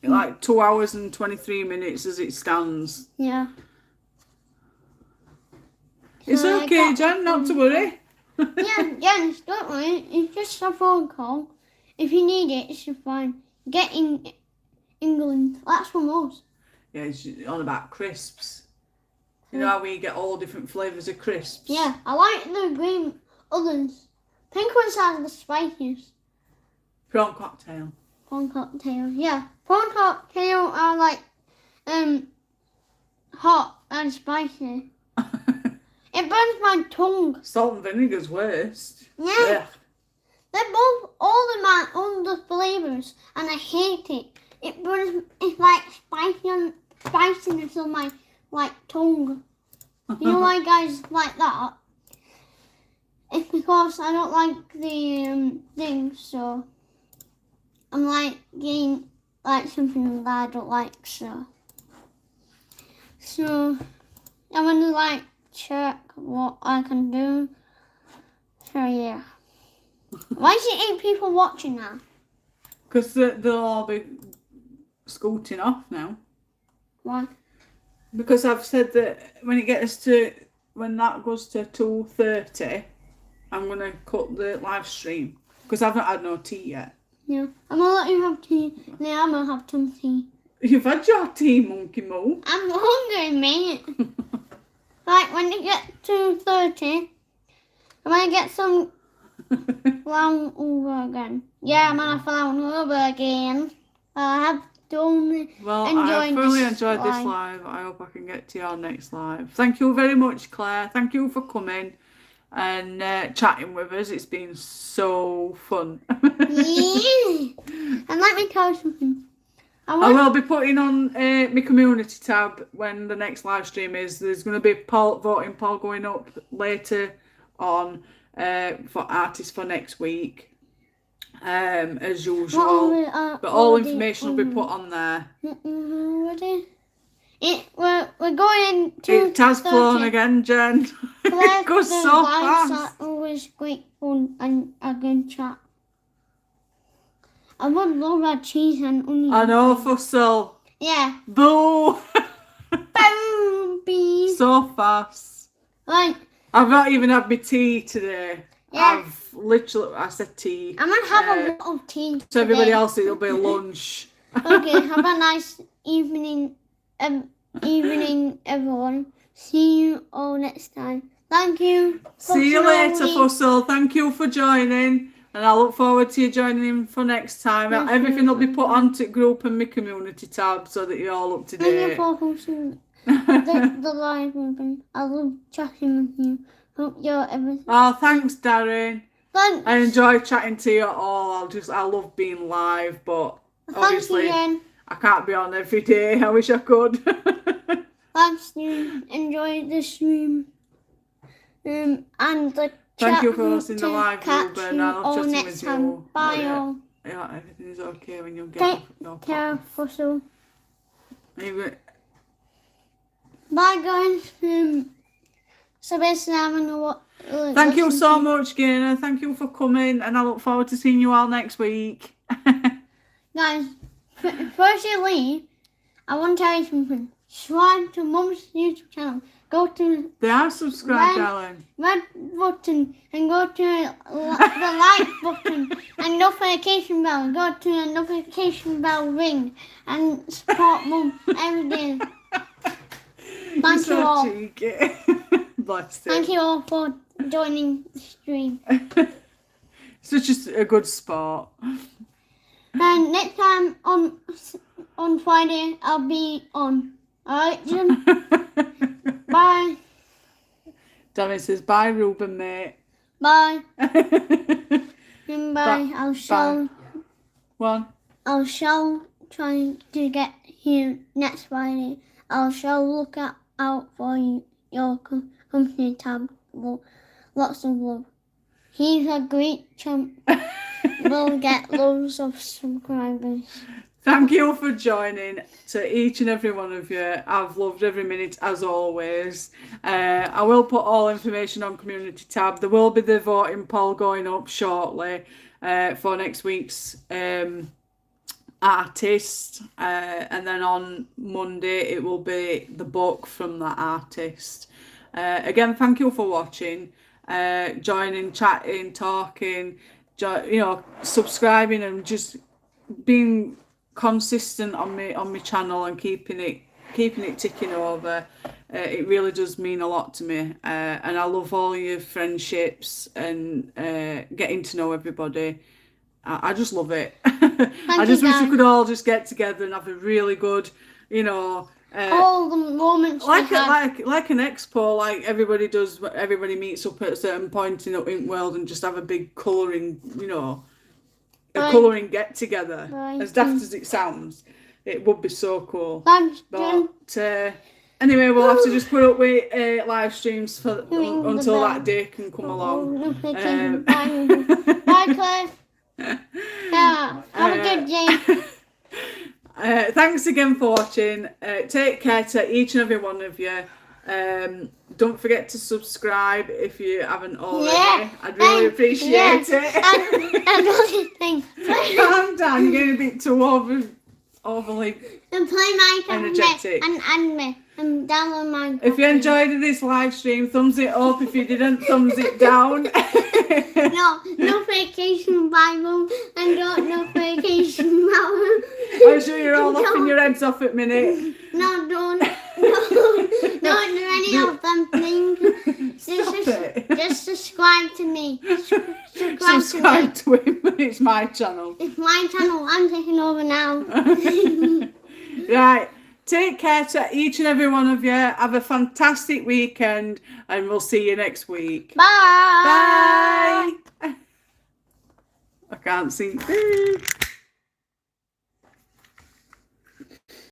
Like 2 hours and 23 minutes as it stands. Yeah. It's So I okay, got- Jen, not to worry. Yeah, Janice, don't worry. It's just a phone call. If you need it, it's fine. Get in England. That's from us. Yeah, it's on about crisps. You know how we get all different flavours of crisps? Yeah, I like the green others. Pink ones are the spiciest. Prawn cocktail. Prawn cocktail. Yeah, prawn cocktail are like hot and spicy. It burns my tongue. Salt and vinegar's worst. Yeah. Yeah. They're both all the flavours, and I hate it. It burns. It's like spiciness on my tongue. You know why guys like that? It's because I don't like the things, so I'm like getting like something that I don't like. So I want to like check what I can do. So yeah. Why is it 8 people watching now? Because they'll all be scooting off now. Why? Because I've said that when that goes to 2:30, I'm going to cut the live stream. Because I haven't had no tea yet. Yeah. I'm gonna let you have tea. Now I'm gonna have some tea. You've had your tea, Monkey Moo. I'm hungry, mate. Like when you get to 30, I'm gonna get some flour over again. Yeah, I'm gonna flour over again. I have done. Well, I enjoying thoroughly this enjoyed this live. live. I hope I can get to your next live. Thank you very much, Claire. Thank you for coming and chatting with us. It's been so fun. Yeah. And let me tell you something. I will be putting on my community tab when the next live stream is. There's going to be a voting poll going up later on for artists for next week, as usual. But all information will be put on there. Ready? We're going to. It has flown again, Jen. It goes so fast. Always great fun and a good chat. I would love a cheese and onion. I know, Fussel. Yeah. Boo! Boom, bees. So fast. Right. I've not even had my tea today. Yeah. I said tea. I'm gonna have a lot of tea. So everybody today. else, it'll be lunch. Okay, have a nice evening, everyone. See you all next time. Thank you. See you later, Fussle. Fussle. Thank you for joining. And I look forward to you joining in for next time. Thank Everything you. will be put onto group and my community tab so that you're all up to Thank you date. for hosting the live movement. I love chatting with you. Hope you're everything. Oh, thanks, Darren. Thanks. I enjoy chatting to you all. I love being live, but Thanks obviously again. I can't be on every day. I wish I could. Thanks, you. Enjoy the stream. And the Thank you chat for hosting the to live, catch Ruben. you I love all chatting next with time. you. Bye, Yeah. all. Yeah, everything is okay when you get Take your care, Fussle. Anyway, Bye, guys. So basically, I'm gonna thank you so much, Gaynor. Thank you for coming, and I look forward to seeing you all next week. Guys, first you leave, I want to tell you something. Subscribe to Mum's YouTube channel. Go to They are subscribed, Red- darling. red button and go to the like button and notification bell. Go to the notification bell ring and support Mum every day. You're Thank you all. so cheeky. Bless you. Thank you all for joining the stream. Such a good sport. And next time on Friday, I'll be on. Alright, Jim? Bye. Danny says, bye, Ruben, mate. Bye. And bye. I shall try to get here next Friday. I shall look out for you, your company tab. Lots of love. He's a great champ. We'll get loads of subscribers. Thank you for joining to each and every one of you. I've loved every minute as always. I will put all information on community tab. There will be the voting poll going up shortly for next week's artist. And then on Monday it will be the book from that artist. Again, thank you for watching, joining, chatting, talking, subscribing and just being consistent on my channel and keeping it ticking over. It really does mean a lot to me, and I love all your friendships and getting to know everybody. I just love it. I just wish we could all just get together and have a really good, all the moments like an expo, like everybody does. Everybody meets up at a certain point in the world and just have a big colouring, colouring get together. As daft as it sounds, it would be so cool. Thanks, But anyway, we'll have to just put up with live streams until that day can come along. Bye, Claire. Yeah, have a good day. Thanks again for watching. Take care to each and every one of you. Don't forget to subscribe if you haven't already. Yeah, I'd really appreciate it. Another thing. Calm down, you're getting a bit too overly And play my energetic. And download my. If you enjoyed this live stream, thumbs it up. If you didn't, thumbs it down. No, notification Bible and don't notification Bible. I'm sure you're all laughing your heads off at minute. No, don't do any of them things. Just subscribe to me. Subscribe to him. It's my channel. It's my channel. I'm taking over now. Right. Take care to each and every one of you. Have a fantastic weekend and we'll see you next week. Bye. Bye. I can't sing.